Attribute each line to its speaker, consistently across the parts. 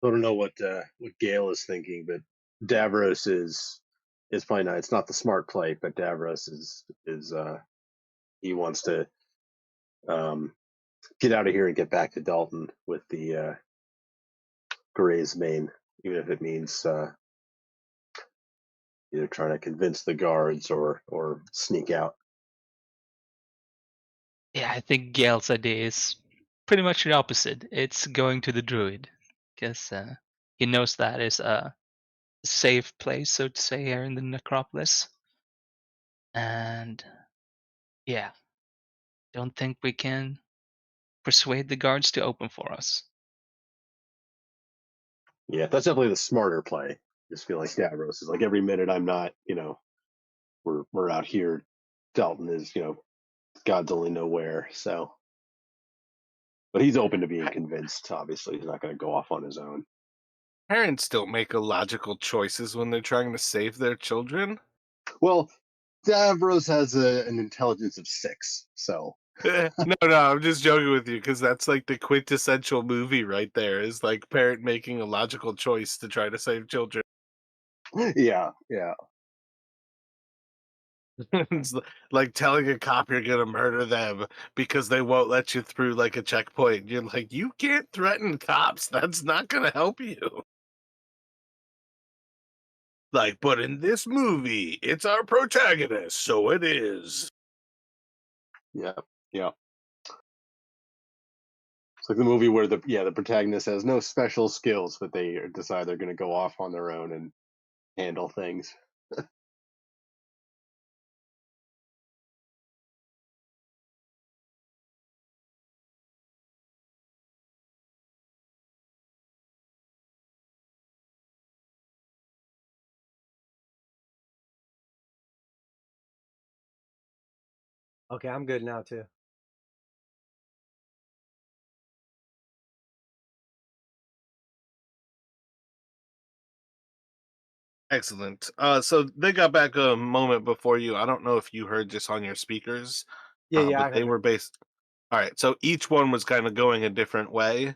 Speaker 1: I don't know what Gale is thinking, but Davros is probably not. It's not the smart play, but Davros is he wants to um, get out of here and get back to Dalton with the Gray's main, even if it means either trying to convince the guards or sneak out.
Speaker 2: Yeah, I think Gale's idea is pretty much the opposite. It's going to the druid because he knows that is a safe place, so to say, here in the Necropolis. And yeah, don't think we can persuade the guards to open for us.
Speaker 1: Yeah, that's definitely the smarter play. Just feel like Davros is like every minute I'm not, we're out here. Dalton is, God's only know where. So, but he's open to being
Speaker 3: Pa-
Speaker 1: convinced. Obviously, he's not going to go off on his own.
Speaker 3: Parents don't make illogical choices when they're trying to save their children.
Speaker 1: Well, Davros has an intelligence of 6, so
Speaker 3: No, no, I'm just joking with you because that's like the quintessential movie right there is like parent making a logical choice to try to save children.
Speaker 1: yeah, yeah,
Speaker 3: It's like telling a cop you're gonna murder them because they won't let you through like a checkpoint. You're like, you can't threaten cops. That's not gonna help you. Like, but in this movie, it's our protagonist, so it is.
Speaker 1: yeah, yeah. It's like the movie where the protagonist has no special skills, but they decide they're going to go off on their own and handle things.
Speaker 4: Okay, I'm good now too.
Speaker 3: Excellent. So they got back a moment before you. I don't know if you heard this on your speakers,
Speaker 4: Yeah, yeah,
Speaker 3: but
Speaker 4: I
Speaker 3: they
Speaker 4: heard.
Speaker 3: were based. All right. So each one was kind of going a different way.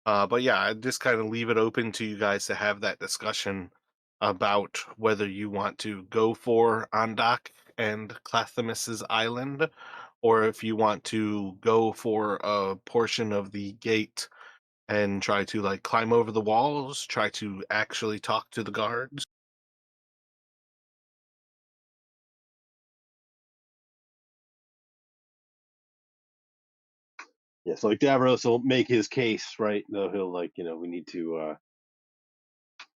Speaker 3: But yeah, I just kind of leave it open to you guys to have that discussion about whether you want to go for Andak and Clathamus's island, or if you want to go for a portion of the gate and try to like climb over the walls, try to actually talk to the guards.
Speaker 1: Yeah, so like Davros will make his case, right? No, he'll like, we need to,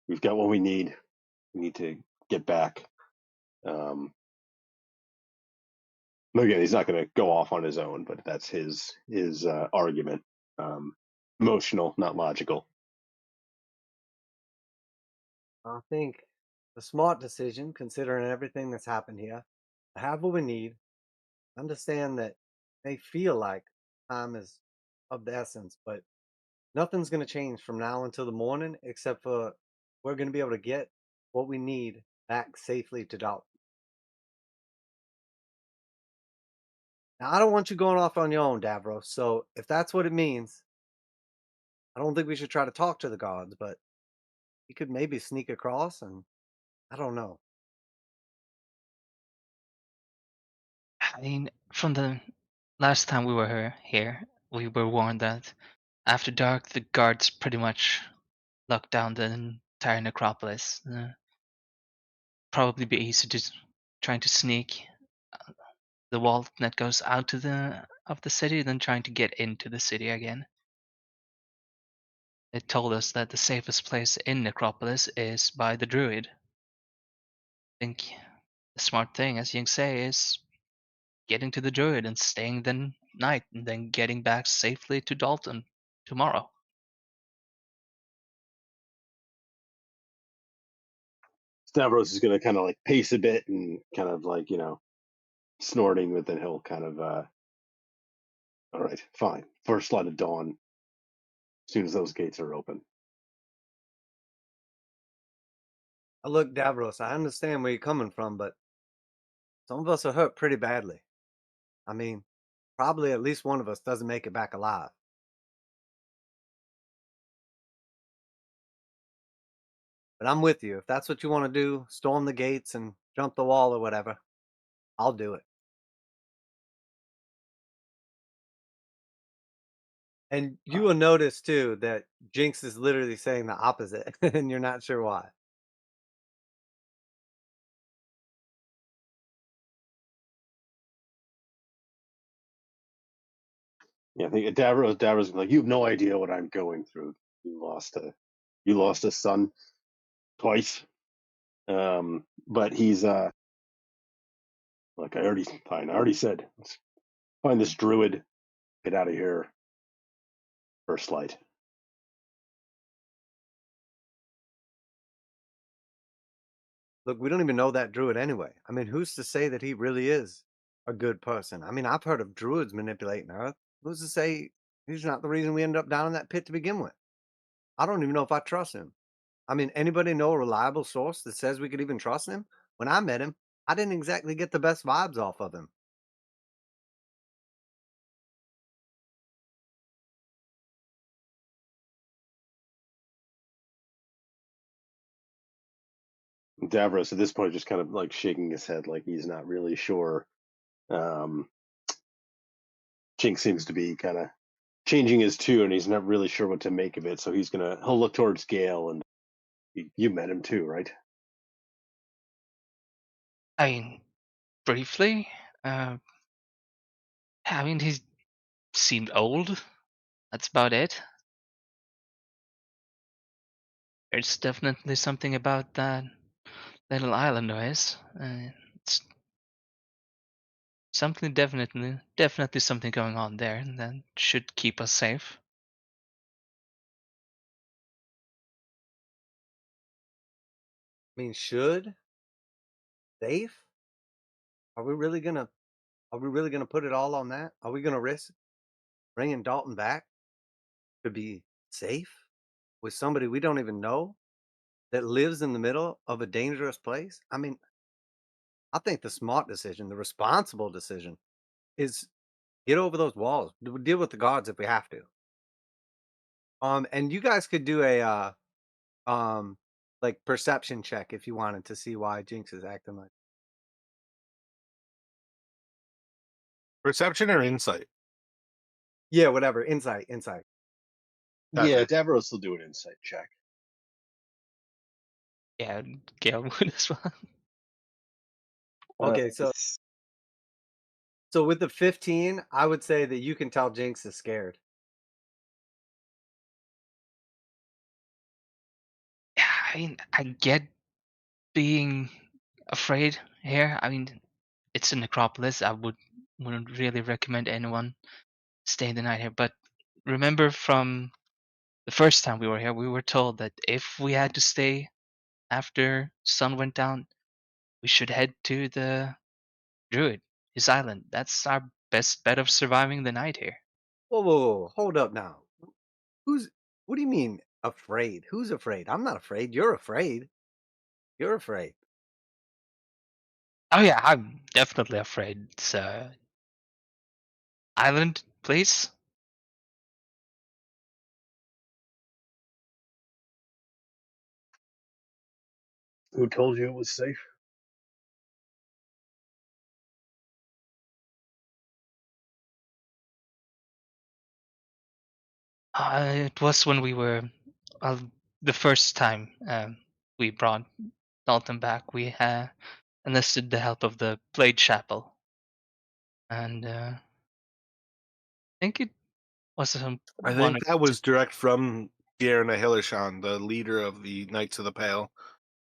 Speaker 1: we've got what we need. We need to get back. Um, again, he's not going to go off on his own, but that's his argument. Um, Emotional, not logical.
Speaker 4: I think the smart decision, considering everything that's happened here, to have what we need, understand that they feel like time is of the essence, but nothing's going to change from now until the morning, except for we're going to be able to get what we need back safely to Dalton. Now, I don't want you going off on your own, Davros. So if that's what it means, I don't think we should try to talk to the gods, but you could maybe sneak across and I don't know.
Speaker 2: I mean, from the last time we were here, we were warned that after dark the guards pretty much locked down the entire necropolis. Probably be easier to trying to sneak the wall that goes out to the of the city than trying to get into the city again. It told us that the safest place in Necropolis is by the druid. I think the smart thing, as you say, is getting to the druid and staying the night and then getting back safely to Dalton tomorrow.
Speaker 1: Stavros is going to kind of like pace a bit and kind of like, snorting, but then he'll kind of, all right, fine. First light of dawn, as soon as those gates are open.
Speaker 4: Look, Davros, I understand where you're coming from, but some of us are hurt pretty badly. I mean, probably at least one of us doesn't make it back alive. But I'm with you. If that's what you want to do, storm the gates and jump the wall or whatever, I'll do it. And you will notice too that Jinx is literally saying the opposite, and you're not sure why.
Speaker 1: Yeah, I think Davros like, you have no idea what I'm going through. You lost a son twice. But he's like, I already said, let's find this druid, get out of here, first light.
Speaker 4: Look, we don't even know that druid anyway. I mean, who's to say that he really is a good person? I mean, I've heard of druids manipulating Earth. Who's to say he's not the reason we ended up down in that pit to begin with? I don't even know if I trust him. I mean, anybody know a reliable source that says we could even trust him? When I met him, I didn't exactly get the best vibes off of him.
Speaker 1: Davros at this point just kind of like shaking his head, like he's not really sure. Um, Chink seems to be kind of changing his tune. He's not really sure what to make of it, so he'll look towards Gale, and you met him too, right?
Speaker 2: I mean, briefly. I mean, he seemed old. That's about it. There's definitely something about that little island of his. It's something definitely something going on there that should keep us safe.
Speaker 4: I mean, should safe? Are we really gonna? Are we really gonna put it all on that? Are we gonna risk bringing Dalton back to be safe with somebody we don't even know that lives in the middle of a dangerous place? I mean, I think the smart decision, the responsible decision, is get over those walls. Deal with the guards if we have to. And you guys could do a um like perception check if you wanted to see why Jinx is acting like.
Speaker 3: Perception or insight?
Speaker 4: Yeah, whatever. Insight, insight.
Speaker 1: Yeah, Davros will do an insight check.
Speaker 2: Yeah, Gale would as well.
Speaker 4: Okay, so
Speaker 1: It's-
Speaker 4: so with the 15, I would say that you can tell Jinx is scared.
Speaker 2: Yeah, I mean, I get being afraid here. I mean, it's a necropolis. Wouldn't really recommend anyone staying the night here. But remember from the first time we were here, we were told that if we had to stay after sun went down, we should head to the druid, his island. That's our best bet of surviving the night here.
Speaker 4: Whoa, hold up now. Who's what do you mean afraid? Who's afraid? I'm not afraid. You're afraid. You're afraid.
Speaker 2: Oh yeah, I'm definitely afraid. It's island, please.
Speaker 1: Who told you it was safe?
Speaker 2: It was when we were uh, the first time we brought Dalton back. We enlisted the help of the Blade Chapel, and I think it was
Speaker 3: I
Speaker 2: one or
Speaker 3: think that
Speaker 2: two.
Speaker 3: was direct from Gierna Hillershan, the leader of the Knights of the Pale,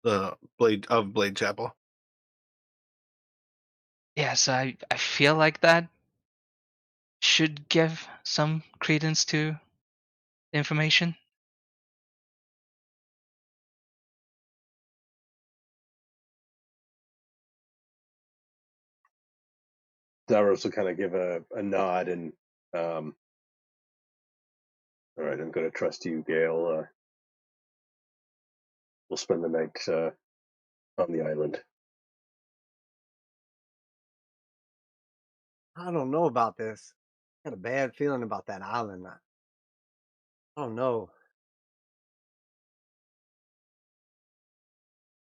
Speaker 3: the Blade Chapel.
Speaker 2: Yeah, so I feel like that should give some credence to the information.
Speaker 1: Davros will kind of give a nod and, all right, I'm going to trust you, Gale. We'll spend the night on the island.
Speaker 4: I don't know about this. I got a bad feeling about that island. I don't know.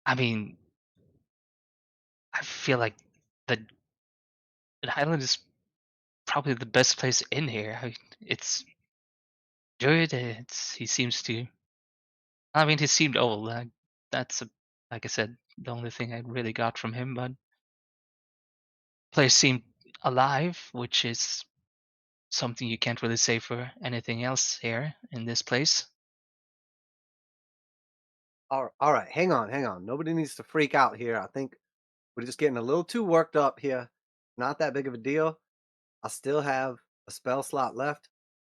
Speaker 2: I mean, I feel like the, the island is probably the best place in here. It's Druid. He seems to. I mean, he seemed old. That's like I said, the only thing I really got from him. But place seemed alive, which is something you can't really say for anything else here in this place.
Speaker 4: All right, hang on, hang on. Nobody needs to freak out here. I think we're just getting a little too worked up here. Not that big of a deal. I still have a spell slot left.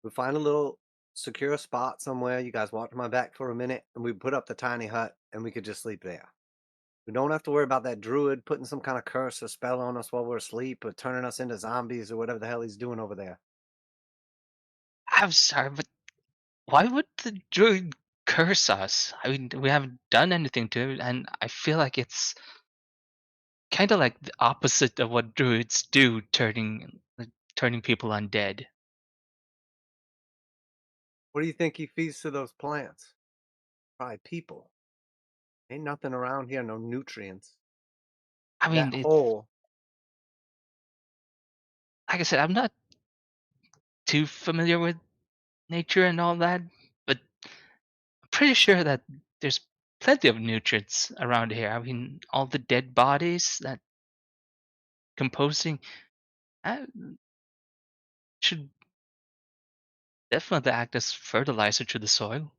Speaker 4: We find a little secure spot somewhere. You guys walk to my back for a minute, and we put up the tiny hut, and we could just sleep there. We don't have to worry about that druid putting some kind of curse or spell on us while we're asleep or turning us into zombies or whatever the hell he's doing over there.
Speaker 2: I'm sorry, but why would the druid curse us? I mean, we haven't done anything to it, and I feel like it's kind of like the opposite of what druids do, turning people undead.
Speaker 4: What do you think he feeds to those plants? Probably people. Ain't nothing around here, no nutrients.
Speaker 2: I
Speaker 4: That
Speaker 2: mean,
Speaker 4: hole.
Speaker 2: like I said, I'm not too familiar with nature and all that, but I'm pretty sure that there's plenty of nutrients around here. I mean, all the dead bodies that composing uh, should definitely act as fertilizer to the soil.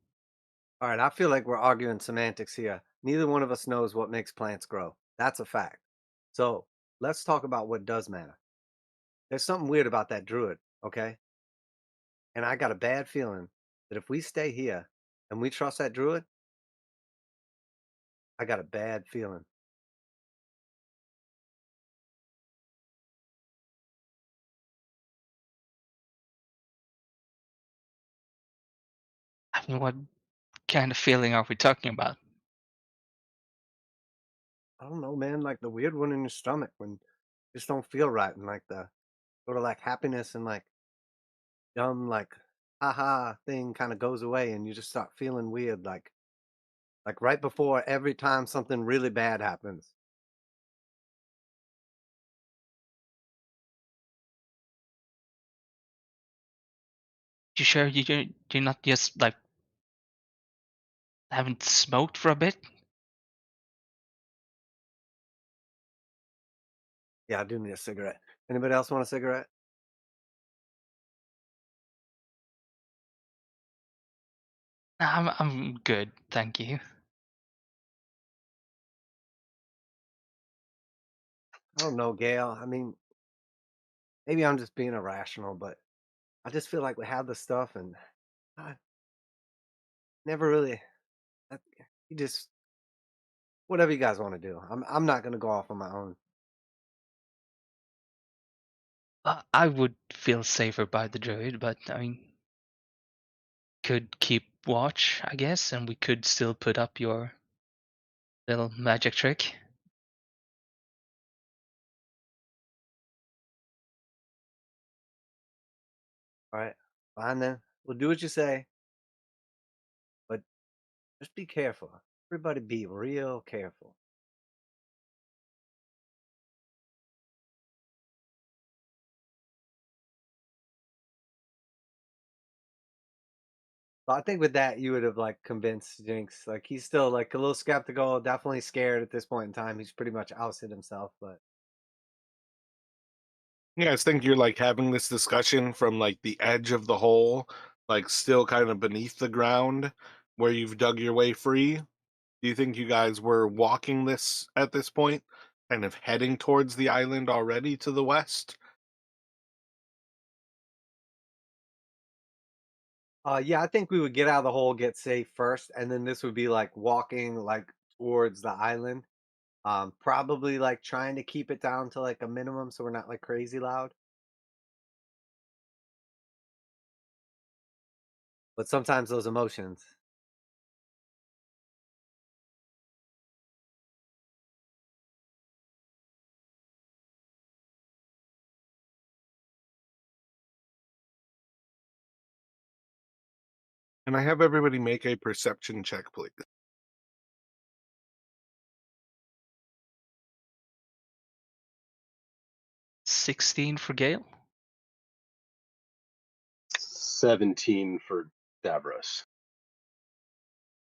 Speaker 4: All right, I feel like we're arguing semantics here. Neither one of us knows what makes plants grow. That's a fact. So let's talk about what does matter. There's something weird about that druid, okay? And I got a bad feeling that if we stay here and we trust that druid, I got a bad feeling.
Speaker 2: I mean, what kind of feeling are we talking about?
Speaker 4: I don't know, man, like the weird one in your stomach when you just don't feel right and like the sort of like happiness and like dumb like haha thing kind of goes away and you just start feeling weird like right before every time something really bad happens.
Speaker 2: You sure you're not just like haven't smoked for a bit?
Speaker 4: Yeah, I do need a cigarette. Anybody else want a cigarette?
Speaker 2: Nah, I'm good, thank you.
Speaker 4: I don't know, Gail. I mean, maybe I'm just being irrational, but I just feel like we have the stuff and I never really. I- You just whatever you guys want to do. I'm not gonna go off on my own.
Speaker 2: I would feel safer by the druid, but I mean, could keep watch, I guess, and we could still put up your little magic trick.
Speaker 4: All right, fine then. We'll do what you say, but just be careful. Everybody, be real careful. So I think with that, you would have like convinced Jinx. Like he's still like a little skeptical, definitely scared at this point in time. He's pretty much ousted himself, but
Speaker 3: You guys think you're like having this discussion from like the edge of the hole, like still kind of beneath the ground where you've dug your way free? Do you think you guys were walking this at this point, kind of heading towards the island already to the west?
Speaker 4: yeah, I think we would get out of the hole, get safe first, and then this would be like walking like towards the island. Probably like trying to keep it down to like a minimum so we're not like crazy loud. But sometimes those emotions.
Speaker 3: And I have everybody make a perception check, please.
Speaker 2: 16 for Gale.
Speaker 1: 17 for Davros.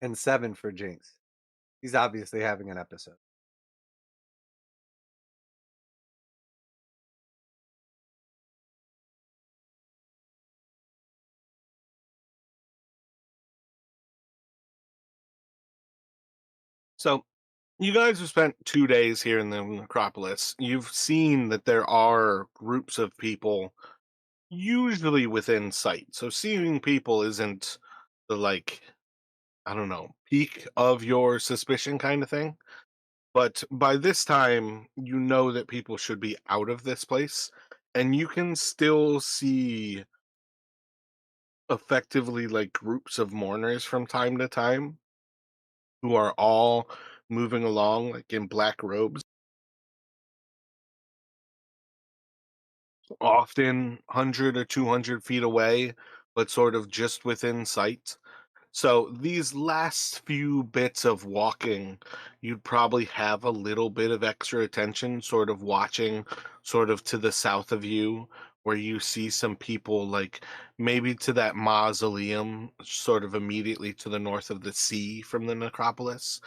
Speaker 4: And 7 for Jinx. He's obviously having an episode.
Speaker 3: So, you guys have spent 2 days here in the Necropolis. You've seen that there are groups of people usually within sight. So, seeing people isn't the, like, I don't know, peak of your suspicion kind of thing. But by this time, you know that people should be out of this place, and you can still see effectively like groups of mourners from time to time who are all moving along like in black robes, often 100 or 200 feet away, but sort of just within sight. So these last few bits of walking, you'd probably have a little bit of extra attention, sort of watching sort of to the south of you, where you see some people like maybe to that mausoleum, sort of immediately to the north of the sea from the necropolis.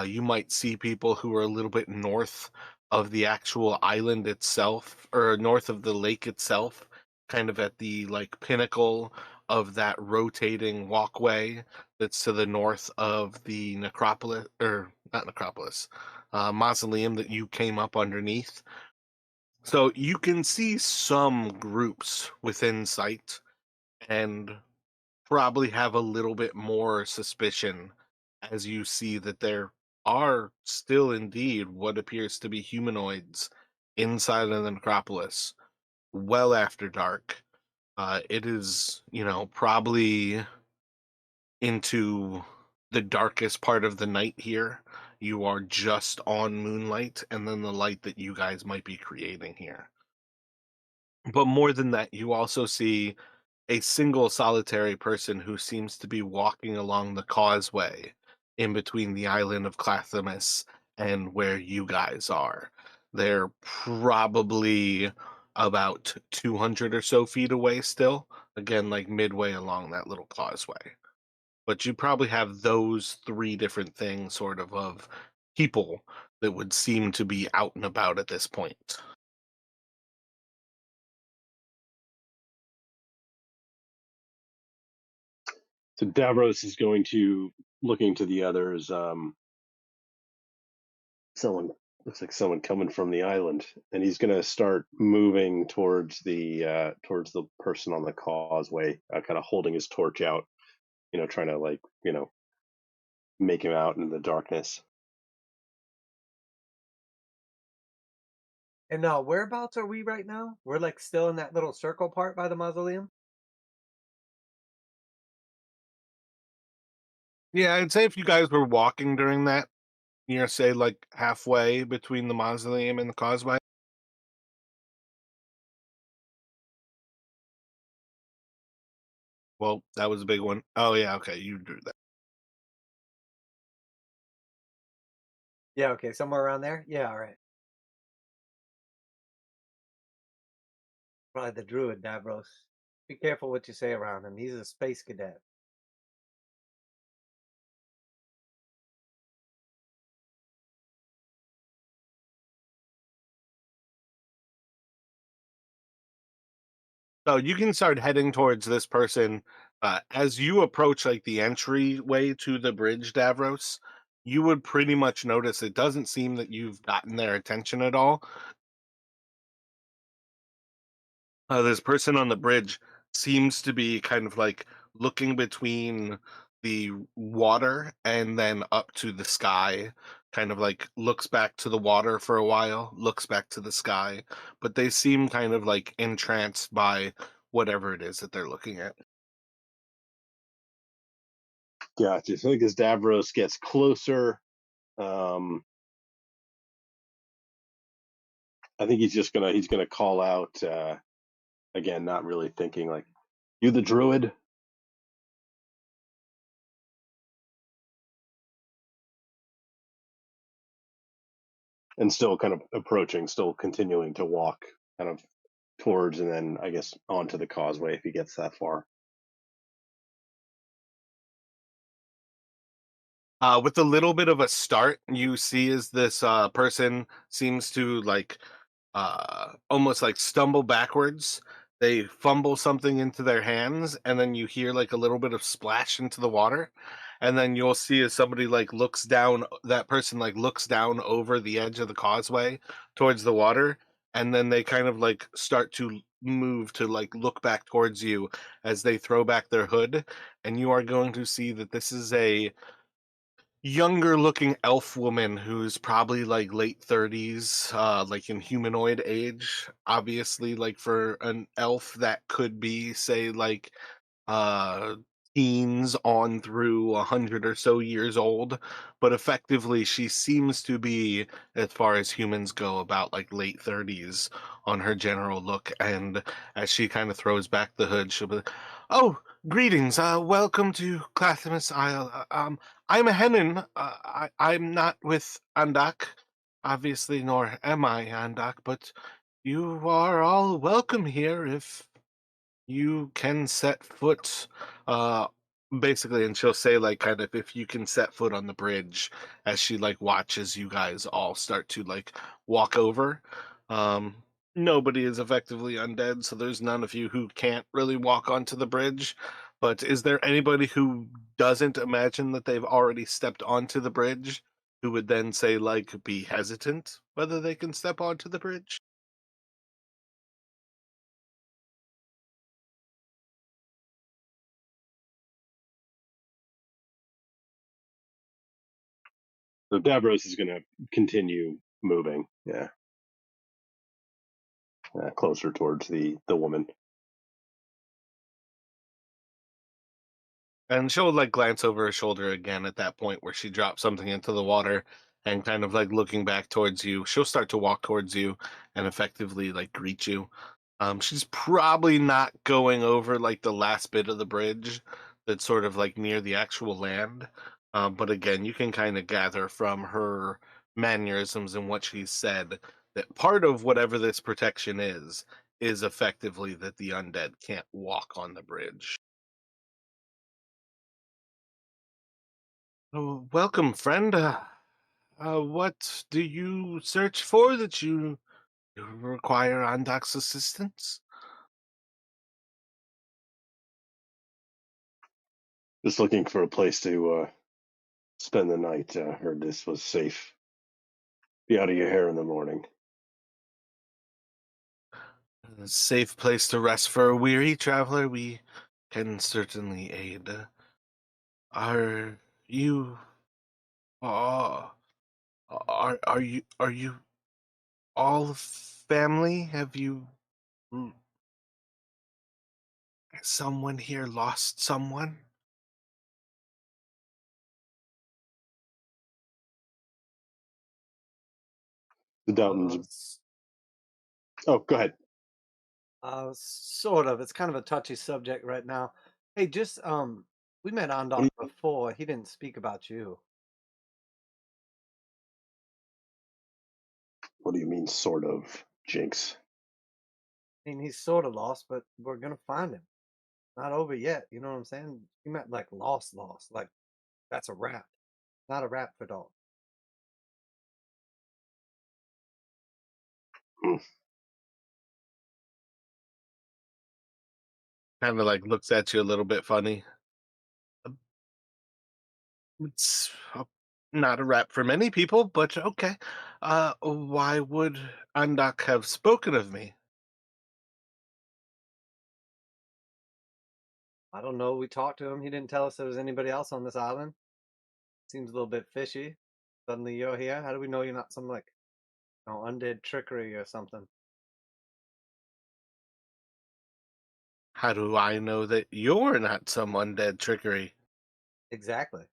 Speaker 3: You might see people who are a little bit north of the actual island itself, or north of the lake itself, kind of at the like pinnacle of that rotating walkway that's to the north of the necropolis, or not necropolis, mausoleum that you came up underneath. So you can see some groups within sight and probably have a little bit more suspicion as you see that there are still indeed what appears to be humanoids inside of the necropolis well after dark. It is, probably into the darkest part of the night here. You are just on moonlight and then the light that you guys might be creating here. But more than that, you also see a single solitary person who seems to be walking along the causeway in between the island of Clathamus and where you guys are. They're probably about 200 or so feet away still, again, like midway along that little causeway. But you probably have those three different things of people that would seem to be out and about at this point.
Speaker 1: So Davros is going to looking to the others. Someone looks like someone coming from the island, and he's going to start moving towards the person on the causeway, kind of holding his torch out, trying to make him out in the darkness.
Speaker 4: And whereabouts are we right now? We're like still in that little circle part by the mausoleum.
Speaker 3: Yeah, I'd say if you guys were walking during that, you're say like halfway between the mausoleum and the causeway. Well, that was a big one. Oh yeah, okay, you drew that.
Speaker 4: Yeah, okay, somewhere around there. Yeah, all right. Probably the druid, Davros. Be careful what you say around him. He's a space cadet.
Speaker 3: So you can start heading towards this person as you approach like the entryway to the bridge, Davros. You would pretty much notice it doesn't seem that you've gotten their attention at all. This person on the bridge seems to be kind of like looking between the water and then up to the sky, kind of like looks back to the water for a while, looks back to the sky, but they seem kind of like entranced by whatever it is that they're looking at.
Speaker 1: Gotcha. So I think as Davros gets closer, um, I think he's gonna call out again, not really thinking like, "You the druid?" And still kind of approaching, still continuing to walk kind of towards, and then I guess onto the causeway if he gets that far.
Speaker 3: With a little bit of a start, you see as this person seems to like almost like stumble backwards. They fumble something into their hands, and then you hear like a little bit of splash into the water. And then you'll see as somebody like looks down, that person like looks down over the edge of the causeway towards the water, and then they kind of like start to move to like look back towards you as they throw back their hood. And you are going to see that this is a younger looking elf woman who's probably like late 30s, like in humanoid age. Obviously, like for an elf, that could be, say, like uh teens on through 100 or so years old, but effectively she seems to be, as far as humans go, about like late 30s on her general look. And as she kind of throws back the hood, she'll be like, oh, greetings, welcome to Clathamus Isle. I'm a Hennin. I'm not with Andak, obviously, nor am I Andak, but you are all welcome here if you can set foot, uh basically. And she'll say like kind of, if you can set foot on the bridge, as she like watches you guys all start to like walk over. um Nobody is effectively undead, so there's none of you who can't really walk onto the bridge. But is there anybody who doesn't imagine that they've already stepped onto the bridge, who would then say like be hesitant whether they can step onto the bridge?
Speaker 1: So Davros is going to continue moving, yeah, closer towards the woman.
Speaker 3: And she'll like glance over her shoulder again at that point where she drops something into the water, and kind of like looking back towards you, she'll start to walk towards you and effectively like greet you. She's probably not going over like the last bit of the bridge that's sort of like near the actual land. But again, you can kind of gather from her mannerisms and what she's said that part of whatever this protection is effectively that the undead can't walk on the bridge. Oh, welcome, friend. What do you search for that you require Andak's assistance?
Speaker 1: Just looking for a place to spend the night. Heard this was safe. Be out of your hair in the morning.
Speaker 3: A safe place to rest for a weary traveler. We can certainly aid. Are you? Uh, are you all family? Have you? mm, Someone here lost someone?
Speaker 1: The Doubtons.
Speaker 4: S-
Speaker 1: Oh, go ahead.
Speaker 4: sort of. It's kind of a touchy subject right now. Hey, just we met
Speaker 1: What
Speaker 4: Andok
Speaker 1: do
Speaker 4: before. He didn't speak about you.
Speaker 1: what do you mean, sort of, Jinx?
Speaker 4: I mean, he's sort of lost, but we're gonna find him. Not over yet. You know what I'm saying? You meant like lost, lost. Like that's a rap, not a rap for dog.
Speaker 1: Hmm.
Speaker 3: Kind of like looks at you a little bit funny. It's not a rap for many people, but okay. Why would Andak have spoken of me?
Speaker 4: I don't know. We talked to him. He didn't tell us there was anybody else on this island. Seems a little bit fishy. Suddenly you're here. How do we know you're not some like, undead trickery or something?
Speaker 3: How do I know that you're not some undead trickery?
Speaker 4: Exactly.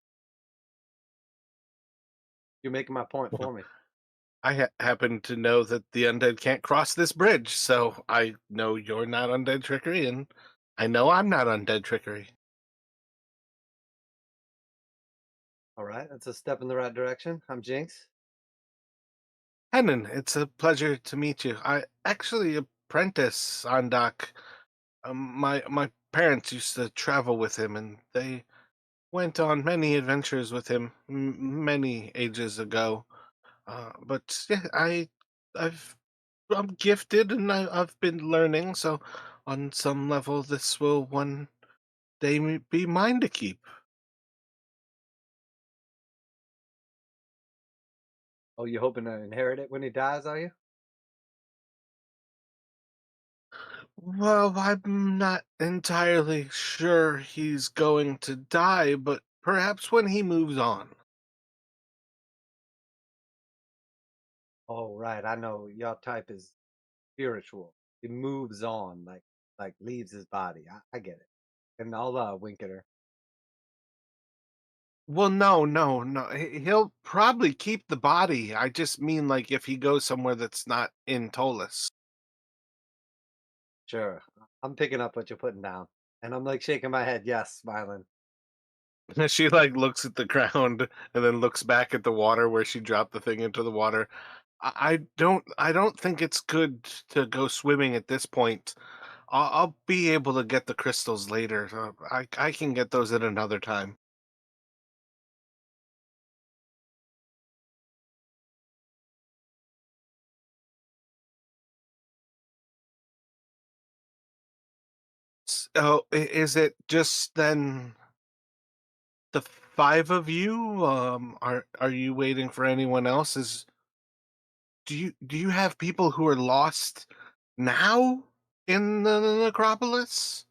Speaker 4: You're making my point
Speaker 3: Well,
Speaker 4: for me.
Speaker 3: I happen to know that the undead can't cross this bridge, so I know you're not undead trickery, and I know I'm not undead trickery.
Speaker 4: All right, that's a step in the right direction. I'm Jinx.
Speaker 3: Hennon, it's a pleasure to meet you. I actually apprentice, Andak. My parents used to travel with him, and they went on many adventures with him many ages ago. But yeah, I'm gifted, and I've been learning. So, on some level, this will one day be mine to keep.
Speaker 4: Oh, you hoping to inherit it when he dies, are you?
Speaker 3: Well, I'm not entirely sure he's going to die, but perhaps when he moves on.
Speaker 4: Oh, right. I know your type is spiritual. He moves on, like leaves his body. I get it. And I'll wink at her.
Speaker 3: Well, no. He'll probably keep the body. I just mean like if he goes somewhere that's not in Tolis.
Speaker 4: Sure. I'm picking up what you're putting down. And I'm like shaking my head, yes, smiling.
Speaker 3: She like looks at the ground and then looks back at the water where she dropped the thing into the water. I don't think it's good to go swimming at this point. I'll be able to get the crystals later. I can get those at another time. Oh, is it just then the five of you? Are you waiting for anyone else? Do you have people who are lost now in the necropolis?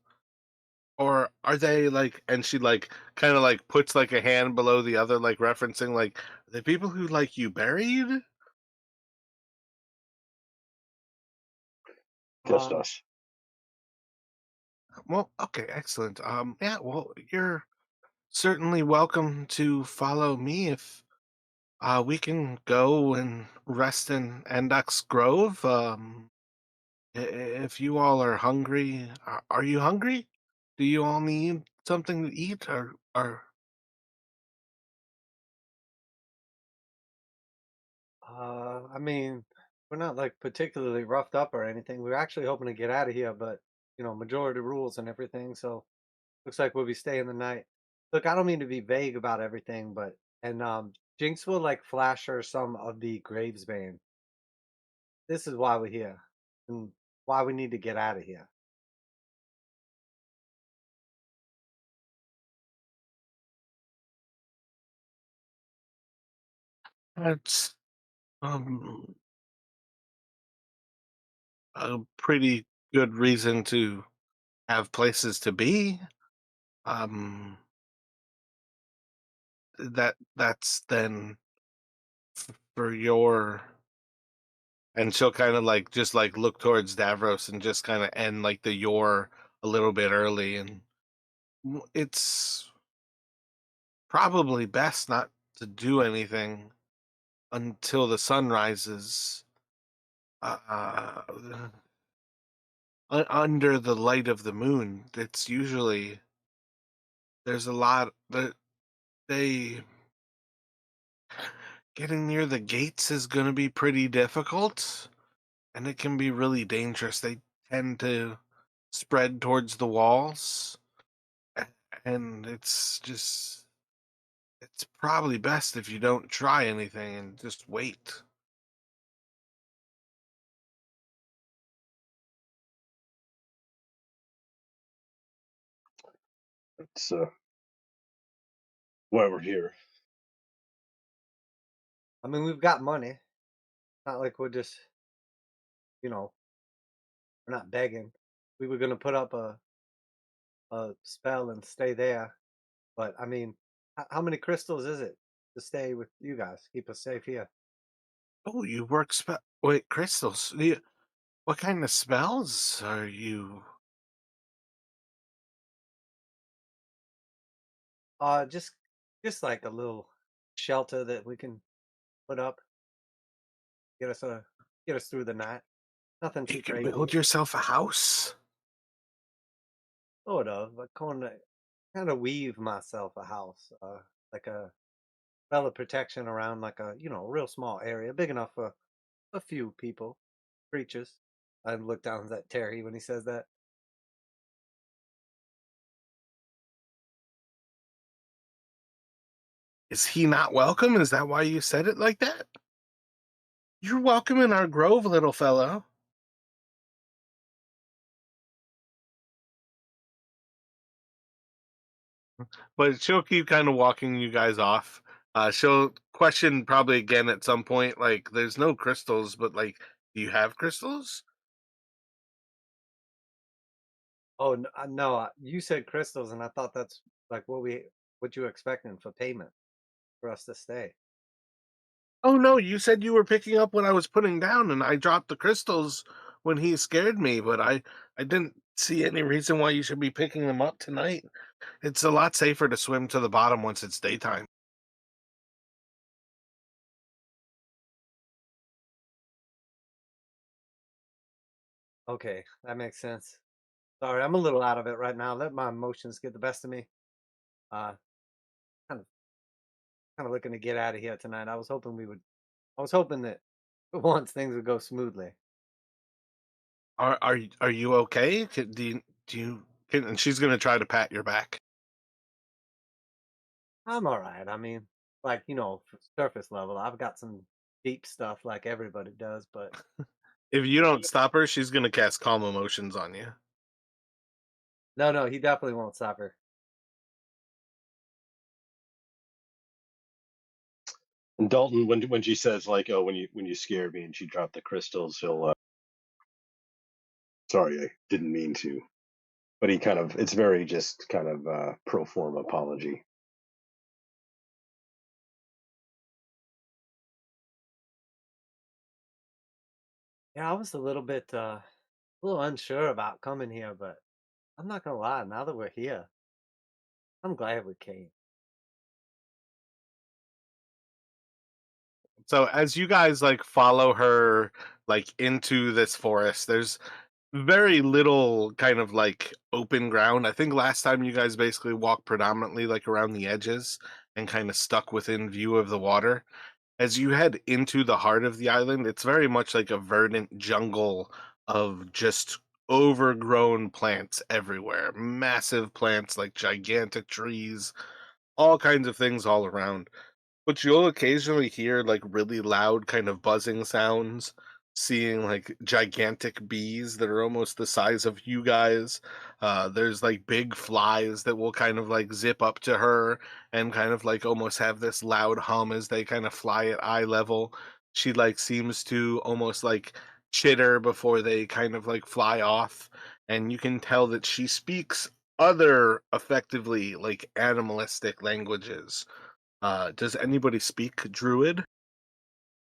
Speaker 3: Or are they like, and she like kind of like puts like a hand below the other, like referencing like the people who like you buried?
Speaker 1: Just
Speaker 4: Um,
Speaker 1: us.
Speaker 3: Well, okay, excellent. Yeah, well, you're certainly welcome to follow me if we can go and rest in Endux Grove. If you all are hungry, are you hungry? Do you all need something to eat, or
Speaker 4: I mean, we're not like particularly roughed up or anything. We're actually hoping to get out of here, but majority rules and everything. So looks like we'll be staying the night. Look, I don't mean to be vague about everything, but and Jinx will like flash her some of the Graves band. This is why we're here, and why we need to get out of here.
Speaker 3: that's um a pretty good reason to have places to be. Um, that's then for your, and she'll kind of like just like look towards Davros and just kind of end like the your a little bit early, and it's probably best not to do anything until the sun rises. Uh, under the light of the moon. It's usually there's a lot that they getting near the gates is going to be pretty difficult, and it can be really dangerous. They tend to spread towards the walls, and it's probably best if you don't try anything and just wait.
Speaker 1: It's why we're here.
Speaker 4: I mean, we've got money. Not like we're just, you know, we're not begging. We were gonna put up a spell and stay there, but I mean, how many crystals is it to stay with you guys? Keep us safe here.
Speaker 3: Oh, you work wait, crystals. What kind of spells are you?
Speaker 4: Uh, just just like a little shelter that we can put up, get us a get us through the night. Nothing
Speaker 3: You
Speaker 4: too
Speaker 3: can
Speaker 4: crazy.
Speaker 3: build yourself a house.
Speaker 4: Sort of, but kind of weave myself a house, like a spell of protection around like a real small area, big enough for a few people, creatures. I look down at Terry when he says that.
Speaker 3: Is he not welcome? Is that why you said it like that? You're welcome in our grove, little fellow. But she'll keep kind of walking you guys off. She'll question probably again at some point, like, there's no crystals, but like, do you have crystals?
Speaker 4: Oh no, you said crystals, and I thought that's like what you were expecting for payment for us to stay.
Speaker 3: Oh no, you said you were picking up what I was putting down, and I dropped the crystals when he scared me, but I didn't see any reason why you should be picking them up tonight. It's a lot safer to swim to the bottom once it's daytime.
Speaker 4: Okay, that makes sense. Sorry, I'm a little out of it right now. Let my emotions get the best of me. Uh, kind of, kind of looking to get out of here tonight. I was hoping that for once things would go smoothly.
Speaker 3: Are you okay? And she's gonna try to pat your back.
Speaker 4: I'm all right. I mean, like surface level, I've got some deep stuff like everybody does, but
Speaker 3: If you don't stop her, she's gonna cast calm emotions on you.
Speaker 4: no, he definitely won't stop her.
Speaker 1: And Dalton, when she says like, "Oh, when you scared me," and she dropped the crystals, he'll. Sorry, I didn't mean to. But he kind of, it's very just kind of pro forma apology.
Speaker 4: Yeah, I was a little unsure about coming here, but I'm not gonna lie. Now that we're here, I'm glad we came.
Speaker 3: So as you guys like follow her like into this forest, there's very little kind of like open ground. I think last time you guys basically walked predominantly like around the edges and kind of stuck within view of the water. As you head into the heart of the island, it's very much like a verdant jungle of just overgrown plants everywhere. Massive plants, like gigantic trees, all kinds of things all around. But you'll occasionally hear like really loud kind of buzzing sounds, seeing like gigantic bees that are almost the size of you guys. There's like big flies that will kind of like zip up to her and kind of like almost have this loud hum as they kind of fly at eye level. She like seems to almost like chitter before they kind of like fly off, and you can tell that she speaks other effectively like animalistic languages. Does anybody speak Druid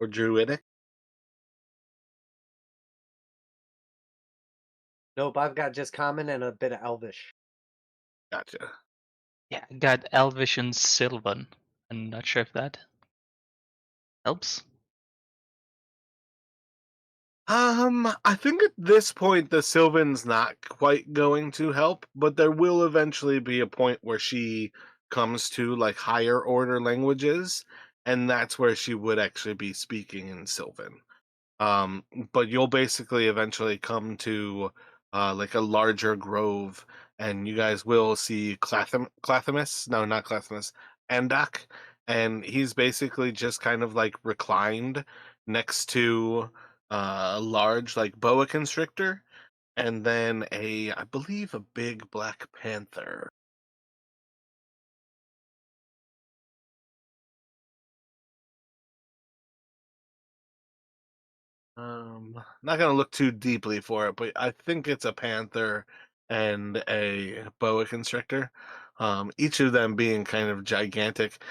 Speaker 3: or Druidic?
Speaker 4: Nope, I've got just common and a bit of Elvish.
Speaker 3: Gotcha.
Speaker 2: Yeah, I got Elvish and Sylvan. I'm not sure if that helps.
Speaker 3: I think at this point the Sylvan's not quite going to help, but there will eventually be a point where she comes to like higher order languages, and that's where she would actually be speaking in Sylvan. Um, but you'll basically eventually come to like a larger grove, and you guys will see Clathamus. No, not Clathamus. Andak, and he's basically just kind of like reclined next to a large like boa constrictor, and then I believe, a big black panther. Not gonna look too deeply for it, but I think it's a panther and a boa constrictor. Each of them being kind of gigantic.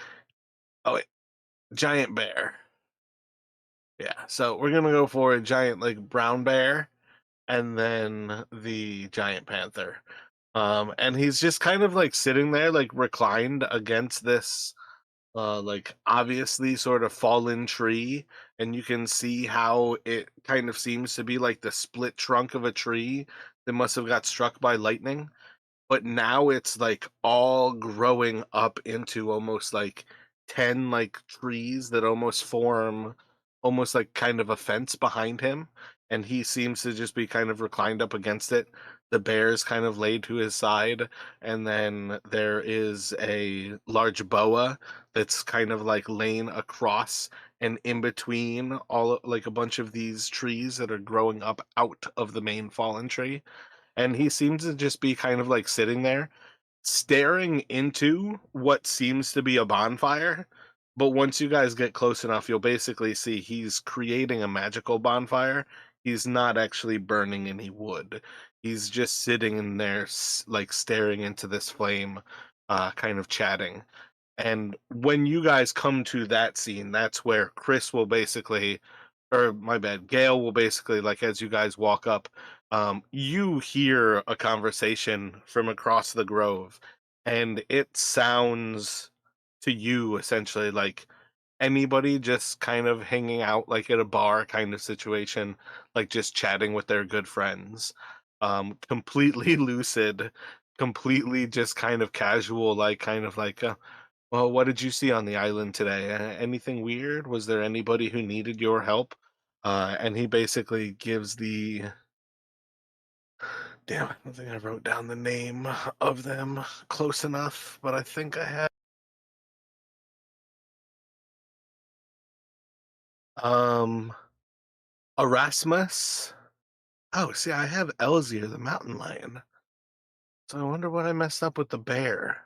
Speaker 3: Oh wait, giant bear. Yeah, so we're gonna go for a giant like brown bear and then the giant panther. And he's just kind of like sitting there, like reclined against this like obviously sort of fallen tree, and you can see how it kind of seems to be like the split trunk of a tree that must have got struck by lightning, but now it's like all growing up into almost like 10 like trees that almost form almost like kind of a fence behind him, and he seems to just be kind of reclined up against it. The bear is kind of laid to his side, and then there is a large boa that's kind of like laying across and in between like a bunch of these trees that are growing up out of the main fallen tree. And he seems to just be kind of like sitting there staring into what seems to be a bonfire. But once you guys get close enough, you'll basically see he's creating a magical bonfire. He's not actually burning any wood. He's just sitting in there, like staring into this flame, kind of chatting. And when you guys come to that scene, that's where Chris will basically, or my bad, Gail will basically, like, as you guys walk up, you hear a conversation from across the grove, and it sounds to you essentially like anybody just kind of hanging out, like at a bar kind of situation, like just chatting with their good friends. Completely lucid, completely just kind of casual, like kind of like, well, what did you see on the island today? Anything weird? Was there anybody who needed your help? And he basically gives the damn, I don't think I wrote down the name of them close enough, but I think I have. Um, Erasmus. Oh, see, I have Elzier, the mountain lion. So I wonder what I messed up with the bear.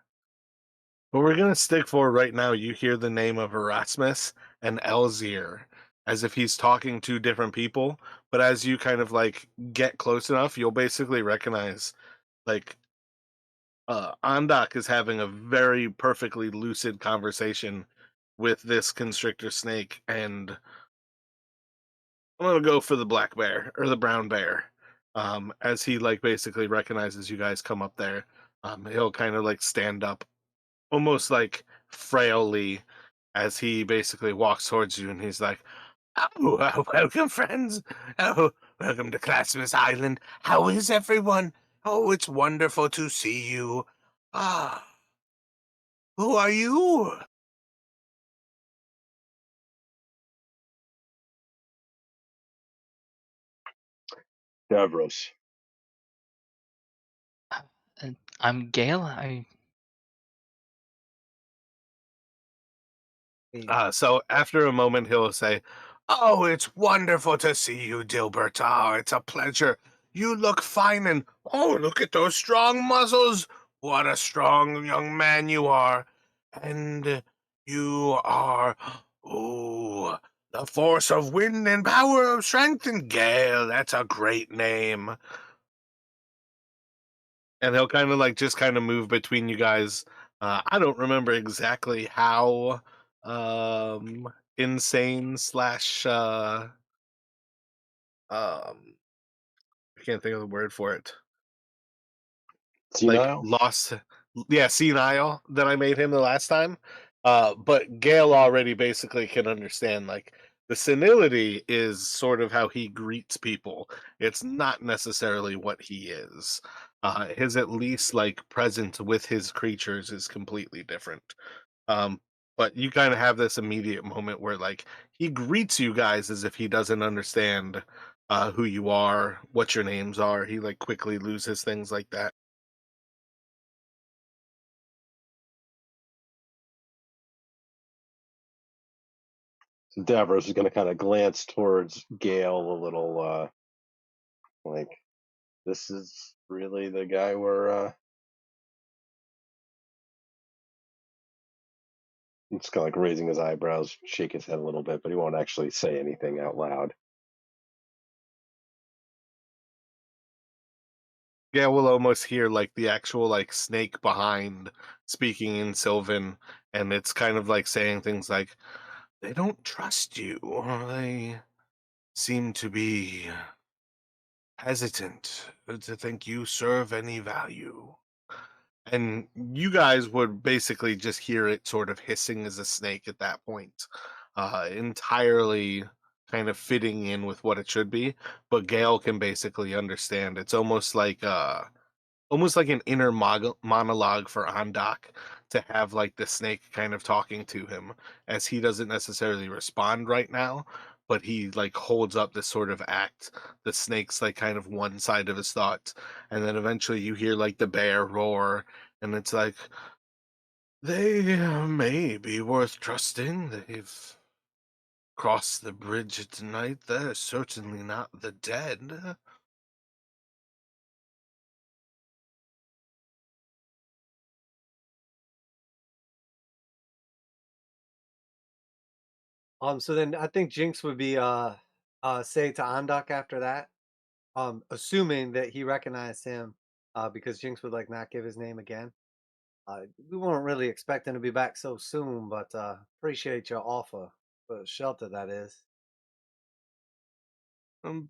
Speaker 3: But we're gonna stick for right now. You hear the name of Erasmus and Elzier as if he's talking to different people. But as you kind of like get close enough, you'll basically recognize like Andak is having a very perfectly lucid conversation with this constrictor snake, and I'm gonna go for the black bear or the brown bear. As he like basically recognizes you guys come up there, he'll kind of like stand up, almost like frailly, as he basically walks towards you, and he's like, "Oh, welcome, friends. Oh, welcome to Classmas Island. How is everyone? Oh, it's wonderful to see you. Ah, who are you?"
Speaker 1: Davros.
Speaker 2: And I'm Gale. I
Speaker 3: So after a moment, he'll say, "Oh, it's wonderful to see you, Dilbert. Oh, it's a pleasure. You look fine, and oh, look at those strong muscles. What a strong young man you are. And you are, oh, the force of wind and power of strength and gale. That's a great name." And he'll kind of like just kind of move between you guys. I don't remember exactly how insane slash I can't think of the word for it. Like
Speaker 1: Senile?
Speaker 3: lost, yeah, senile that I made him the last time. But Gale already basically can understand like the senility is sort of how he greets people. It's not necessarily what he is. His at least like presence with his creatures is completely different. Um, but you kind of have this immediate moment where like he greets you guys as if he doesn't understand who you are, what your names are. He like quickly loses things like that.
Speaker 1: So Davros is going to kind of glance towards Gale a little, like, this is really the guy we're. He's kind of like raising his eyebrows, shake his head a little bit, but he won't actually say anything out loud.
Speaker 3: Yeah, we'll almost hear like the actual like snake behind speaking in Sylvan, and it's kind of like saying things like, "They don't trust you, or they seem to be hesitant to think you serve any value." And you guys would basically just hear it sort of hissing as a snake at that point, entirely kind of fitting in with what it should be. But Gale can basically understand. It's almost like an inner monologue for Andak to have like the snake kind of talking to him as he doesn't necessarily respond right now, but he like holds up this sort of act. The snake's like kind of one side of his thoughts, and then eventually you hear like the bear roar, and it's like they may be worth trusting. They've crossed the bridge tonight. They're certainly not the dead.
Speaker 4: So then I think Jinx would be say to Andok after that, assuming that he recognized him, because Jinx would like not give his name again. We weren't really expecting to be back so soon, but appreciate your offer for shelter. That is.
Speaker 3: Um,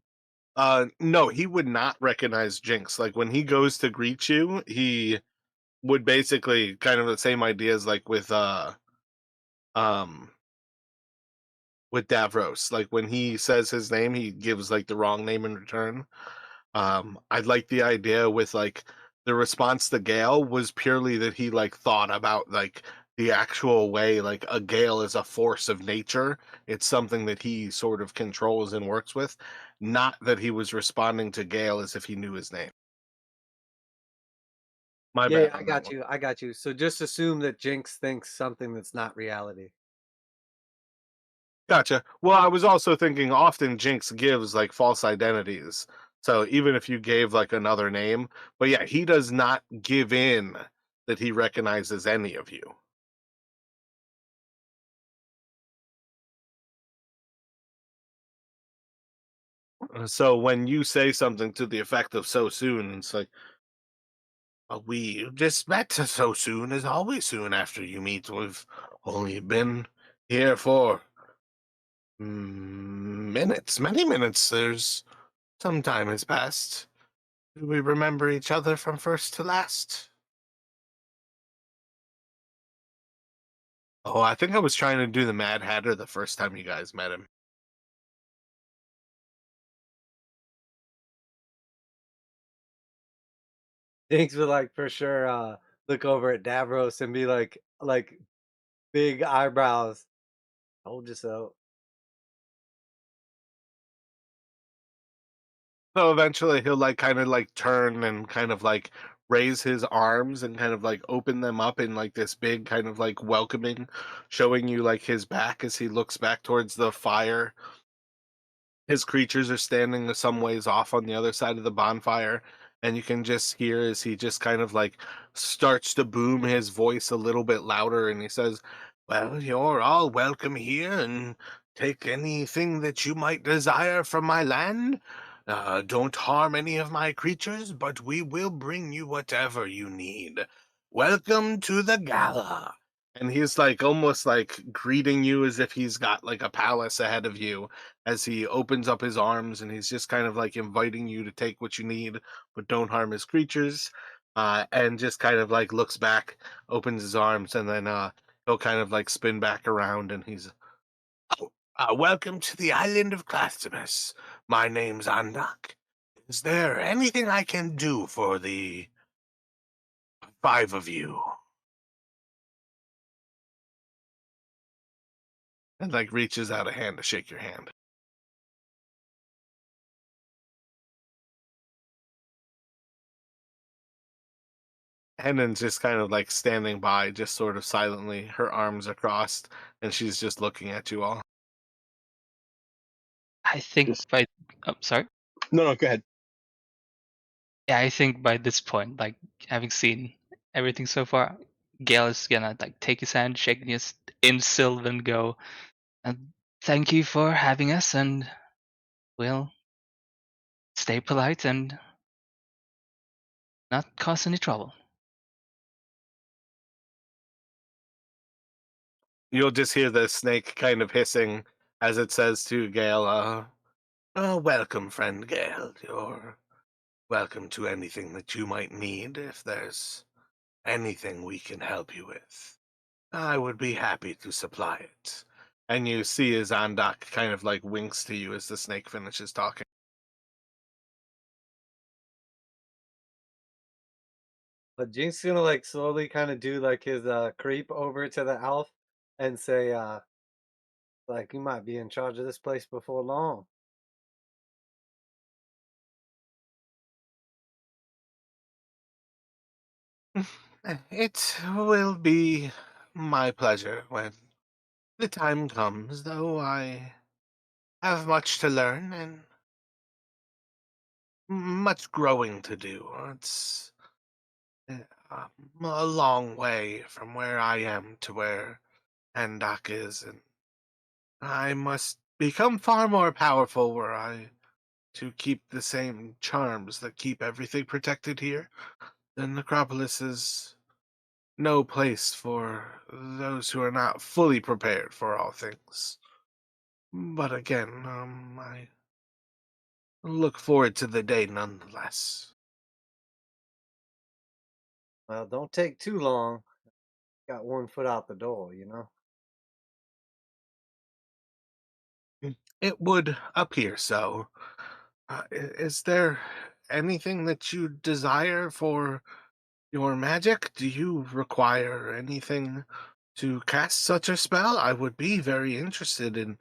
Speaker 3: no, he would not recognize Jinx. Like when he goes to greet you, he would basically kind of the same ideas like um with Davros. Like when he says his name, he gives like the wrong name in return. I like the idea with like the response to Gale was purely that he like thought about like the actual way like a Gale is a force of nature. It's something that he sort of controls and works with, not that he was responding to Gale as if he knew his name. My
Speaker 4: Yeah,
Speaker 3: bad
Speaker 4: yeah, I
Speaker 3: on that
Speaker 4: got
Speaker 3: one.
Speaker 4: you. I got you. So just assume that Jinx thinks something that's not reality.
Speaker 3: Gotcha. Well, I was also thinking often Jinx gives like false identities. So even if you gave like another name, but yeah, he does not give in that he recognizes any of you. So when you say something to the effect of so soon, it's like, we just met so soon is always soon after you meet. We've only been here for minutes, many minutes. There's some time has passed. Do we remember each other from first to last? Oh, I think I was trying to do the Mad Hatter the first time you guys met him.
Speaker 4: Jinx would like for sure look over at Davros and be like big eyebrows. Told you so.
Speaker 3: So eventually he'll like kind of like turn and kind of like raise his arms and kind of like open them up in like this big kind of like welcoming, showing you like his back as he looks back towards the fire. His creatures are standing some ways off on the other side of the bonfire, and you can just hear as he just kind of like starts to boom his voice a little bit louder, and he says, well, you're all welcome here, and take anything that you might desire from my land. Don't harm any of my creatures, but we will bring you whatever you need. Welcome to the gala. And he's like almost like greeting you as if he's got like a palace ahead of you as he opens up his arms, and he's just kind of like inviting you to take what you need, but don't harm his creatures. And just kind of like looks back, opens his arms, and then he'll kind of like spin back around, and he's, oh, welcome to the island of Classimus. My name's Andak. Is there anything I can do for the five of you? And like reaches out a hand to shake your hand. Hennon's just kind of like standing by, just sort of silently. Her arms are crossed, and she's just looking at you all.
Speaker 2: I think
Speaker 1: Just
Speaker 2: by sorry.
Speaker 1: no, go ahead.
Speaker 2: Yeah, I think by this point, like having seen everything so far, Gale is gonna like take his hand, shake his in Sylvan, go, and thank you for having us, and we'll stay polite and not cause any trouble.
Speaker 3: You'll just hear the snake kind of hissing as it says to Gale, welcome, friend Gale. You're welcome to anything that you might need. If there's anything we can help you with, I would be happy to supply it. And you see as Andak kind of like winks to you as the snake finishes talking.
Speaker 4: But Jinx gonna like slowly kind of do like his creep over to the elf and say, Like you might be in charge of this place before long.
Speaker 3: It will be my pleasure when the time comes, though I have much to learn and much growing to do. It's uh, a long way from where I am to where Andak is, and I must become far more powerful were I to keep the same charms that keep everything protected here. The Necropolis is no place for those who are not fully prepared for all things. But again, I look forward to the day nonetheless.
Speaker 4: Well, don't take too long. Got one foot out the door, you know?
Speaker 3: It would appear so. Is there anything that you desire for your magic? Do you require anything to cast such a spell? I would be very interested in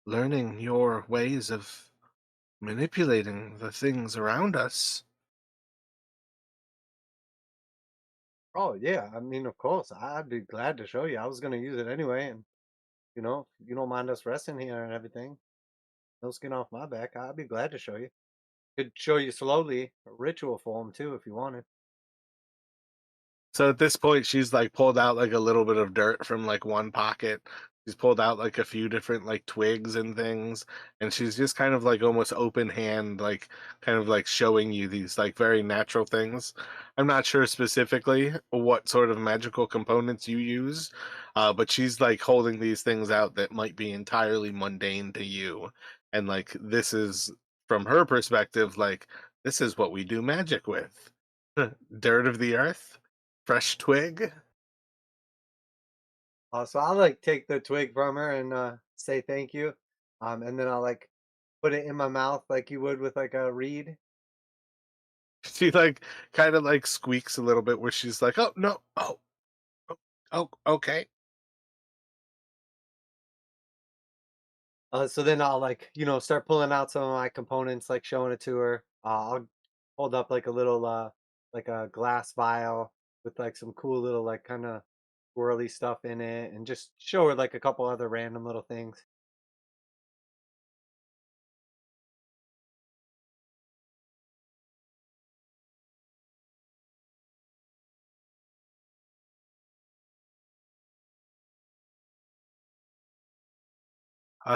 Speaker 3: learning your ways of manipulating the things around us.
Speaker 4: Oh yeah, I mean, of course, I'd be glad to show you. I was gonna use it anyway, and if you don't mind us resting here and everything, no skin off my back. I'd be glad to show you. Could show you slowly, a ritual form too, if you wanted.
Speaker 3: So at this point, she's like pulled out like a little bit of dirt from like one pocket. She's pulled out like a few different like twigs and things, and she's just kind of like almost open hand, like kind of like showing you these like very natural things. I'm not sure specifically what sort of magical components you use, but she's like holding these things out that might be entirely mundane to you, and like this is from her perspective, like this is what we do magic with. Dirt of the earth, fresh twig.
Speaker 4: So I'll like take the twig from her and say thank you, and then I'll like put it in my mouth like you would with like a reed.
Speaker 3: She like kind of like squeaks a little bit where she's like, "Oh no, oh, oh, okay."
Speaker 4: So then I'll like start pulling out some of my components, like showing it to her. I'll hold up like a little like a glass vial with like some cool little like kind of swirly stuff in it, and just show her like a couple other random little things.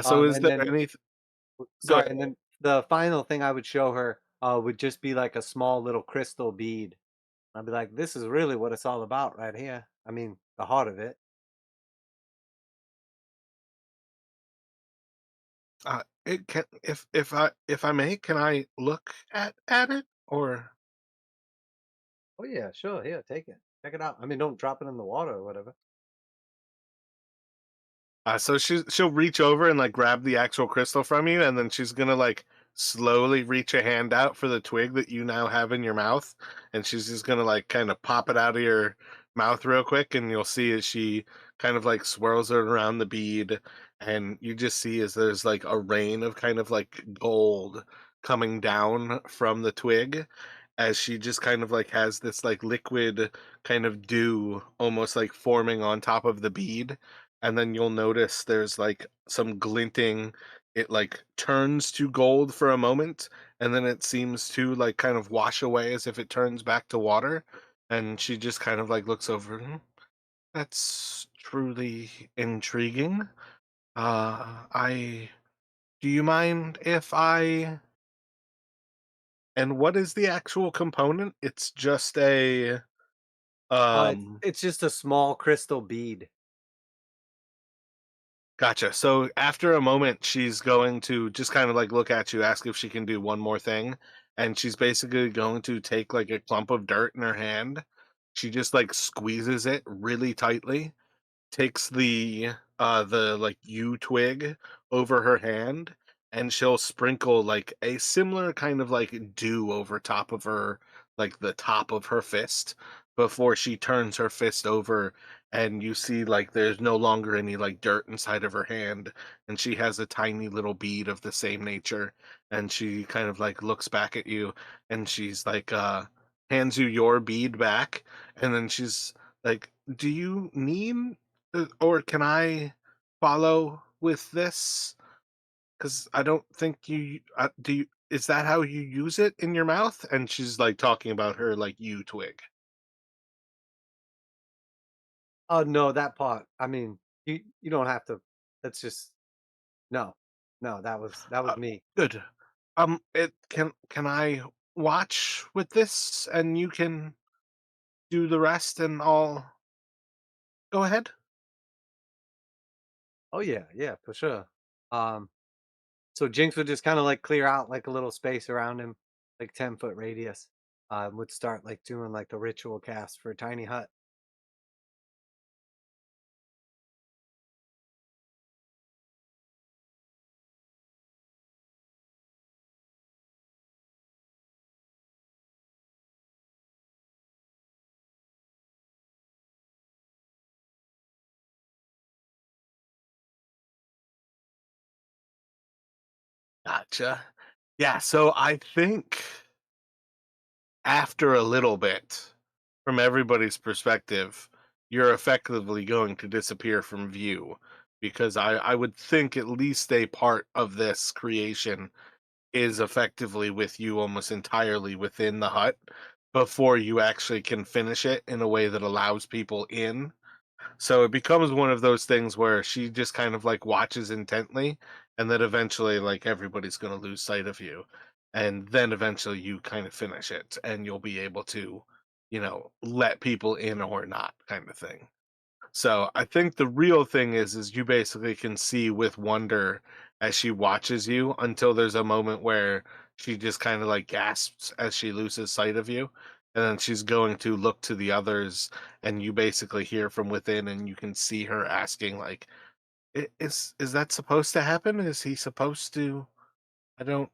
Speaker 3: So is
Speaker 4: And
Speaker 3: there
Speaker 4: then
Speaker 3: any? Go
Speaker 4: sorry,
Speaker 3: ahead.
Speaker 4: and then the final thing I would show her would just be like a small little crystal bead. I'd be like, "This is really what it's all about, right here. I mean, the heart of it."
Speaker 3: It can if I may, can I look at it or?
Speaker 4: Oh yeah, sure. Here, take it. Check it out. I mean, don't drop it in the water or whatever.
Speaker 3: So she'll reach over and like grab the actual crystal from you, and then she's gonna like slowly reach a hand out for the twig that you now have in your mouth, and she's just gonna like kind of pop it out of your mouth real quick, and you'll see as she kind of like swirls it around the bead, and you just see as there's like a rain of kind of like gold coming down from the twig, as she just kind of like has this like liquid kind of dew almost like forming on top of the bead, and then you'll notice there's like some glinting. It like turns to gold for a moment, and then it seems to like kind of wash away as if it turns back to water, and she just kind of like looks over. That's truly intriguing. I Do you mind if I and what is the actual component? It's just a
Speaker 4: It's
Speaker 3: um
Speaker 4: it's just a small crystal bead.
Speaker 3: Gotcha. So after a moment, she's going to just kind of like look at you, ask if she can do one more thing. And she's basically going to take like a clump of dirt in her hand. She just like squeezes it really tightly, takes the like yew twig over her hand, and she'll sprinkle like a similar kind of like dew over top of her, like the top of her fist, before she turns her fist over and you see like there's no longer any like dirt inside of her hand, and she has a tiny little bead of the same nature, and she kind of like looks back at you, and she's like hands you your bead back, and then she's like, do you need or can I follow with this? Because I don't think you do you, is that how you use it in your mouth? And she's like talking about her like you twig.
Speaker 4: Oh no, that part. I mean, you don't have to. That's just no, no. That was
Speaker 3: Uh,
Speaker 4: me.
Speaker 3: good. It can I watch with this and you can do the rest and I'll go ahead?
Speaker 4: Oh yeah, yeah, for sure. Um, so Jinx would just kind of like clear out like a little space around him, like 10-foot radius. Would start like doing like the ritual cast for a tiny hut.
Speaker 3: Gotcha. Yeah, so I think after a little bit, from everybody's perspective, you're effectively going to disappear from view because I would think at least a part of this creation is effectively with you almost entirely within the hut before you actually can finish it in a way that allows people in. So it becomes one of those things where she just kind of like watches intently, and then eventually, like, everybody's going to lose sight of you. And then eventually you kind of finish it, and you'll be able to, let people in or not, kind of thing. So I think the real thing is you basically can see with wonder as she watches you until there's a moment where she just kind of like gasps as she loses sight of you. And then she's going to look to the others, and you basically hear from within, and you can see her asking, like, Is that supposed to happen? Is he supposed to? I don't,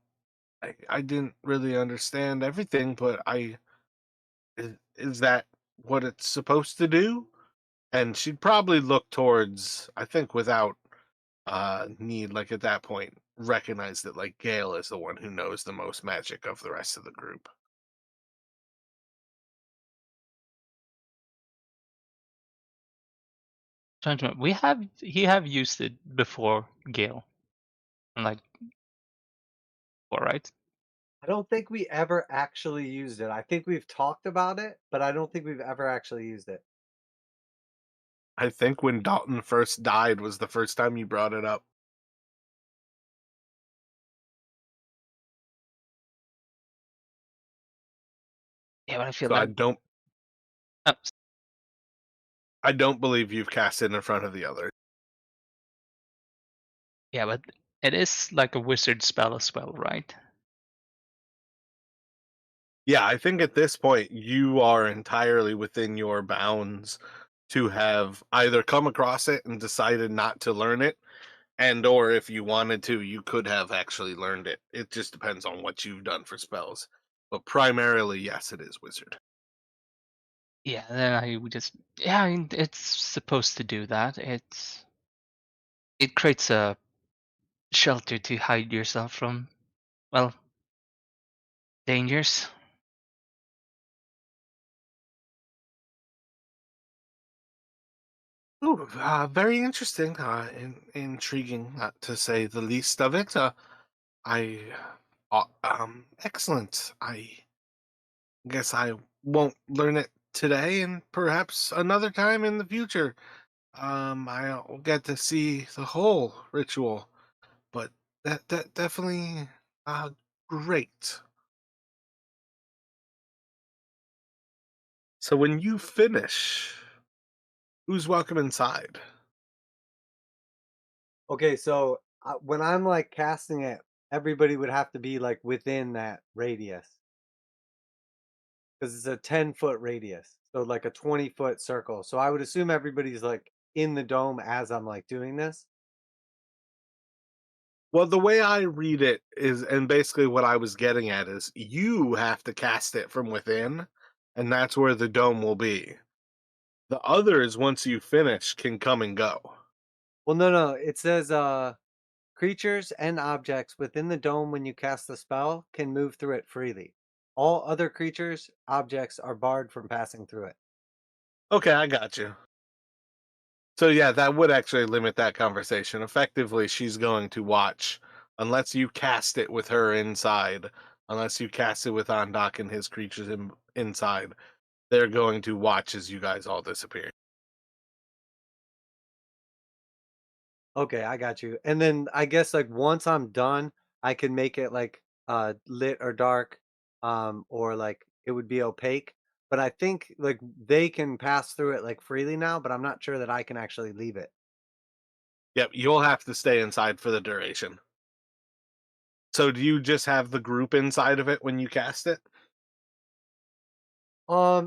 Speaker 3: I didn't really understand everything, but is that what it's supposed to do? And she'd probably look towards, I think without need, like at that point, recognize that like Gale is the one who knows the most magic of the rest of the group.
Speaker 2: Trying to remember. He have used it before, Gale. Like before, right?
Speaker 4: I don't think we ever actually used it. I think we've talked about it, but I don't think we've ever actually used it.
Speaker 3: I think when Dalton first died was the first time you brought it up.
Speaker 2: Yeah, but I feel
Speaker 3: So I
Speaker 2: like
Speaker 3: don't
Speaker 2: oh,
Speaker 3: I don't believe you've cast it in front of the other.
Speaker 2: yeah, but it is like a wizard spell as well, right?
Speaker 3: Yeah, I think at this point you are entirely within your bounds to have either come across it and decided not to learn it, and or if you wanted to, you could have actually learned it. It just depends on what you've done for spells. But primarily, yes, it is wizard.
Speaker 2: Yeah, then I would just yeah, I mean, it's supposed to do that. It creates a shelter to hide yourself from, well, dangers.
Speaker 3: Ooh, very interesting, intriguing, to say the least of it. Excellent. I guess I won't learn it today, and perhaps another time in the future. I'll get to see the whole ritual, but that definitely, uh, great. So when you finish, who's welcome inside?
Speaker 4: Okay, so when I'm like casting it, everybody would have to be like within that radius because it's a 10-foot radius. So like a 20-foot circle. So I would assume everybody's like in the dome as I'm like doing this.
Speaker 3: Well, the way I read it is, and basically what I was getting at is, you have to cast it from within, and that's where the dome will be. The others, once you finish, can come and go.
Speaker 4: Well, no. It says creatures and objects within the dome when you cast the spell can move through it freely. All other creatures, objects are barred from passing through it.
Speaker 3: Okay, I got you. So yeah, that would actually limit that conversation. Effectively, she's going to watch unless you cast it with her inside, unless you cast it with Ondak and his creatures inside. They're going to watch as you guys all disappear.
Speaker 4: Okay, I got you. And then I guess like once I'm done, I can make it like lit or dark, or like it would be opaque. But I think like they can pass through it like freely now, but I'm not sure that I can actually leave it.
Speaker 3: Yep, you'll have to stay inside for the duration. So do you just have the group inside of it when you cast it?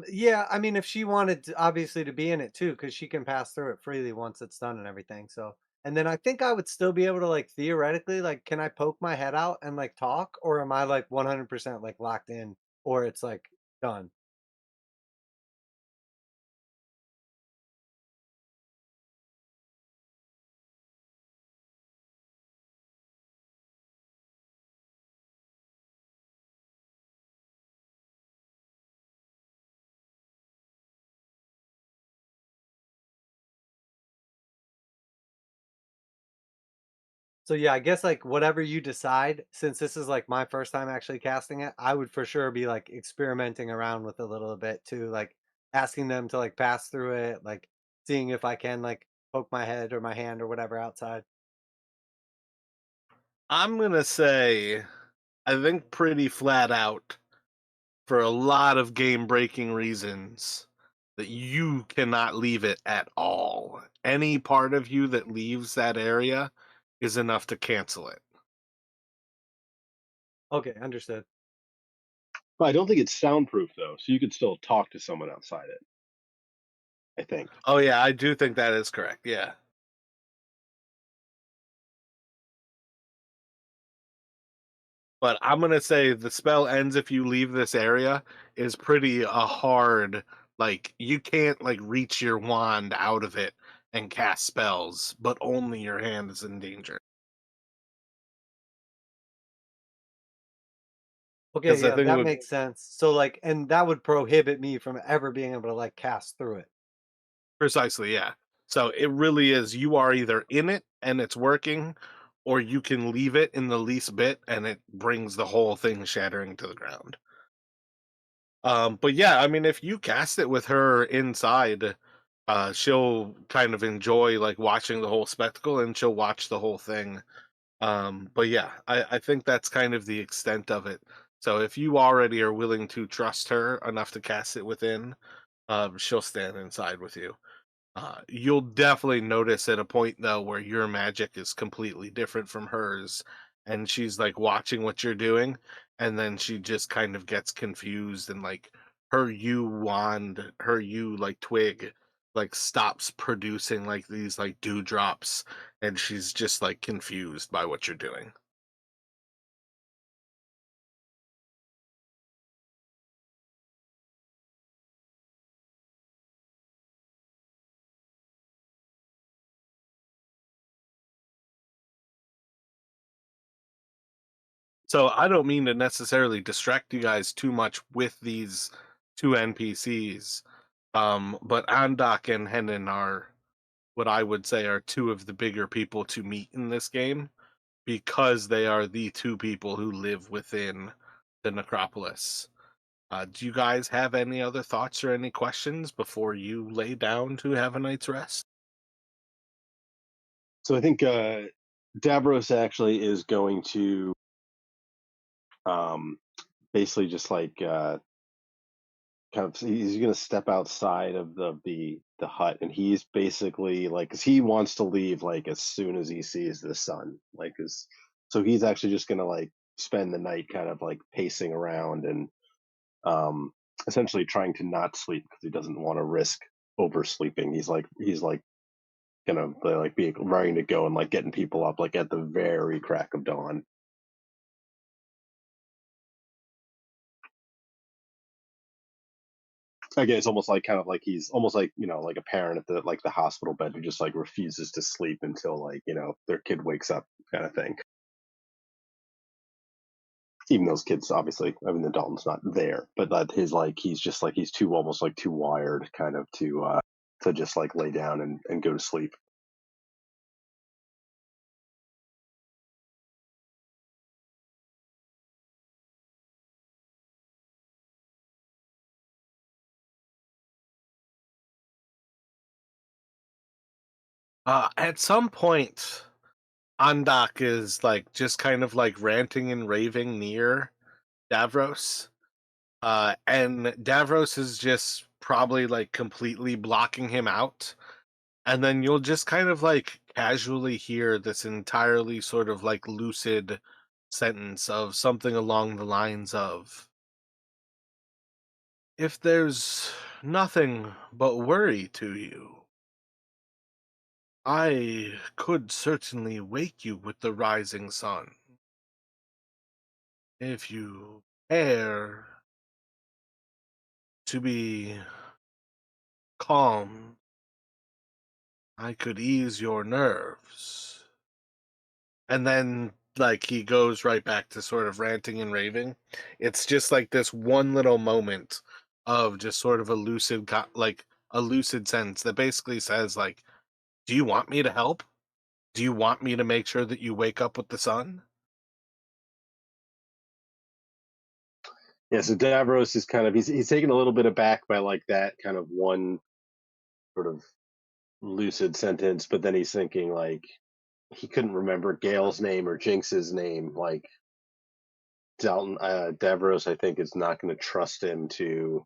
Speaker 4: Yeah, I mean, if she wanted to, obviously to be in it too, because she can pass through it freely once it's done and everything. So, and then I think I would still be able to like theoretically, like, can I poke my head out and like talk, or am I like 100% like locked in, or it's like done? So yeah, I guess like whatever you decide, since this is like my first time actually casting it, I would for sure be like experimenting around with a little bit too, like asking them to like pass through it, like seeing if I can like poke my head or my hand or whatever outside.
Speaker 3: I'm gonna say, I think pretty flat out, for a lot of game breaking reasons, that you cannot leave it at all. Any part of you that leaves that area is enough to cancel it.
Speaker 4: Okay, understood.
Speaker 1: But I don't think it's soundproof though, so you could still talk to someone outside it. I think.
Speaker 3: Oh yeah, I do think that is correct. Yeah. But I'm gonna say the spell ends if you leave this area is pretty hard. Like you can't like reach your wand out of it and cast spells, but only your hand is in danger.
Speaker 4: Okay,
Speaker 3: Because I
Speaker 4: yeah,
Speaker 3: think it
Speaker 4: that
Speaker 3: would
Speaker 4: makes sense. So like, and that would prohibit me from ever being able to like cast through it.
Speaker 3: precisely, yeah. So it really is you are either in it and it's working, or you can leave it in the least bit and it brings the whole thing shattering to the ground. But yeah, I mean, if you cast it with her inside, she'll kind of enjoy like watching the whole spectacle and she'll watch the whole thing. But yeah, I think that's kind of the extent of it. So if you already are willing to trust her enough to cast it within, she'll stand inside with you. You'll definitely notice at a point though where your magic is completely different from hers, and she's like watching what you're doing, and then she just kind of gets confused and like her you wand, her you like twig, like stops producing like these like dewdrops, and she's just like confused by what you're doing. So I don't mean to necessarily distract you guys too much with these two NPCs. But Andak and Henan are what I would say are two of the bigger people to meet in this game because they are the two people who live within the Necropolis. Do you guys have any other thoughts or any questions before you lay down to have a night's rest?
Speaker 1: So I think Davros actually is going to um, basically just like kind of he's going to step outside of the hut, and he's basically like, because he wants to leave like as soon as he sees the sun, like as so he's actually just going to like spend the night kind of like pacing around and um, essentially trying to not sleep because he doesn't want to risk oversleeping. He's like gonna like be raring to go and like getting people up like at the very crack of dawn. again, it's almost like kind of like he's almost like like a parent at the hospital bed who just like refuses to sleep until like their kid wakes up, kind of thing. Even those kids, obviously, I mean, the Dalton's not there, but that his like he's just like he's too almost like too wired, kind of to just like lay down and go to sleep.
Speaker 3: At some point, Andak is like just kind of like ranting and raving near Davros. And Davros is just probably like completely blocking him out. And then you'll just kind of like casually hear this entirely sort of like lucid sentence of something along the lines of, if there's nothing but worry to you, I could certainly wake you with the rising sun. If you care to be calm, I could ease your nerves. And then, like, he goes right back to sort of ranting and raving. It's just like this one little moment of just sort of a lucid, like, a lucid sentence that basically says, like, do you want me to help? Do you want me to make sure that you wake up with the sun?
Speaker 1: Yeah, so Davros is kind of he's taken a little bit aback by like that kind of one sort of lucid sentence, but then he's thinking like he couldn't remember Gale's name or Jinx's name. Like Dalton, Davros, I think, is not going to trust him to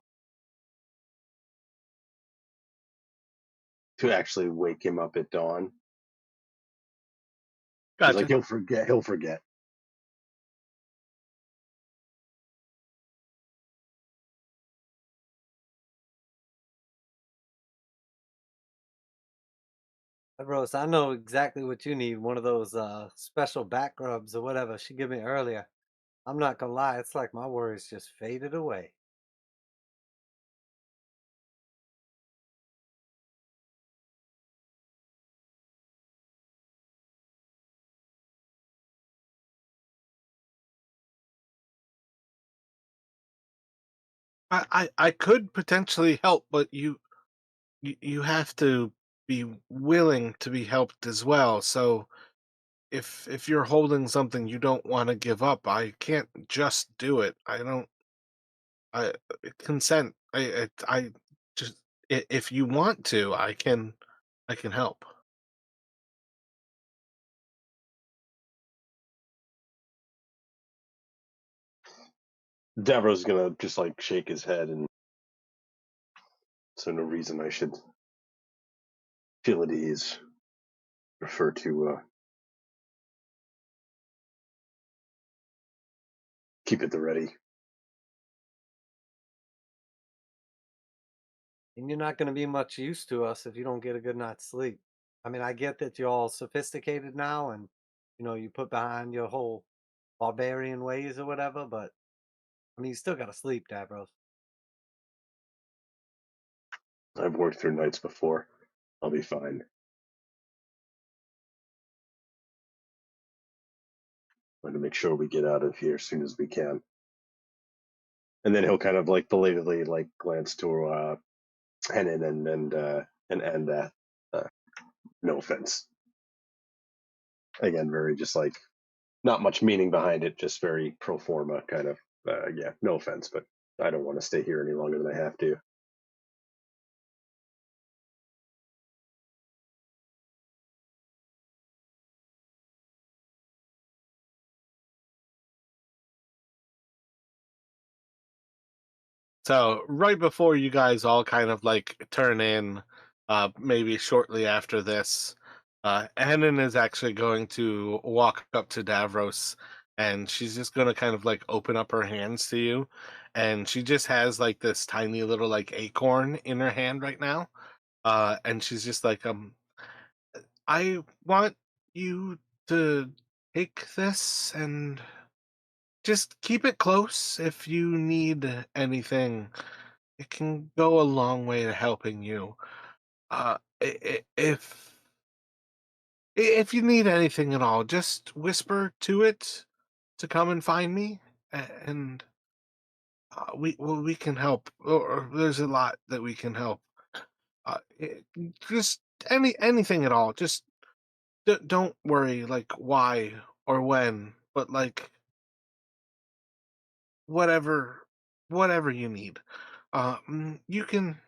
Speaker 1: actually wake him up at dawn. Because like
Speaker 3: Gotcha.
Speaker 1: he'll forget.
Speaker 4: Rose, I know exactly what you need. One of those special back rubs or whatever she gave me earlier. I'm not gonna lie, it's like my worries just faded away.
Speaker 3: I could potentially help, but you have to be willing to be helped as well. So if you're holding something you don't want to give up, I can't just do it. I consent. I just if you want to, I can help.
Speaker 1: Davros is gonna just like shake his head, and so no reason I should feel at ease. Prefer to keep at the ready.
Speaker 4: And you're not gonna be much use to us if you don't get a good night's sleep. I mean, I get that you're all sophisticated now and you put behind your whole barbarian ways or whatever, but I mean you still gotta sleep, Davros.
Speaker 1: I've worked through nights before. I'll be fine. I'm going to make sure we get out of here as soon as we can. And then he'll kind of like belatedly like glance to Henin and that. No offense. Again, very just like not much meaning behind it, just very pro forma kind of. Yeah, no offense, but I don't want to stay here any longer than I have to.
Speaker 3: So right before you guys all kind of like turn in, maybe shortly after this, Hennon is actually going to walk up to Davros, and she's just going to kind of like open up her hands to you, and she just has like this tiny little like acorn in her hand right now, and she's just like, I want you to take this and just keep it close if you need anything. it can go a long way to helping you. If you need anything at all, just whisper to it to come and find me, and we can help. Or there's a lot that we can help. Just anything at all. Just don't worry, like why or when, but like whatever, whatever you need. You can.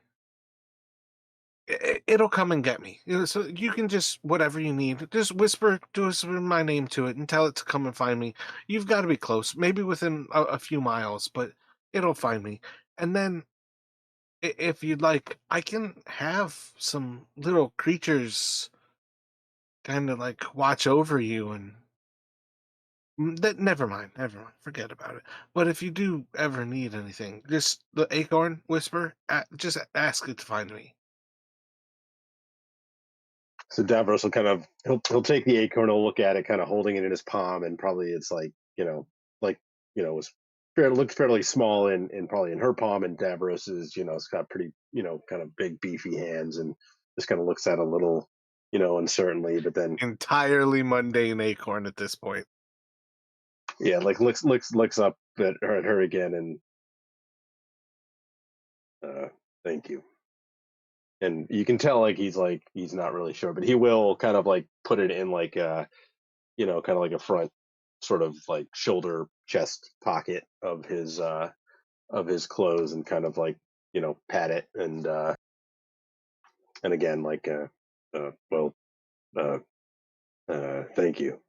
Speaker 3: It'll come and get me. So you can just whatever you need. Just whisper my name to it and tell it to come and find me. You've got to be close, maybe within a few miles, but it'll find me. And then, if you'd like, I can have some little creatures kind of like watch over you and. That never mind, forget about it. But if you do ever need anything, just the acorn whisper, just ask it to find me.
Speaker 1: So Davros will kind of he'll take the acorn, he'll look at it, kind of holding it in his palm, and probably it's like it's looks fairly small in probably in her palm, and Davros is it's got pretty kind of big beefy hands, and just kind of looks at it a little uncertainly, but then
Speaker 3: Entirely mundane acorn at this point.
Speaker 1: yeah, like looks up at her again, and thank you. And you can tell he's not really sure, but he will kind of like put it in like kind of like a front sort of like shoulder chest pocket of his clothes, and kind of like pat it, and again like well uh thank you.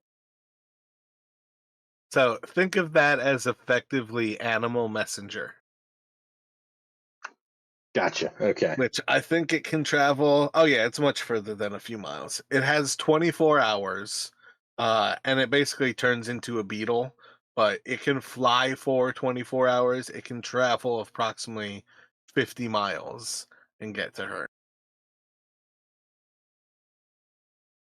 Speaker 3: So think of that as effectively animal messenger,
Speaker 1: Gotcha. Okay.
Speaker 3: which I think it can travel. Oh yeah, it's much further than a few miles. It has 24 hours, and it basically turns into a beetle, but it can fly for 24 hours. It can travel approximately 50 miles and get to her.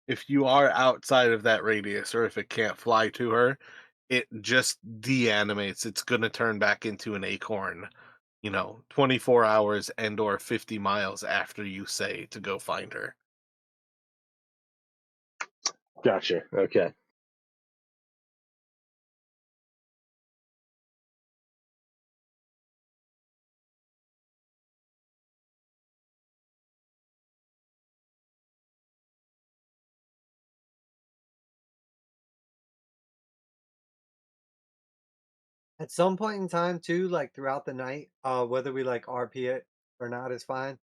Speaker 3: If you are outside of that radius, or if it can't fly to her, it just deanimates. It's gonna turn back into an acorn, 24 hours and or 50 miles after you say to go find her.
Speaker 1: Gotcha. Okay.
Speaker 4: At some point in time too, like throughout the night, whether we like RP it or not is fine.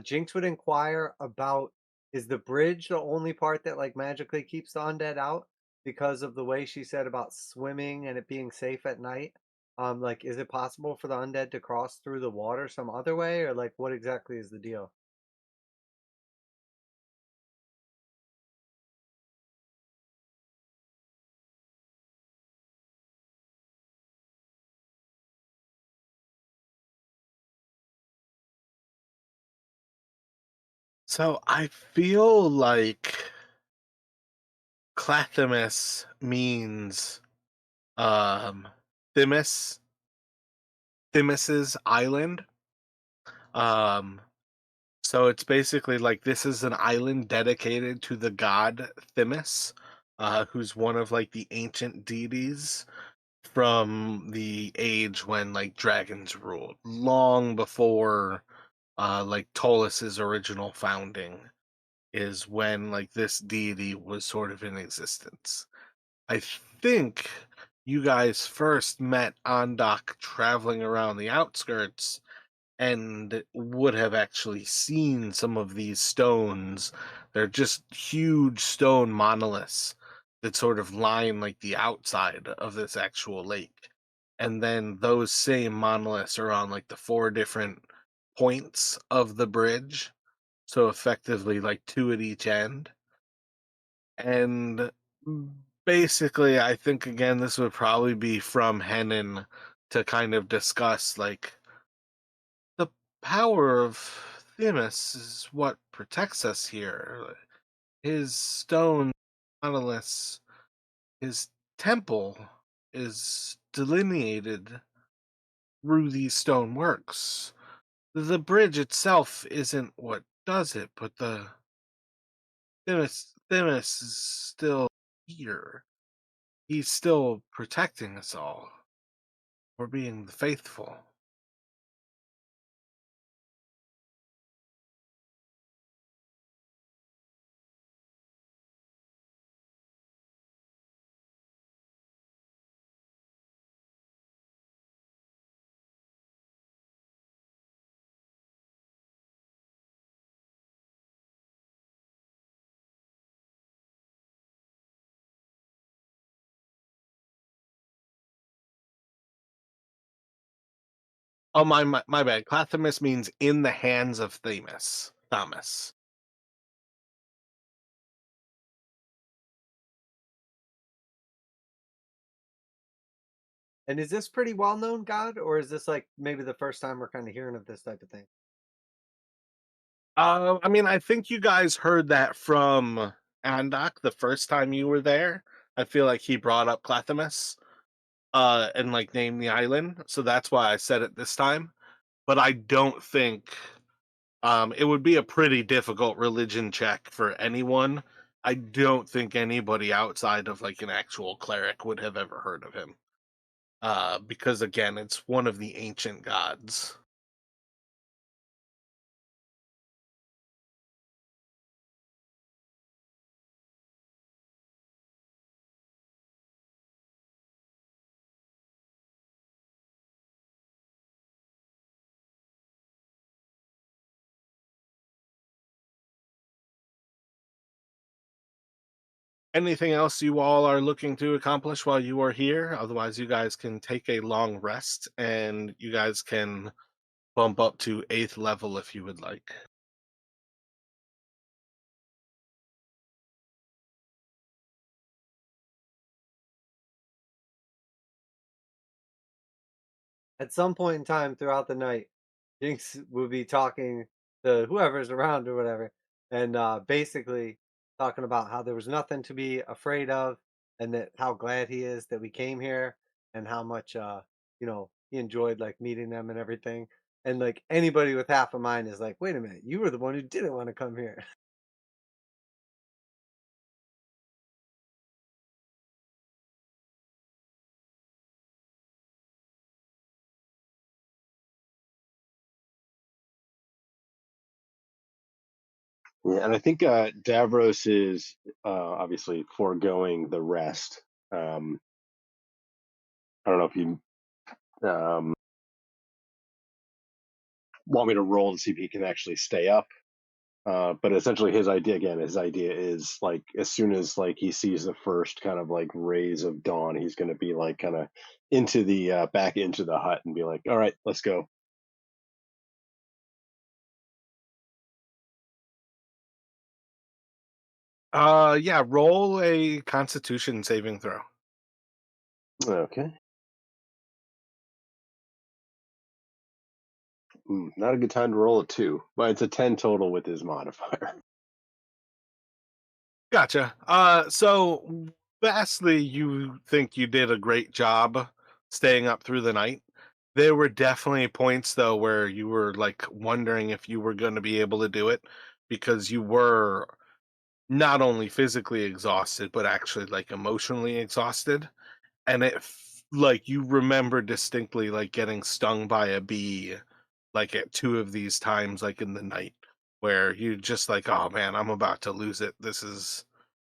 Speaker 4: Jinx would inquire about, is the bridge the only part that like magically keeps the undead out because of the way she said about swimming and it being safe at night? Like is it possible for the undead to cross through the water some other way, or like what exactly is the deal?
Speaker 3: So I feel like Clackamas means um Themis Themis's island. Um so it's basically like this is an island dedicated to the god Themis, who's one of like the ancient deities from the age when like dragons ruled, long before like Tolus's original founding is when like this deity was sort of in existence. I think you guys first met Andok traveling around the outskirts and would have actually seen some of these stones. They're just huge stone monoliths that sort of line like the outside of this actual lake. And then those same monoliths are on like the four different points of the bridge. So effectively like two at each end. And basically, I think again, this would probably be from Henan to kind of discuss like the power of Themis is what protects us here. His stone monoliths, his temple is delineated through these stone works. The bridge itself isn't what does it, but the Themis is still here. He's still protecting us all. We're being the faithful. Oh, my bad. Clathymus means in the hands of Themis. Thomas.
Speaker 4: And is this pretty well known, God, or is this like maybe the first time we're kind of hearing of this type of thing?
Speaker 3: I mean, I think you guys heard that from Andok the first time you were there. I feel like he brought up Clathymus, and like named the island, so that's why I said it this time. But I don't think it would be a pretty difficult religion check for anyone. I don't think anybody outside of like an actual cleric would have ever heard of him. Because again, it's one of the ancient gods. Anything else you all are looking to accomplish while you are here? Otherwise, you guys can take a long rest and you guys can bump up to 8th level if you would like.
Speaker 4: At some point in time throughout the night, Jinx will be talking to whoever's around or whatever, and basically talking about how there was nothing to be afraid of, and that how glad he is that we came here, and how much he enjoyed like meeting them and everything. And like anybody with half a mind is like, wait a minute, you were the one who didn't want to come here.
Speaker 1: Yeah, and I think Davros is obviously foregoing the rest. I don't know if you um, want me to roll and see if he can actually stay up. But essentially, his idea is like as soon as like he sees the first kind of like rays of dawn, he's going to be like kind of into the back into the hut and be like, "All right, let's go."
Speaker 3: Yeah, roll a Constitution saving throw.
Speaker 1: Okay. Not a good time to roll a 2, but it's a 10 total with his modifier.
Speaker 3: Gotcha. So vastly, you think you did a great job staying up through the night. There were definitely points though where you were like wondering if you were going to be able to do it because you were not only physically exhausted but actually like emotionally exhausted, and like you remember distinctly like getting stung by a bee like at 2 of these times like in the night where you just like, oh man, I'm about to lose it. This is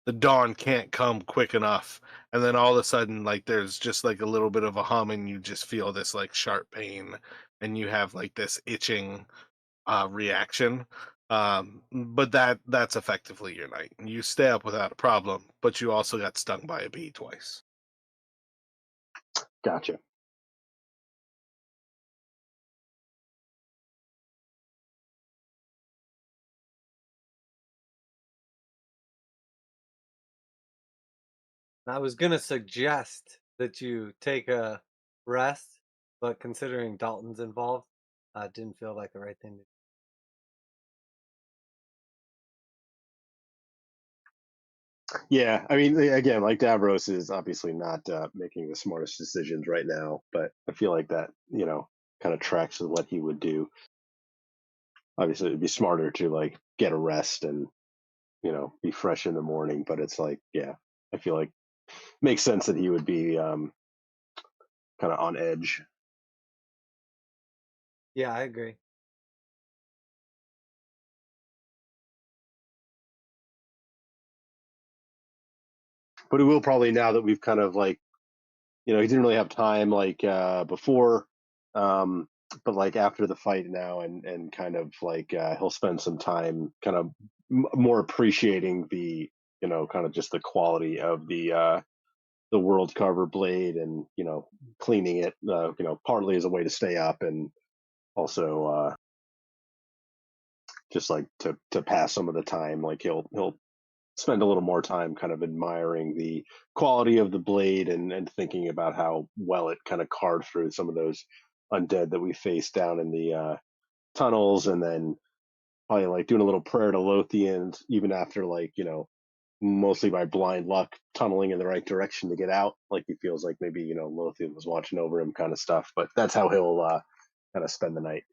Speaker 3: the dawn can't come quick enough, and then all of a sudden like there's just like a little bit of a hum and you just feel this like sharp pain and you have like this itching reaction. But that's effectively your night. You stay up without a problem, but you also got stung by a bee twice.
Speaker 1: Gotcha.
Speaker 4: I was gonna suggest that you take a rest, but considering Dalton's involved, didn't feel like the right thing to do.
Speaker 1: Yeah, I mean, again, like Davros is obviously not making the smartest decisions right now, but I feel like that, kind of tracks with what he would do. obviously it'd be smarter to like get a rest and be fresh in the morning. But it's like, yeah, I feel like makes sense that he would be kind of on edge.
Speaker 4: Yeah, I agree.
Speaker 1: But it will probably, now that we've kind of like, he didn't really have time like before, but like after the fight now, and kind of like he'll spend some time kind of more appreciating the kind of just the quality of the world carver blade, and cleaning it, partly as a way to stay up, and also just like to pass some of the time. Like he'll spend a little more time kind of admiring the quality of the blade, and thinking about how well it kind of carved through some of those undead that we faced down in the tunnels, and then probably like doing a little prayer to Lothian, even after like mostly by blind luck tunneling in the right direction to get out. Like he feels like maybe Lothian was watching over him, kind of stuff. But that's how he'll kind of spend the night.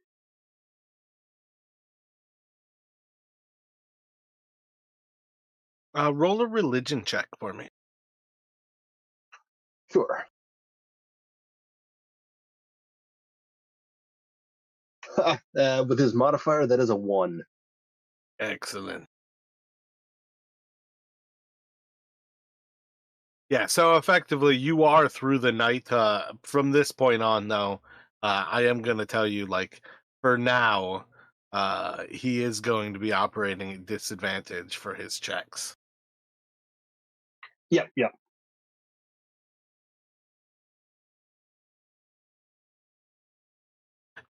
Speaker 3: Roll a religion check for me.
Speaker 1: Sure. With his modifier, that is a 1.
Speaker 3: Excellent. Yeah, so effectively you are through the night. From this point on, though, I am going to tell you, like, for now, he is going to be operating at disadvantage for his checks.
Speaker 1: Yep, yep.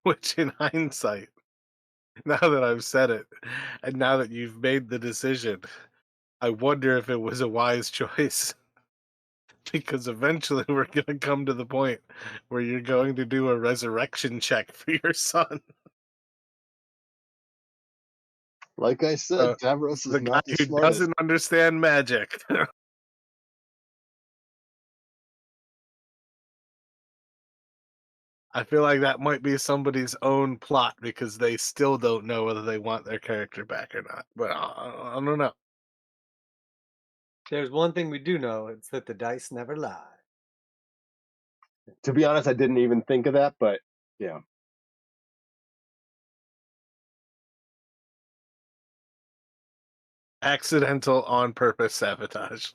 Speaker 3: Which, in hindsight, now that I've said it, and now that you've made the decision, I wonder if it was a wise choice. Because eventually we're going to come to the point where you're going to do a resurrection check for your son.
Speaker 1: Like I said, Davros
Speaker 3: The
Speaker 1: is
Speaker 3: guy
Speaker 1: not the
Speaker 3: who
Speaker 1: smartest.
Speaker 3: doesn't understand magic. I feel like that might be somebody's own plot because they still don't know whether they want their character back or not. But I don't know.
Speaker 4: There's one thing we do know, it's that the dice never lie.
Speaker 1: To be honest, I didn't even think of that, but yeah.
Speaker 3: Accidental on purpose sabotage.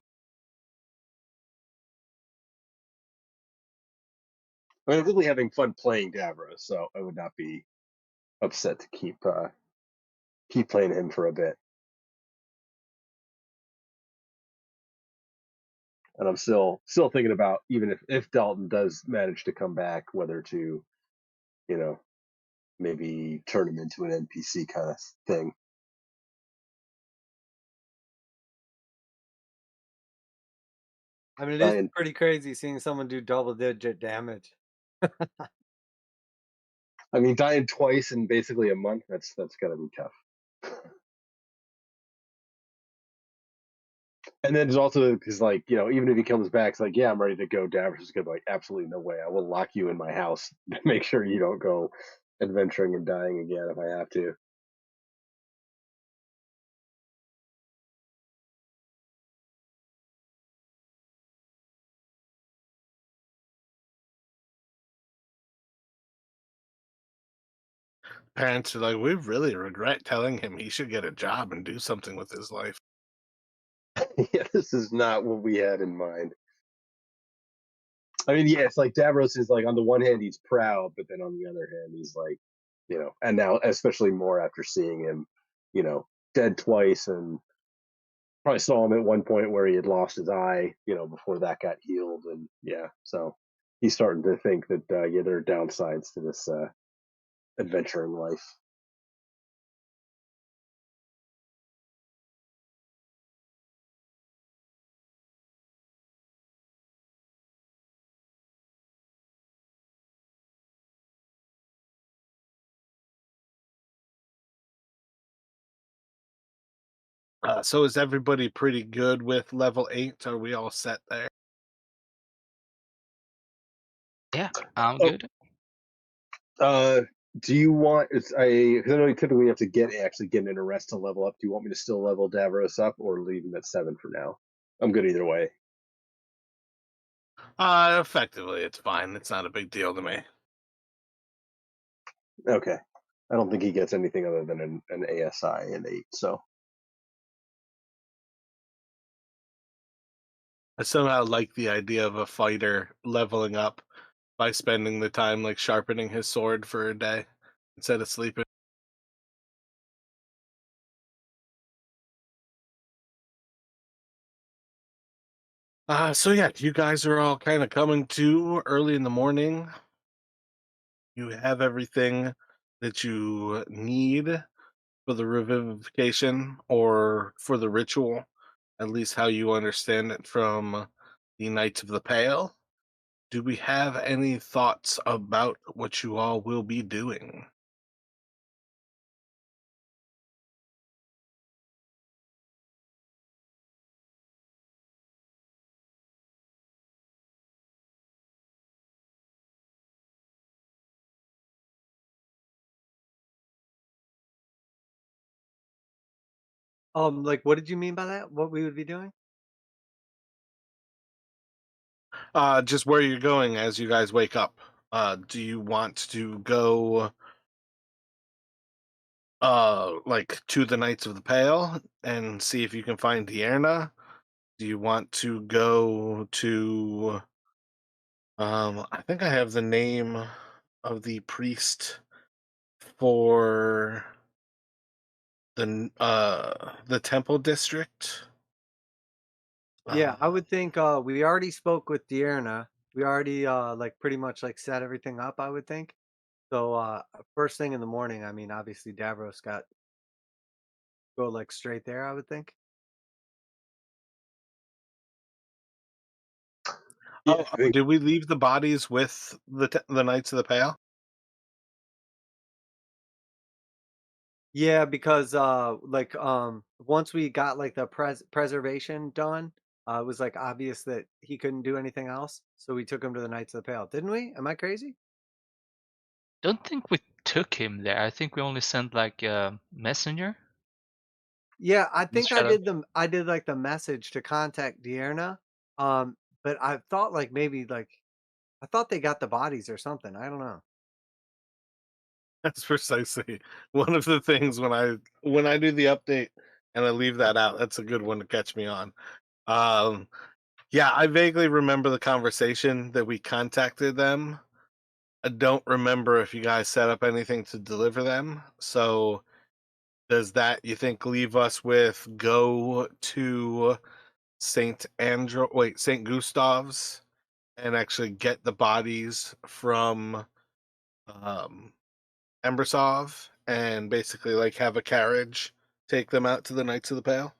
Speaker 1: I mean, I'm really having fun playing Davros, so I would not be upset to keep playing him for a bit. And I'm still thinking about, even if Dalton does manage to come back, whether to maybe turn him into an NPC kind of thing.
Speaker 4: I mean, it is
Speaker 1: And
Speaker 4: pretty crazy seeing someone do double-digit damage.
Speaker 1: I mean, dying twice in basically a month, that's gotta be tough. And then there's also, because like, even if he comes back, it's like, yeah, I'm ready to go. Davros is gonna be like, absolutely no way. I will lock you in my house to make sure you don't go adventuring and dying again if I have to.
Speaker 3: Parents are like, we really regret telling him he should get a job and do something with his life.
Speaker 1: Yeah, this is not what we had in mind. I mean, yeah, it's like Davros is like, on the one hand he's proud, but then on the other hand he's like, and now especially more after seeing him, dead twice, and probably saw him at one point where he had lost his eye, before that got healed, and yeah, so he's starting to think that yeah, there are downsides to this adventuring life.
Speaker 3: So is everybody pretty good with level 8? Are we all set there?
Speaker 2: Yeah, I'm
Speaker 1: Oh,
Speaker 2: good.
Speaker 1: Do you want? It's I. 'Cause I know typically we have to actually get in a rest to level up. Do you want me to still level Davros up or leave him at 7 for now? I'm good either way.
Speaker 3: Effectively, it's fine. It's not a big deal to me.
Speaker 1: Okay. I don't think he gets anything other than an ASI in 8. So
Speaker 3: I somehow like the idea of a fighter leveling up by spending the time like sharpening his sword for a day instead of sleeping. So yeah, you guys are all kind of coming to early in the morning. You have everything that you need for the revivification or for the ritual, at least how you understand it from the Knights of the Pale. Do we have any thoughts about what you all will be doing?
Speaker 4: Like, what did you mean by that? What we would be doing?
Speaker 3: Just where you're going as you guys wake up. Do you want to go like to the Knights of the Pale and see if you can find Dierna? Do you want to go to I think I have the name of the priest for the temple district.
Speaker 4: Yeah, I
Speaker 3: Uh,
Speaker 4: would think we already spoke with Deanna. We already like pretty much like set everything up, I would think. So first thing in the morning, I mean obviously Davros got go like straight there, I would think.
Speaker 1: yeah, I think
Speaker 3: did we leave the bodies with the Knights of the Pale?
Speaker 4: Yeah, because like once we got like the preservation done, it was like obvious that he couldn't do anything else. So we took him to the Knights of the Pale, didn't we? Am I crazy?
Speaker 2: Don't think we took him there. I think we only sent like a messenger.
Speaker 4: Yeah, I
Speaker 2: The
Speaker 4: think
Speaker 2: shadow.
Speaker 4: I did like the message to contact Deanna. But I thought like maybe like I thought they got the bodies or something. I don't know.
Speaker 3: That's precisely one of the things when I do the update and I leave that out. That's a good one to catch me on. Um, yeah, I vaguely remember the conversation that we contacted them. I don't remember if you guys set up anything to deliver them. So does that you think leave us with go to Saint Gustav's and actually get the bodies from um Embersov and basically like have a carriage take them out to the Knights of the Pale?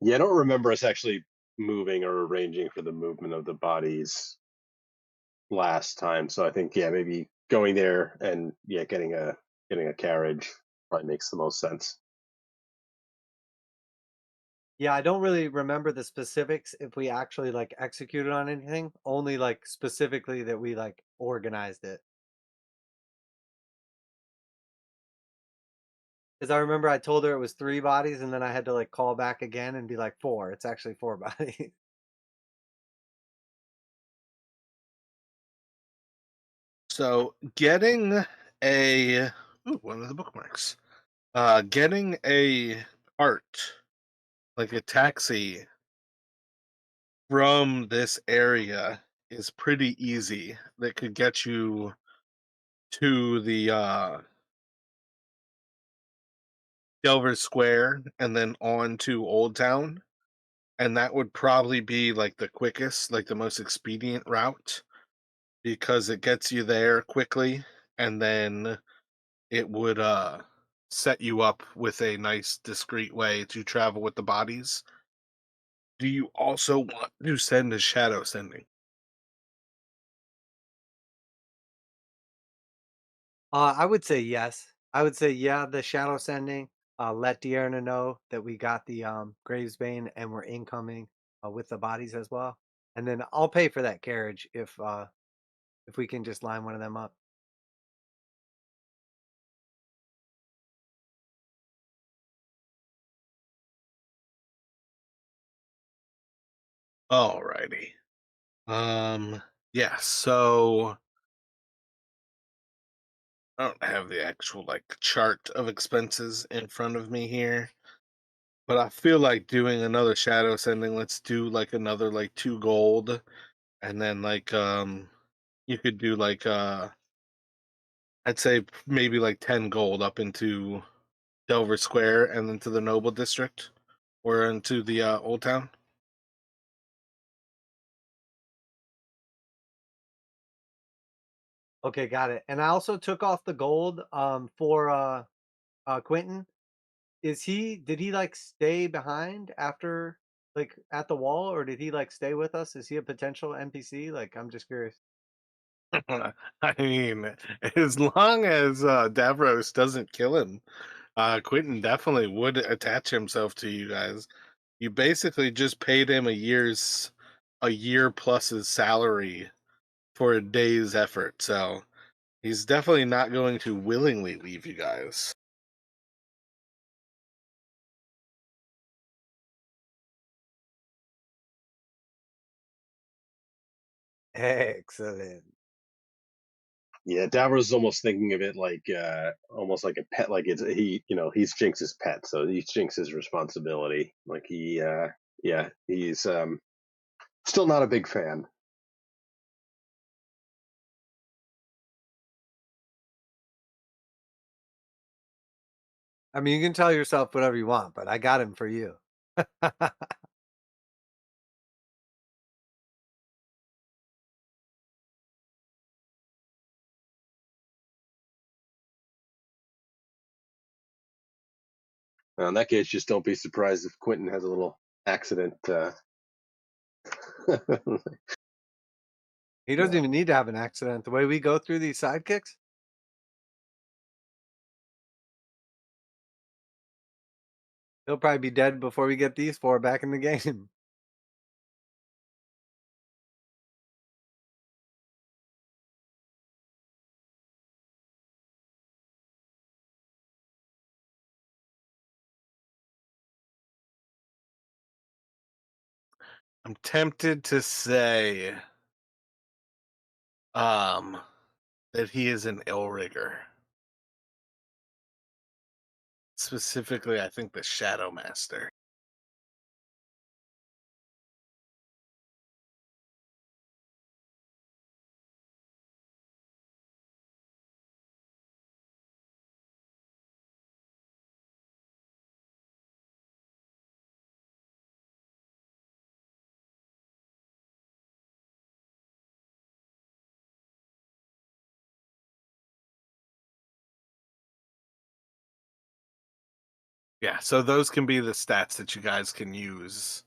Speaker 1: yeah, I don't remember us actually moving or arranging for the movement of the bodies last time. So I think yeah, maybe going there and yeah, getting a carriage probably makes the most sense.
Speaker 4: Yeah, I don't really remember the specifics if we actually like executed on anything, only like specifically that we like organized it. Because I remember I told her it was 3 bodies and then I had to like call back again and be like 4. It's actually 4 bodies.
Speaker 3: So getting a one of the bookmarks. Getting a cart, like a taxi from this area is pretty easy. That could get you to the Delver Square and then on to Old Town. And that would probably be like the quickest, like the most expedient route because it gets you there quickly and then it would set you up with a nice discreet way to travel with the bodies. Do you also want to send a shadow sending?
Speaker 4: I would say yes. I would say yeah, the shadow sending. Let Deanna know that we got the Gravesbane and we're incoming with the bodies as well. And then I'll pay for that carriage if if we can just line one of them up.
Speaker 3: Alrighty. Yeah, so I don't have the actual like chart of expenses in front of me here, but I feel like doing another shadow sending. Let's do like another like 2 gold, and then like you could do like I'd say maybe like 10 gold up into Delver Square and then to the Noble District or into the Old Town.
Speaker 4: Okay, got it. And I also took off the gold for Quentin. Did he like stay behind after like at the wall, or did he like stay with us? Is he a potential NPC? Like, I'm just curious.
Speaker 3: I mean, as long as Davros doesn't kill him, Quentin definitely would attach himself to you guys. You basically just paid him a year plus his salary for a day's effort, so he's definitely not going to willingly leave you guys.
Speaker 4: Excellent.
Speaker 1: Yeah, Davros is almost thinking of it like almost like a pet. Like he's Jinx's pet, so he's Jinx's responsibility. Like he's still not a big fan.
Speaker 4: I mean, you can tell yourself whatever you want, but I got him for you.
Speaker 1: In that case, just don't be surprised if Quentin has a little accident.
Speaker 4: He doesn't even need to have an accident. The way we go through these sidekicks, he'll probably be dead before we get these 4 back in the game.
Speaker 3: I'm tempted to say that he is an ill rigger. Specifically, I think the Shadow Master. Yeah, so those can be the stats that you guys can use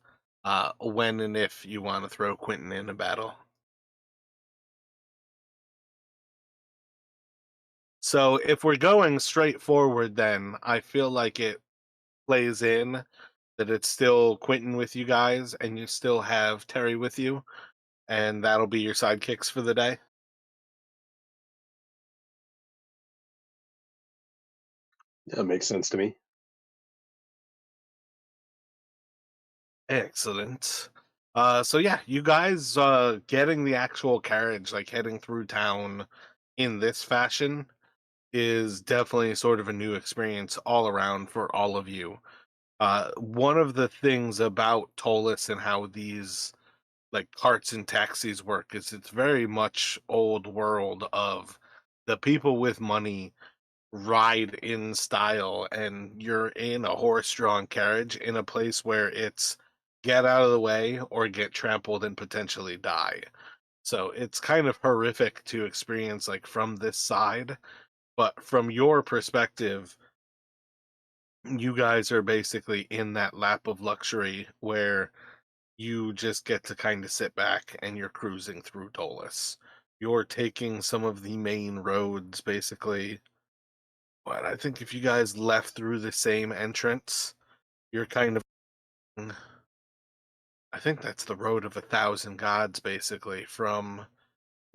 Speaker 3: when and if you want to throw Quentin in a battle. So if we're going straight forward, then I feel like it plays in that it's still Quentin with you guys and you still have Terry with you, and that'll be your sidekicks for the day.
Speaker 1: That makes sense to me.
Speaker 3: Excellent. So yeah, you guys getting the actual carriage, like heading through town in this fashion, is definitely sort of a new experience all around for all of you. One of the things about Tolis and how these like carts and taxis work is it's very much old world of the people with money ride in style and you're in a horse-drawn carriage in a place where it's get out of the way or get trampled and potentially die. So it's kind of horrific to experience like from this side, but from your perspective, you guys are basically in that lap of luxury where you just get to kind of sit back and you're cruising through Dolus. You're taking some of the main roads basically. But I think if you guys left through the same entrance, you're kind of I think that's the road of 1,000 gods basically from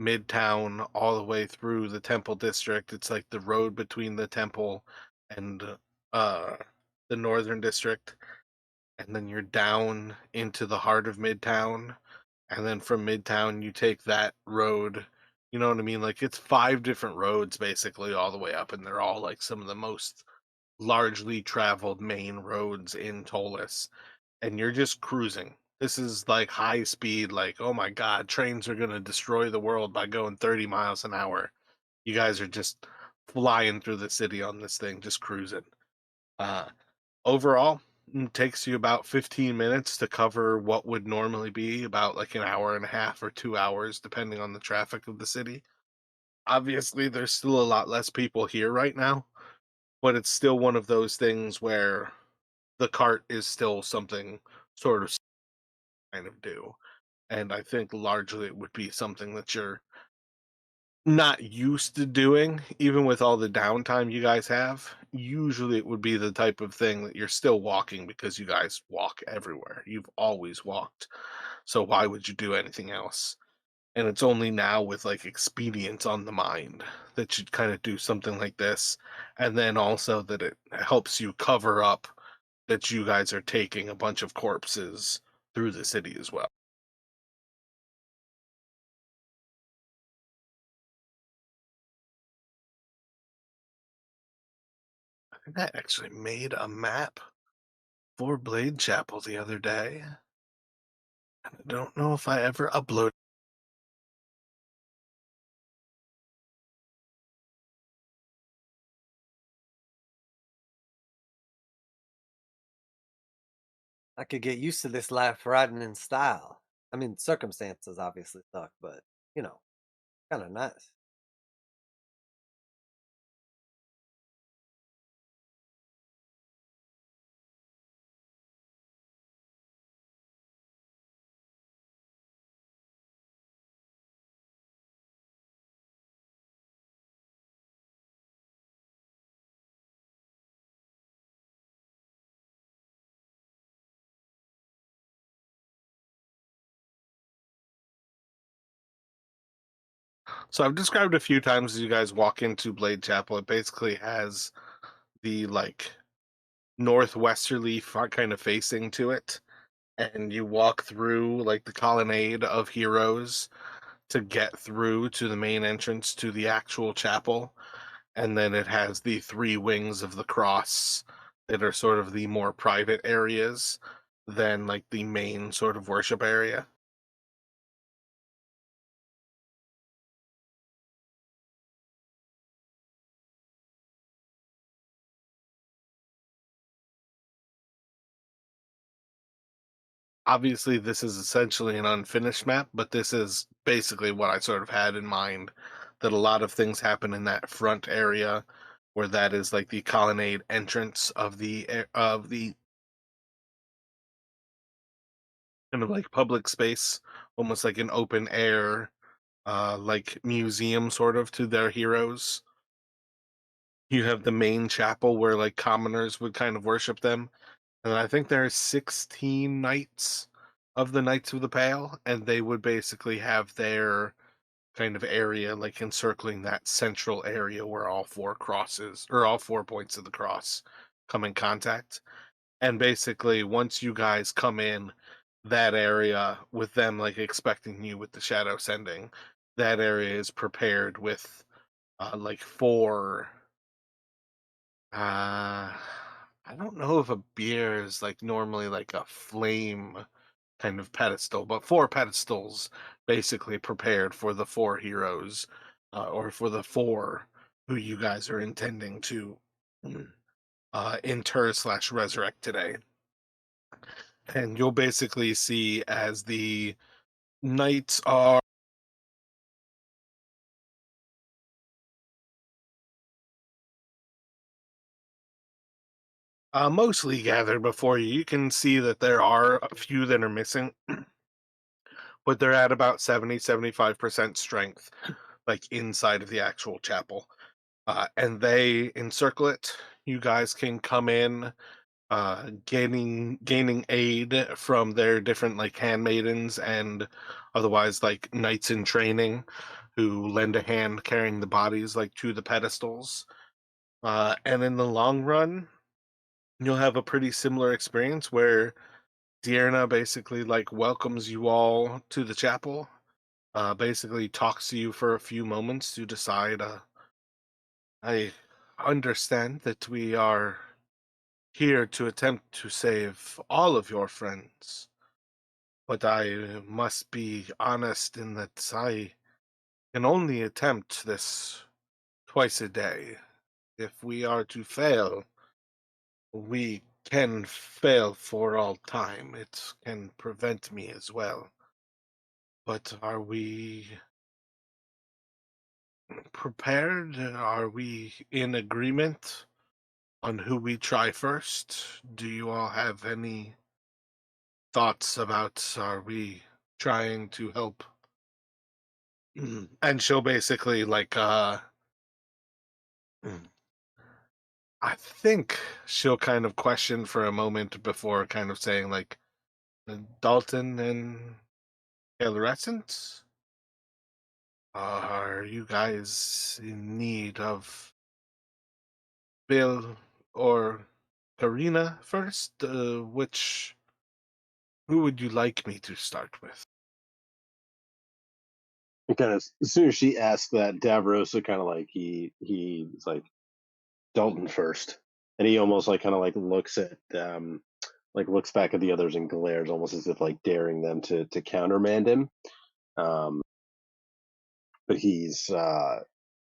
Speaker 3: Midtown all the way through the Temple District. It's like the road between the Temple and uh, the Northern District, and then you're down into the heart of Midtown, and then from Midtown you take that road. You know what I mean? Like it's 5 different roads basically all the way up, and they're all like some of the most largely traveled main roads in Tolis, and you're just cruising. This is like high speed, like, oh my God, trains are going to destroy the world by going 30 miles an hour. You guys are just flying through the city on this thing, just cruising. Uh, Overall, it takes you about 15 minutes to cover what would normally be about like an hour and a half or 2 hours, depending on the traffic of the city. Obviously, there's still a lot less people here right now, but it's still one of those things where the cart is still something sort of kind of do. And I think largely it would be something that you're not used to doing, even with all the downtime you guys have. Usually it would be the type of thing that you're still walking because you guys walk everywhere. You've always walked. So why would you do anything else? And it's only now with like expedience on the mind that you'd kind of do something like this. And then also that it helps you cover up that you guys are taking a bunch of corpses through the city as well. I think I actually made a map for Blade Chapel the other day. And I don't know if I ever uploaded.
Speaker 4: I could get used to this life riding in style. I mean, circumstances obviously suck, but kind of nice.
Speaker 3: So I've described a few times as you guys walk into Blade Chapel. It basically has the like northwesterly kind of facing to it. And you walk through like the colonnade of heroes to get through to the main entrance to the actual chapel. And then it has the 3 wings of the cross that are sort of the more private areas than like the main sort of worship area. Obviously, this is essentially an unfinished map, but this is basically what I sort of had in mind, that a lot of things happen in that front area where that is like the colonnade entrance of the kind of like public space, almost like an open air like museum sort of to their heroes. You have the main chapel where like commoners would kind of worship them. And I think there are 16 knights of the Knights of the Pale, and they would basically have their kind of area like encircling that central area where all 4 crosses or all 4 points of the cross come in contact. And basically, once you guys come in that area with them like expecting you with the shadow sending, that area is prepared with like 4 I don't know if a beer is like normally like a flame kind of pedestal, but 4 pedestals basically prepared for the 4 heroes, or for the 4 who you guys are intending to inter slash resurrect today. And you'll basically see as the knights are mostly gathered before you. You can see that there are a few that are missing, but they're at about 70-75% strength, like inside of the actual chapel. And they encircle it. You guys can come in, gaining aid from their different like handmaidens and otherwise like knights in training who lend a hand carrying the bodies like to the pedestals. And in the long run, you'll have a pretty similar experience where Deanna basically like welcomes you all to the chapel, basically talks to you for a few moments to decide, I understand that we are here to attempt to save all of your friends, but I must be honest in that I can only attempt this twice a day. If we are to fail, we can fail for all time. It can prevent me as well. But are we prepared? Are we in agreement on who we try first? Do you all have any thoughts about are we trying to help? And she'll basically like I think she'll kind of question for a moment before kind of saying like Dalton and Fluorescent? Are you guys in need of Bill or Karina first? Who would you like me to start with?
Speaker 1: And kind of as soon as she asked that, Davrosa kind of like he's like Dalton first, and he almost like kind of like looks at like looks back at the others and glares almost as if like daring them to countermand him. Um, but he's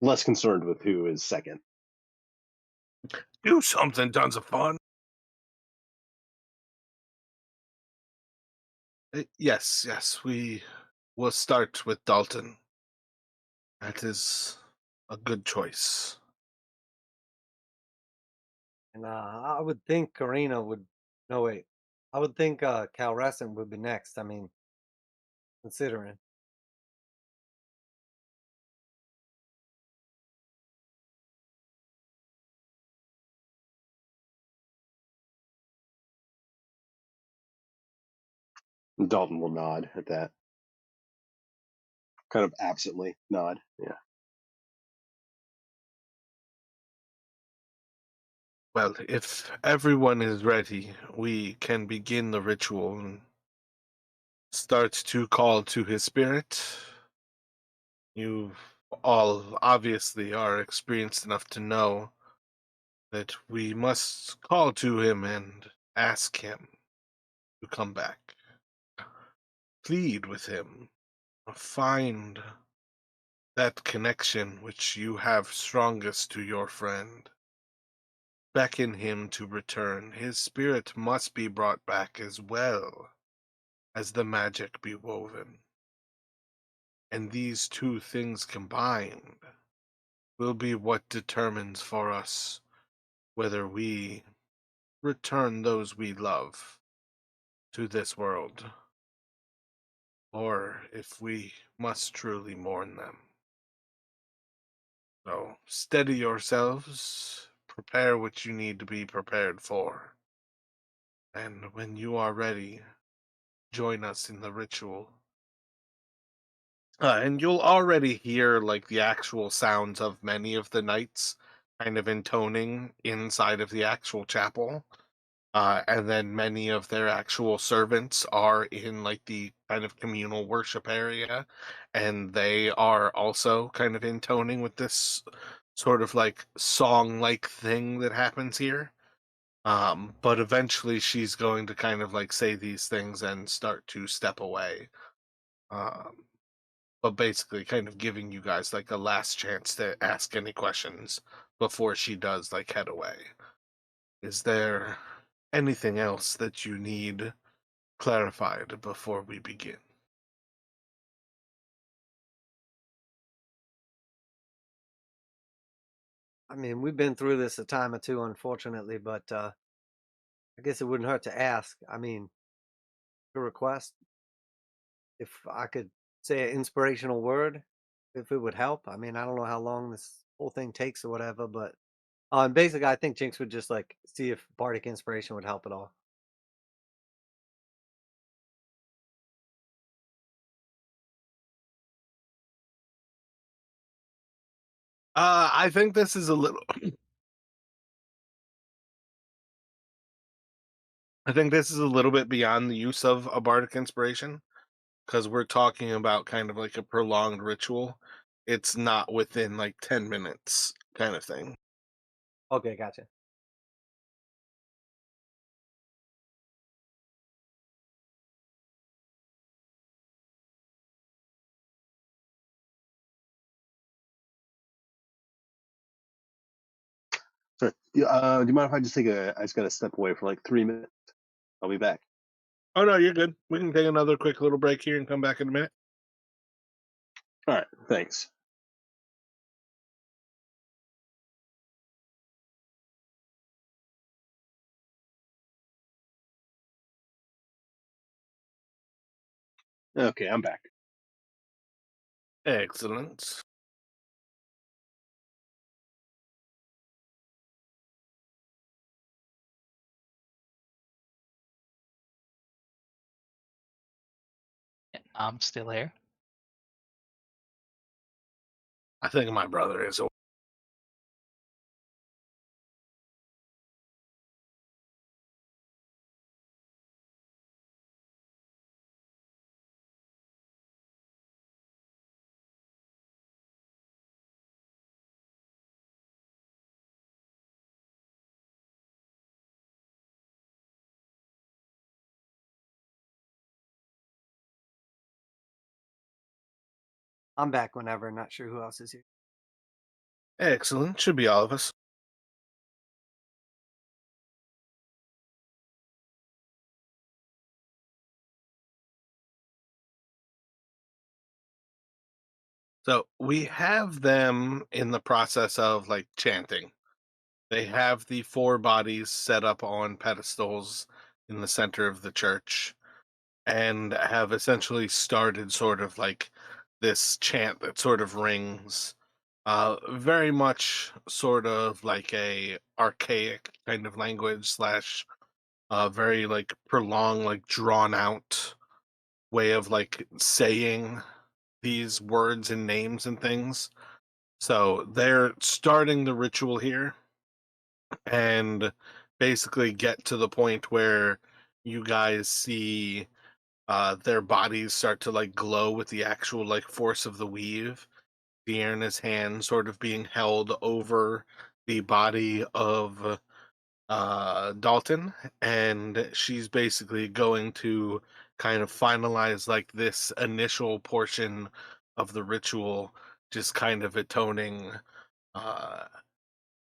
Speaker 1: less concerned with who is second.
Speaker 3: Do something, tons of fun. Yes, we will start with Dalton. That is a good choice.
Speaker 4: And I would think Karina would. No, wait. I would think Calrescent would be next. I mean, considering.
Speaker 1: Dalton will nod at that, kind of absently nod. Yeah.
Speaker 3: Well, if everyone is ready, we can begin the ritual and start to call to his spirit. You all obviously are experienced enough to know that we must call to him and ask him to come back. Plead with him. Find that connection which you have strongest to your friend. Beckon him to return. His spirit must be brought back as well as the magic be woven. And these two things combined will be what determines for us whether we return those we love to this world, or if we must truly mourn them. So steady yourselves, prepare what you need to be prepared for, and when you are ready, join us in the ritual. And you'll already hear like the actual sounds of many of the knights kind of intoning inside of the actual chapel. And then many of their actual servants are in like the kind of communal worship area, and they are also kind of intoning with this sort of like song-like thing that happens here. But eventually she's going to kind of like say these things and start to step away. Um, but basically kind of giving you guys like a last chance to ask any questions before she does like head away. Is there anything else that you need clarified before we begin?
Speaker 4: I mean, we've been through this a time or two, unfortunately, but I guess it wouldn't hurt to ask. I mean, to request if I could say an inspirational word, if it would help. I mean, I don't know how long this whole thing takes or whatever, but basically, I think Jinx would just like see if bardic inspiration would help at all.
Speaker 3: I think this is a little. I think this is a little bit beyond the use of a bardic inspiration because we're talking about kind of like a prolonged ritual. It's not within like 10 minutes kind of thing.
Speaker 4: Okay, gotcha.
Speaker 1: Sorry. Do you mind if I just I just got to step away for like 3 minutes? I'll be back.
Speaker 3: Oh no, you're good. We can take another quick little break here and come back in a minute.
Speaker 1: All right. Thanks. Okay, I'm back.
Speaker 3: Excellent.
Speaker 2: I'm still here.
Speaker 3: I think my brother is.
Speaker 4: I'm back whenever. Not sure who else is here.
Speaker 3: Excellent. Should be all of us. So we have them in the process of like chanting. They have the four bodies set up on pedestals in the center of the church and have essentially started sort of like this chant that sort of rings very much sort of like a archaic kind of language slash very like prolonged like drawn out way of like saying these words and names and things. So they're starting the ritual here and basically get to the point where you guys see their bodies start to like glow with the actual like force of the weave. Deanna's hand sort of being held over the body of Dalton, and she's basically going to kind of finalize like this initial portion of the ritual, just kind of atoning uh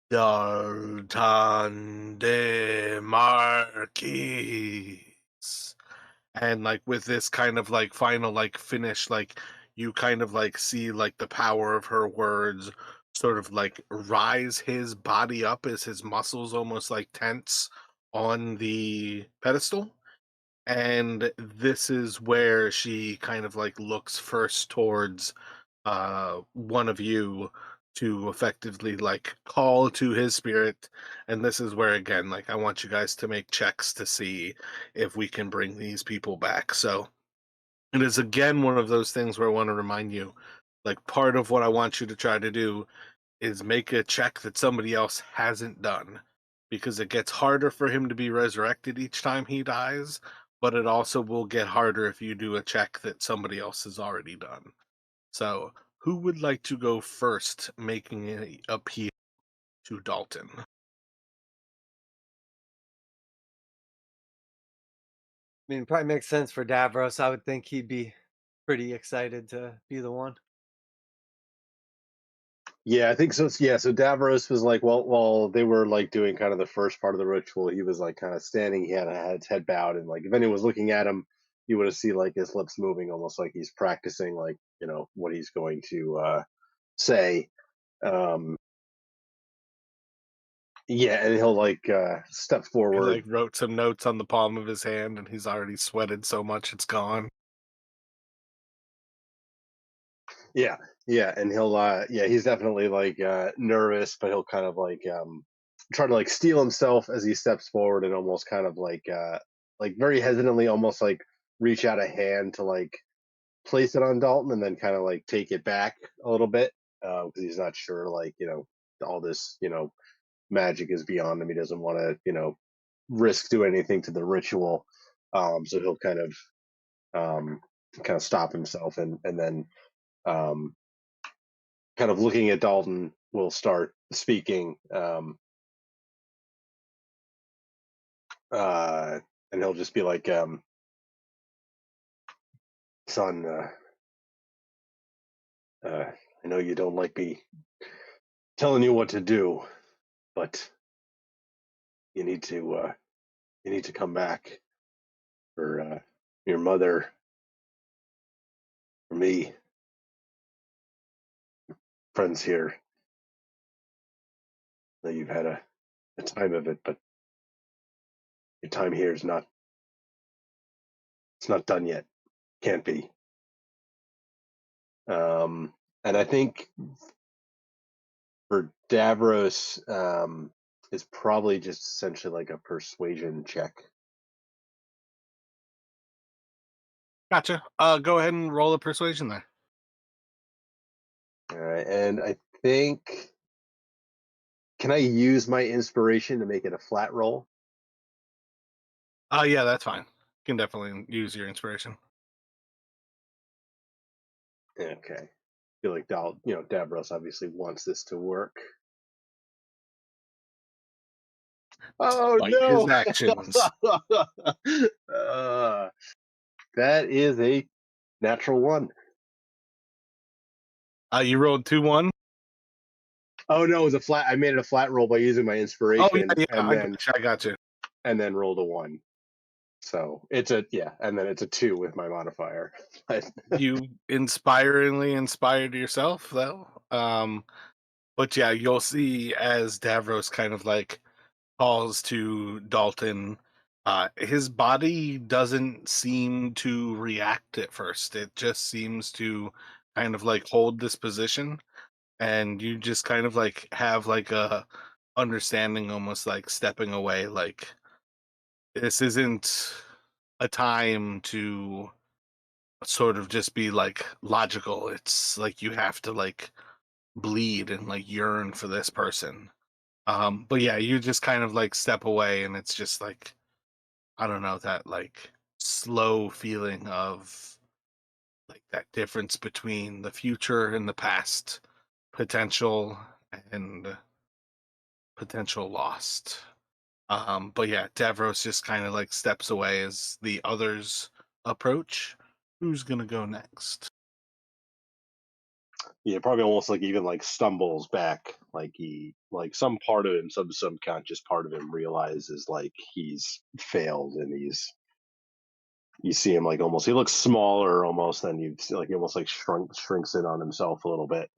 Speaker 3: Dalton de Marquis. And like with this kind of like final like finish, like you kind of like see like the power of her words sort of like rise his body up as his muscles almost like tense on the pedestal. And this is where she kind of like looks first towards one of you to effectively like call to his spirit. And this is where again like I want you guys to make checks to see if we can bring these people back. So it is again one of those things where I want to remind you, like part of what I want you to try to do is make a check that somebody else hasn't done, because it gets harder for him to be resurrected each time he dies, but it also will get harder if you do a check that somebody else has already done. So, who would like to go first making an appeal to Dalton?
Speaker 4: I mean, it probably makes sense for Davros. I would think he'd be pretty excited to be the one.
Speaker 1: Yeah, I think so. Yeah, so Davros was like, well, while they were like doing kind of the first part of the ritual, he was like kind of standing. He had his head bowed, and like if anyone was looking at him, you would have seen like his lips moving, almost like he's practicing, like what he's going to say. Um, yeah, and he'll like step
Speaker 3: He
Speaker 1: forward.
Speaker 3: like wrote some notes on the palm of his hand and he's already sweated so much it's gone.
Speaker 1: Yeah, yeah, and he'll yeah, he's definitely like nervous, but he'll kind of like try to like steel himself as he steps forward and almost kind of like very hesitantly almost like reach out a hand to like place it on Dalton and then kind of like take it back a little bit. because he's not sure, like, all this, magic is beyond him. He doesn't want to, risk do anything to the ritual. So he'll um, kind of stop himself, and then um, kind of looking at Dalton will start speaking, and he'll just be like, son, I know you don't like me telling you what to do, but you need to come back for your mother, for me, friends here. I know you've had a time of it, but your time here is not, it's not done yet. Can't be. And I think for Davros, is probably just essentially like a persuasion check.
Speaker 3: Gotcha. Go ahead and roll a persuasion there.
Speaker 1: All right, and I think, can I use my inspiration to make it a flat roll?
Speaker 3: Yeah, that's fine. You can definitely use your inspiration.
Speaker 1: Okay. I feel like Davros obviously wants this to work. Oh
Speaker 3: Despite his
Speaker 1: no!
Speaker 3: actions.
Speaker 1: That is a natural one.
Speaker 3: You rolled 2-1.
Speaker 1: Oh no, it was a flat. I made it a flat roll by using my
Speaker 3: Oh
Speaker 1: inspiration,
Speaker 3: yeah,
Speaker 1: and then
Speaker 3: I got you.
Speaker 1: and then rolled a 1. So it's a and then it's a 2 with my modifier.
Speaker 3: You inspiringly inspired yourself though. But yeah, you'll see as Davros kind of like calls to Dalton, his body doesn't seem to react at first. It just seems to kind of like hold this position, and you just kind of like have like a understanding, almost like stepping away, like this isn't a time to sort of just be like logical. It's like you have to like bleed and like yearn for this person. But yeah, you just kind of like step away, and it's just like, I don't know, that like slow feeling of like that difference between the future and the past, potential and potential lost. But yeah, Davros just kind of like steps away as the others approach. Who's gonna go next?
Speaker 1: Yeah, probably almost like even like stumbles back, like he, like some part of him, some subconscious part of him realizes like he's failed, and you see him like almost, he looks smaller almost than you see, like he almost like shrinks in on himself a little bit.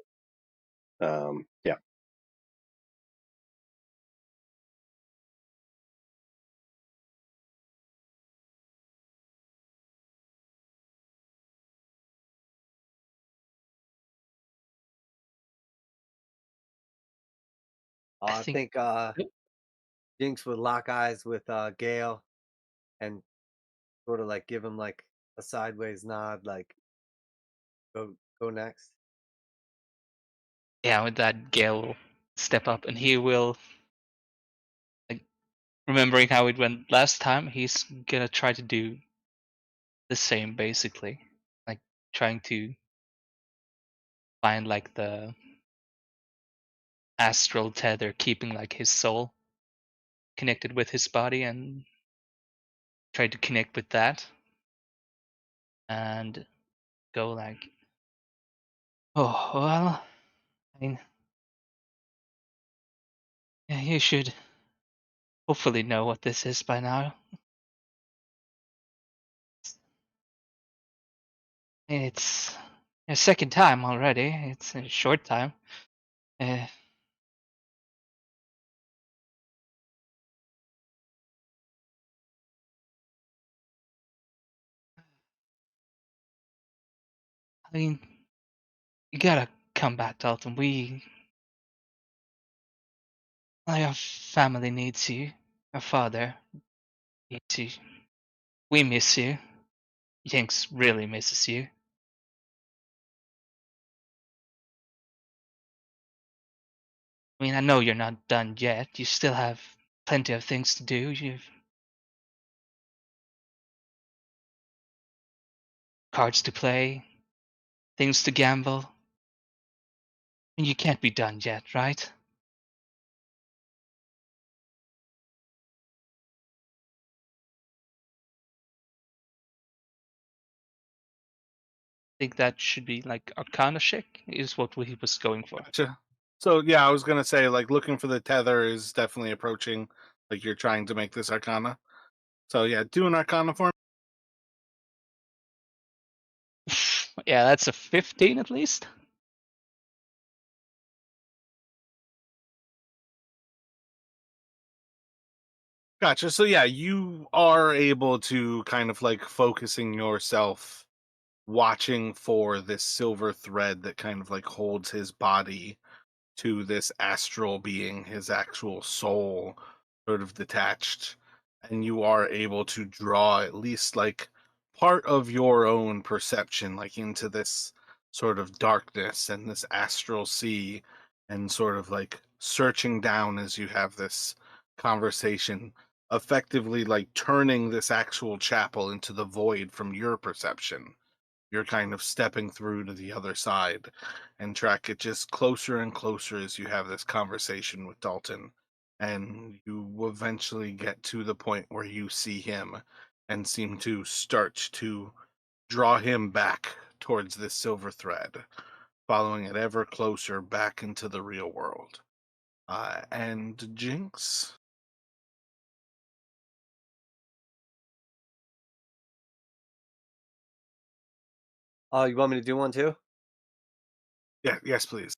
Speaker 1: Yeah.
Speaker 2: I
Speaker 4: I
Speaker 2: think.
Speaker 4: think
Speaker 2: Yep.
Speaker 4: Jinx would lock eyes with Gale and sort of like give him like a sideways nod, like go next.
Speaker 2: Yeah, with that, Gale will step up, and he will, like, remembering how it went last time, he's gonna try to do the same, basically, like trying to find like the astral tether, keeping like his soul connected with his body, and try to connect with that, and go like, oh well, I mean, yeah, you should hopefully know what this is by now. It's a second time already. It's a short time. Uh, I mean, you gotta come back, Dalton. Our family needs you. Our father needs you. We miss you. Jinx really misses you. mean, I know you're not done yet. You still have plenty of things to do. You've cards to play, things to gamble. And you can't be done yet, right? I think that should be like Arcana check is what he was going for.
Speaker 3: Gotcha. So yeah, I was gonna say like looking for the tether is definitely approaching. Like you're trying to make this Arcana. So yeah, do an Arcana for me.
Speaker 2: Yeah, that's a 15 at least.
Speaker 3: Gotcha. So yeah, you are able to kind of like focusing yourself watching for this silver thread that kind of like holds his body to this astral being, his actual soul, sort of detached. And you are able to draw at least like part of your own perception, like into this sort of darkness and this astral sea, and sort of like searching down as you have this conversation, effectively like turning this actual chapel into the void from your perception. You're kind of stepping through to the other side and track it just closer and closer as you have this conversation with Dalton. And you will eventually get to the point where you see him and seem to start to draw him back towards this silver thread, following it ever closer back into the real world. And Jinx?
Speaker 4: Oh, you want me to do one too?
Speaker 3: Yeah, yes, please.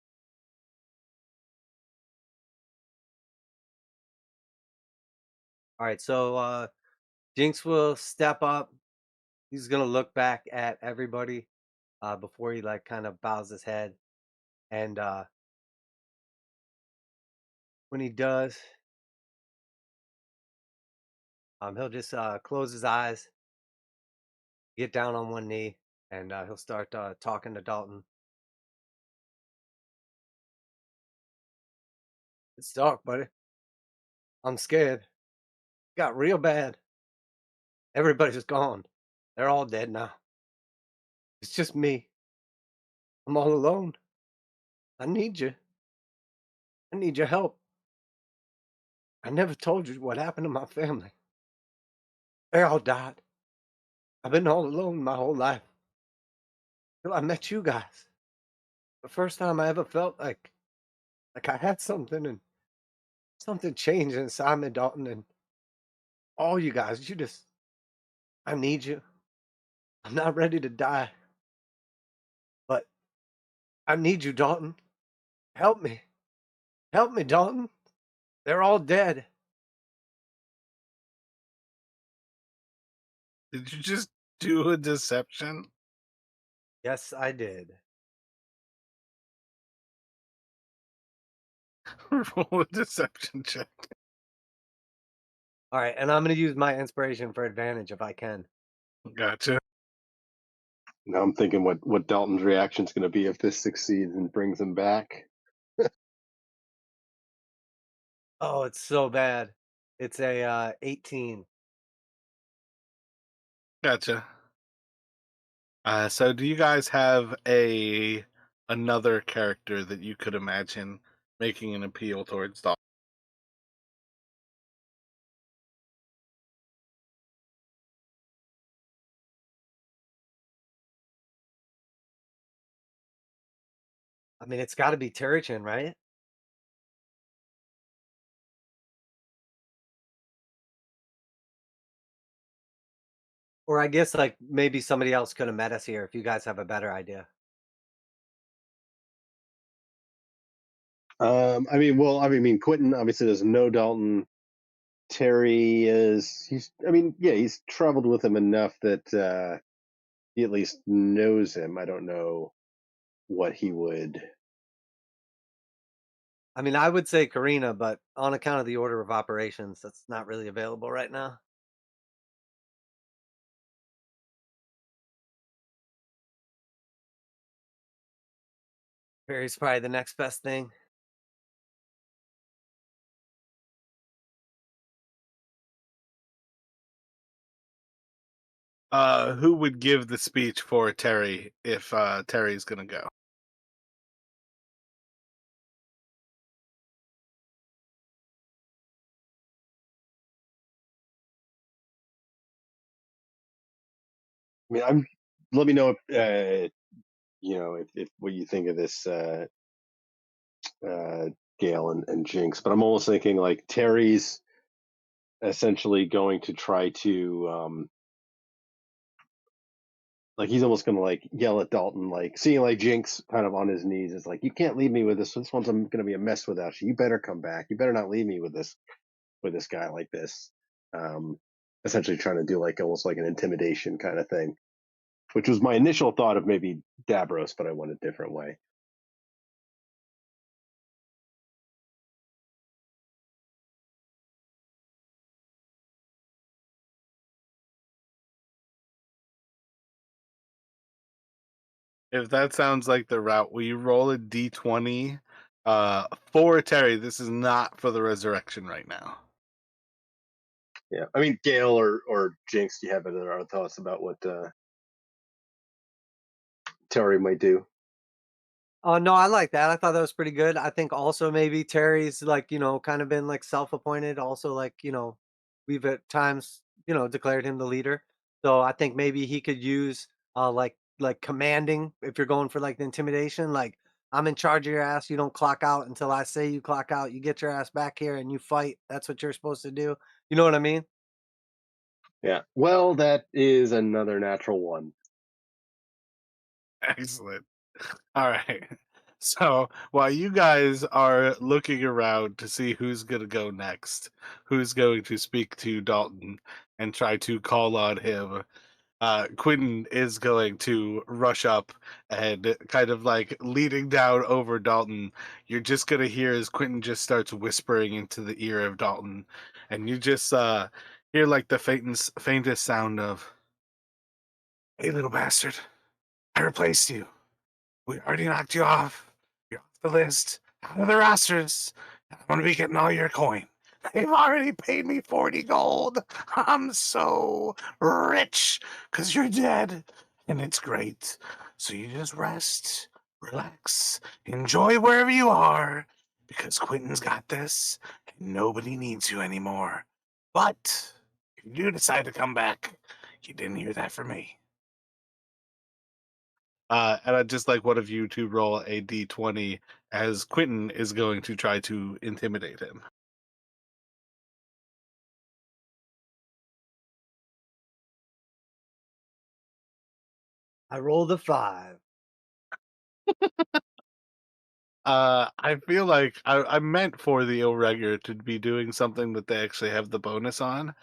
Speaker 4: All right, so Jinx will step up. He's gonna look back at everybody before he like kind of bows his head, and when he does, he'll just close his eyes, get down on one knee, and he'll start talking to Dalton. It's dark, buddy. I'm scared. Got real bad. Everybody's gone. They're all dead now. It's just me. I'm all alone. I need you. I need your help. I never told you what happened to my family. They all died. I've been all alone my whole life. Till I met you guys. The first time I ever felt like I had something and something changed inside me, Dalton, and all you guys, I need you. I'm not ready to die, but I need you, Dalton. Help me. Help me, Dalton. They're all dead.
Speaker 3: Did you just do a deception?
Speaker 4: Yes, I did.
Speaker 3: Roll a deception check.
Speaker 4: All right, and I'm going to use my inspiration for advantage if I can.
Speaker 3: Gotcha.
Speaker 1: Now I'm thinking what Dalton's reaction is going to be if this succeeds and brings him back.
Speaker 4: Oh, it's so bad. It's a 18.
Speaker 3: Gotcha. So do you guys have another character that you could imagine making an appeal towards Dalton?
Speaker 4: I mean, it's got to be Terrichin, right? Or I guess like maybe somebody else could have met us here if you guys have a better idea.
Speaker 1: Quentin obviously doesn't know Dalton. Terry he's traveled with him enough that he at least knows him. I don't know what he would.
Speaker 4: I mean, I would say Karina, but on account of the order of operations, that's not really available right now. Barry's probably the next best thing.
Speaker 3: Who would give the speech for Terry if Terry's gonna go?
Speaker 1: I mean, I'm. Let me know if if what you think of this, Gale and Jinx. But I'm almost thinking like Terry's essentially going to try to like he's almost gonna like yell at Dalton, like seeing like Jinx kind of on his knees. It's like, you can't leave me with this. This one's gonna be a mess without you. You better come back. You better not leave me with this guy like this. Um, Essentially trying to do like almost like an intimidation kind of thing, which was my initial thought of maybe Davros, but I went a different way.
Speaker 3: If that sounds like the route, will you roll a d20 for Terry? This is not for the resurrection right now.
Speaker 1: Yeah, I mean, Gale or Jinx, do you have any other thoughts about what Terry might do?
Speaker 4: Oh no, I like that. I thought that was pretty good. I think also maybe Terry's like, kind of been like self-appointed. Also, like, we've at times, declared him the leader. So I think maybe he could use like commanding if you're going for like the intimidation, like I'm in charge of your ass. You don't clock out until I say you clock out. You get your ass back here and you fight. That's what you're supposed to do. You know what I mean?
Speaker 1: Yeah. Well, that is another natural one.
Speaker 3: Excellent. All right. So while you guys are looking around to see who's going to go next, who's going to speak to Dalton and try to call on him, Quentin is going to rush up and kind of like leading down over Dalton. You're just going to hear as Quentin just starts whispering into the ear of Dalton, and you just hear like the faintest sound of, "Hey, little bastard, I replaced you. We already knocked you off. You're off the list, out of the rosters. I'm gonna be getting all your coin. They've already paid me 40 gold. I'm so rich because you're dead, and it's great. So you just rest, relax, enjoy wherever you are, because Quentin's got this, and nobody needs you anymore. But if you do decide to come back, you didn't hear that from me." And I'd just like one of you to roll a d20 as Quentin is going to try to intimidate him.
Speaker 4: I rolled a 5.
Speaker 3: I feel like I meant for the Irregular to be doing something that they actually have the bonus on.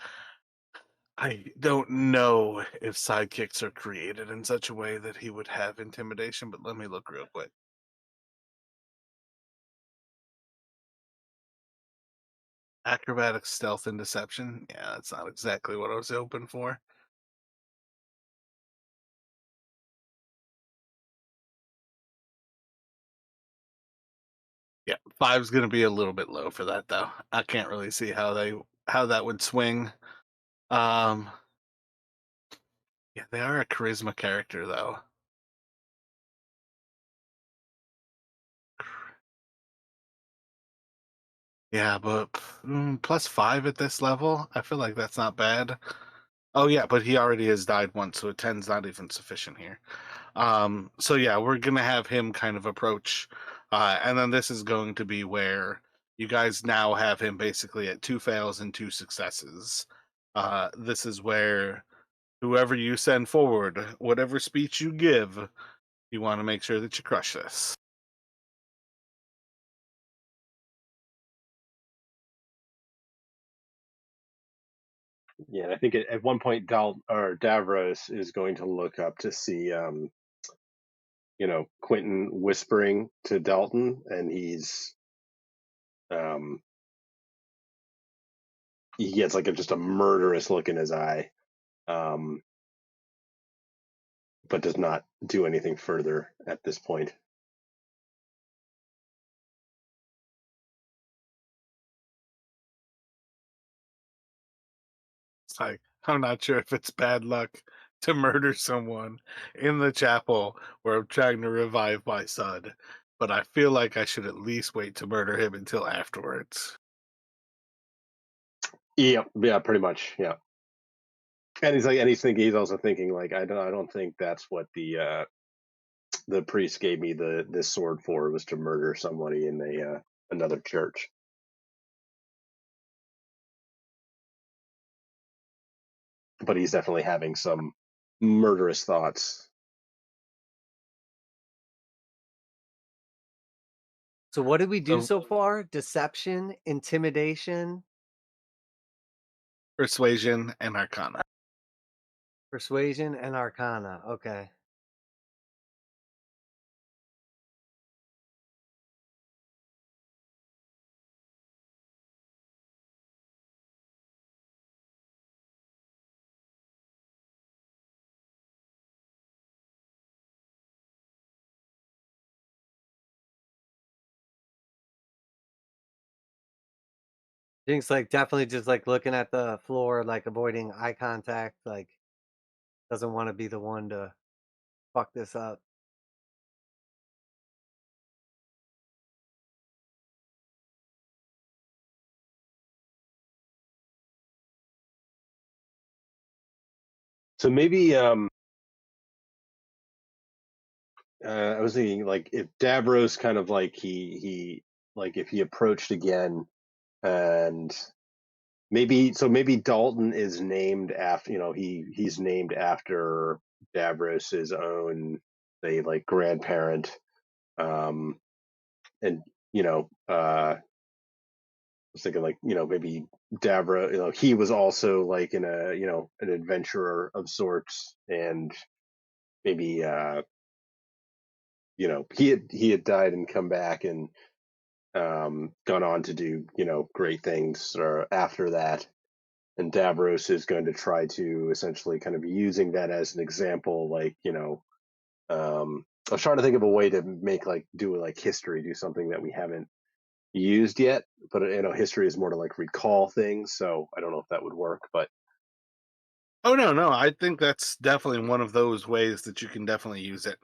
Speaker 3: I don't know if sidekicks are created in such a way that he would have intimidation, but let me look real quick. Acrobatics, stealth, and deception. Yeah, that's not exactly what I was hoping for. Yeah, 5's gonna be a little bit low for that though. I can't really see how that would swing. Um, yeah, they are a charisma character though. Yeah, but +5 at this level, I feel like that's not bad. Oh yeah, but he already has died once, so a 10's not even sufficient here. So yeah, we're gonna have him kind of approach, and then this is going to be where you guys now have him basically at 2 fails and 2 successes. This is where whoever you send forward, whatever speech you give, you want to make sure that you crush this.
Speaker 1: Yeah, I think at one point Davros is going to look up to see Quentin whispering to Dalton, and um he gets like just a murderous look in his eye, um but does not do anything further at this point.
Speaker 3: It's like, I'm not sure if it's bad luck to murder someone in the chapel where I'm trying to revive my son, but I feel like I should at least wait to murder him until afterwards.
Speaker 1: Yeah, pretty much. Yeah. And he's also thinking like I don't think that's what the priest gave me this sword for, was to murder somebody in another church. But he's definitely having some murderous thoughts.
Speaker 4: So what did we do
Speaker 3: So-
Speaker 4: so far? Deception, intimidation,
Speaker 3: Persuasion and Arcana.
Speaker 4: persuasion, and arcana. Okay. Jinx like definitely just like looking at the floor, like avoiding eye contact, like doesn't want to be the one to fuck this up.
Speaker 1: So maybe I was thinking like if Davros kind of like he like if he approached again, and maybe Dalton is named after, he's named after Davros's own, say, like grandparent, and I was thinking like maybe Davros, he was also like in an adventurer of sorts, and maybe he had died and come back and gone on to do great things or after that, and Davros is going to try to essentially kind of using that as an example, like I was trying to think of a way to make like do something that we haven't used yet, but history is more to like recall things, so I don't know if that would work, but
Speaker 3: Oh no, I think that's definitely one of those ways that you can definitely use it.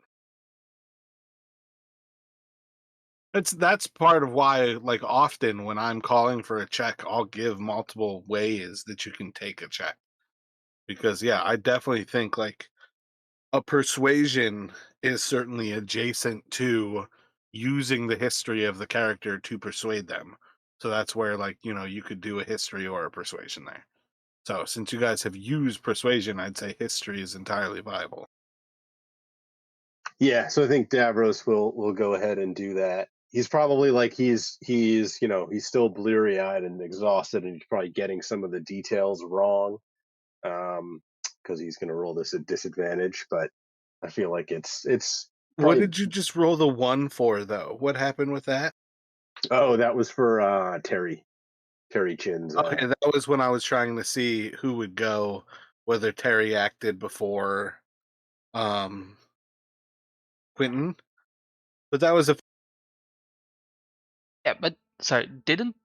Speaker 3: That's part of why, like, often when I'm calling for a check, I'll give multiple ways that you can take a check. Because yeah, I definitely think like a persuasion is certainly adjacent to using the history of the character to persuade them. So that's where, like, you could do a history or a persuasion there. So since you guys have used persuasion, I'd say history is entirely viable.
Speaker 1: yeah. So I think Davros will go ahead and do that. He's probably like he's he's still bleary eyed and exhausted, and he's probably getting some of the details wrong, because he's going to roll this at disadvantage. But I feel like it's
Speaker 3: What
Speaker 1: probably.
Speaker 3: did you just roll the 1 for, though? What happened with that?
Speaker 1: Oh, that was for Terry Chin's.
Speaker 3: Okay, that was when I was trying to see who would go, whether Terry acted before um Quentin. But that was a
Speaker 2: Yeah, but sorry, didn't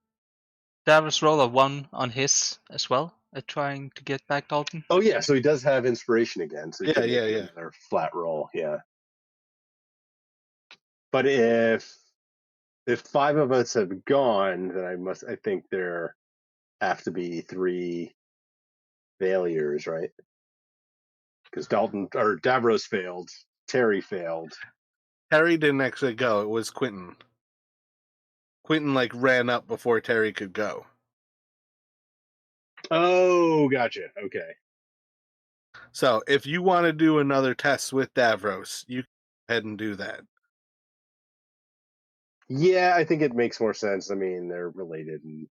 Speaker 2: Davros roll a 1 on his as well at trying to get back Dalton?
Speaker 1: Oh yeah, so he does have inspiration again, so he could make
Speaker 3: yeah.
Speaker 1: another flat roll. Yeah, but if 5 of us have gone, then I think there have to be 3 failures, right? Because Dalton or Davros failed, Terry failed.
Speaker 3: Terry didn't actually go, it was Quentin. Quentin like ran up before Terry could go.
Speaker 1: Oh, gotcha. Okay.
Speaker 3: So if you want to do another test with Davros, you can go ahead and do that.
Speaker 1: Yeah, I think it makes more sense. I mean, they're related, and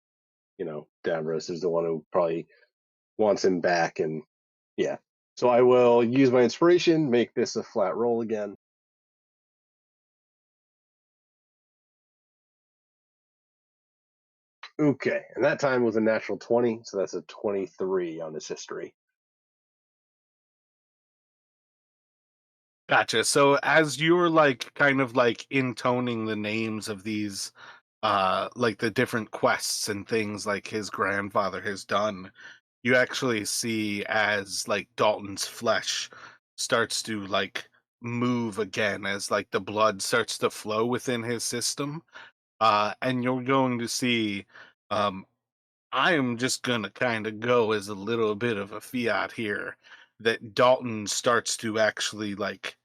Speaker 1: Davros is the one who probably wants him back, and yeah. So I will use my inspiration, make this a flat roll again. Okay, and that time was a natural 20, so that's a 23 on his history.
Speaker 3: Gotcha. So as you're like kind of like intoning the names of these like the different quests and things like his grandfather has done, you actually see as like Dalton's flesh starts to like move again as like the blood starts to flow within his system. And you're going to see, um, I am just gonna kind of go as a little bit of a fiat here, that Dalton starts to actually like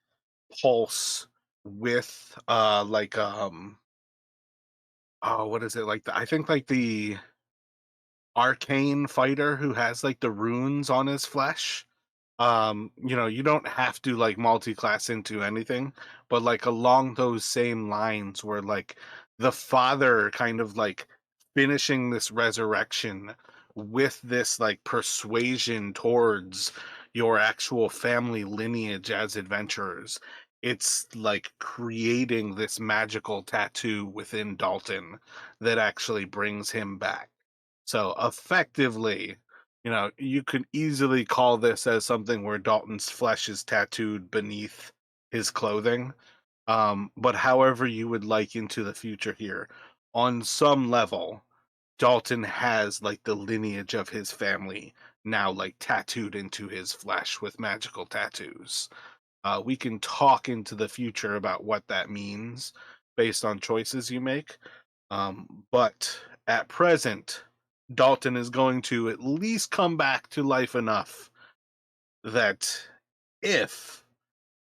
Speaker 3: pulse with oh, what is it, like I think like the arcane fighter who has like the runes on his flesh. You don't have to like multi-class into anything, but like along those same lines where like the father kind of like finishing this resurrection with this like persuasion towards your actual family lineage as adventurers. It's like creating this magical tattoo within Dalton that actually brings him back. So effectively, you could easily call this as something where Dalton's flesh is tattooed beneath his clothing. But however you would like into the future here, on some level, Dalton has like the lineage of his family now like tattooed into his flesh with magical tattoos. We can talk into the future about what that means based on choices you make. But at present, Dalton is going to at least come back to life enough that if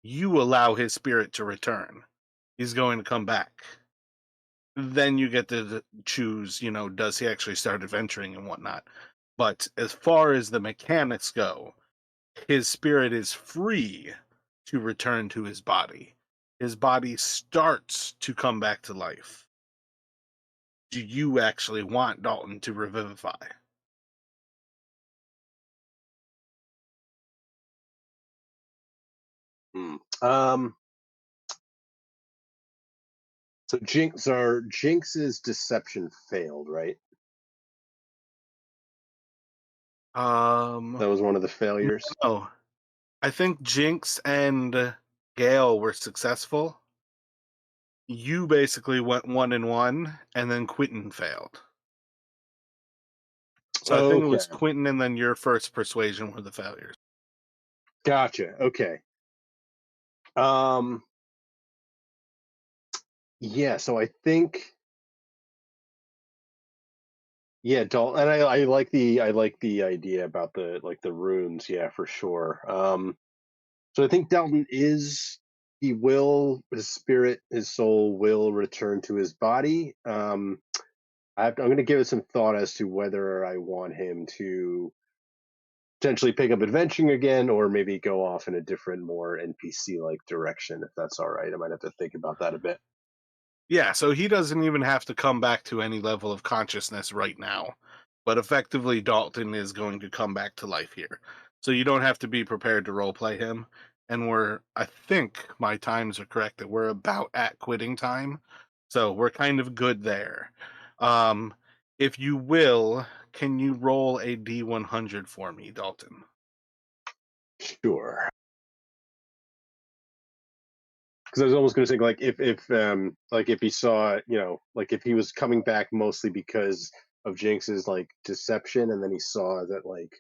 Speaker 3: you allow his spirit to return, he's going to come back. Then you get to choose, does he actually start adventuring and whatnot. But as far as the mechanics go, his spirit is free to return to his body. His body starts to come back to life. Do you actually want Dalton to revivify?
Speaker 1: Um, so Jinx's deception failed, right? That was one of the failures.
Speaker 3: No. I think Jinx and Gale were successful. You basically went 1-1, and then Quentin failed. So I think it was
Speaker 1: Okay.
Speaker 3: Quentin and then your first persuasion were the failures.
Speaker 1: Gotcha. Okay. Yeah, so I think Dalton, and I like the idea about the runes, yeah, for sure. So I think Dalton his spirit, his soul will return to his body. I'm going to give it some thought as to whether I want him to potentially pick up adventuring again, or maybe go off in a different, more NPC like direction. If that's all right, I might have to think about that a bit.
Speaker 3: Yeah, so he doesn't even have to come back to any level of consciousness right now. But effectively, Dalton is going to come back to life here. So you don't have to be prepared to roleplay him. And I think my times are correct that we're about at quitting time. So we're kind of good there. If you will, can you roll a D100 for me, Dalton?
Speaker 1: Sure. Because I was almost going to say, like, if he saw, like if he was coming back mostly because of Jinx's like deception, and then he saw that like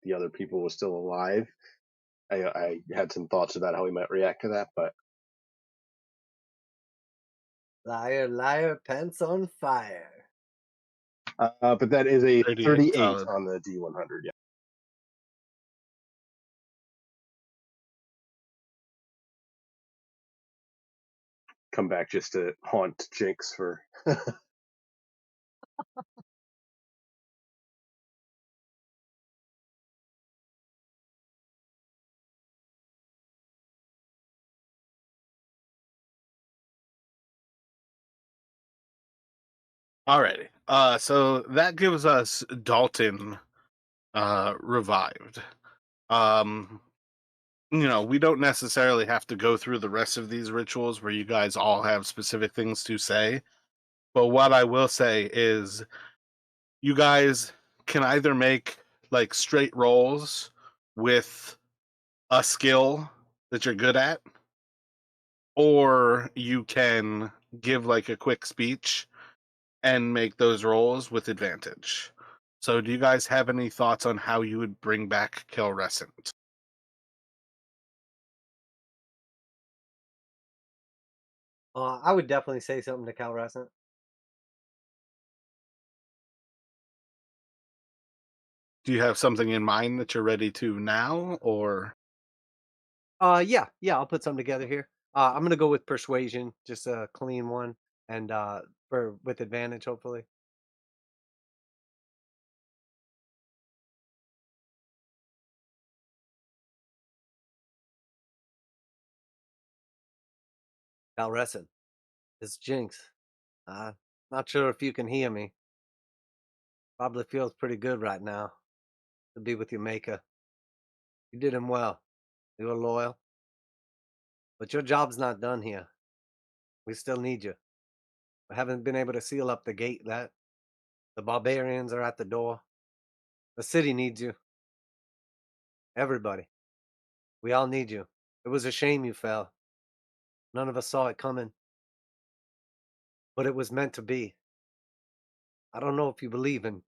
Speaker 1: the other people were still alive. I had some thoughts about how he might react to that, but
Speaker 4: Liar, liar, pants on fire.
Speaker 1: but that is a
Speaker 3: 38 solid.
Speaker 1: on the D100. Yeah. Come back just to haunt Jinx for.
Speaker 3: Alrighty. So that gives us Dalton revived. We don't necessarily have to go through the rest of these rituals where you guys all have specific things to say. But what I will say is you guys can either make like straight rolls with a skill that you're good at, or you can give like a quick speech and make those rolls with advantage. So, do you guys have any thoughts on how you would bring back Kelrescent?
Speaker 4: I would definitely say something to Calrescent.
Speaker 3: Do you have something in mind that you're ready to now, or
Speaker 4: Yeah, I'll put something together here. I'm gonna go with persuasion, just a clean one, and for with advantage, hopefully. Calrescent, it's Jinx. Uh, Not sure if you can hear me. Probably feels pretty good right now to be with your maker. You did him well. You were loyal, but your job's not done here. We still need you. We haven't been able to seal up the gate yet. The barbarians are at the door. The city needs you. Everybody. We all need you. It was a shame you fell. None of us saw it coming, but it was meant to be. I don't know if you believe in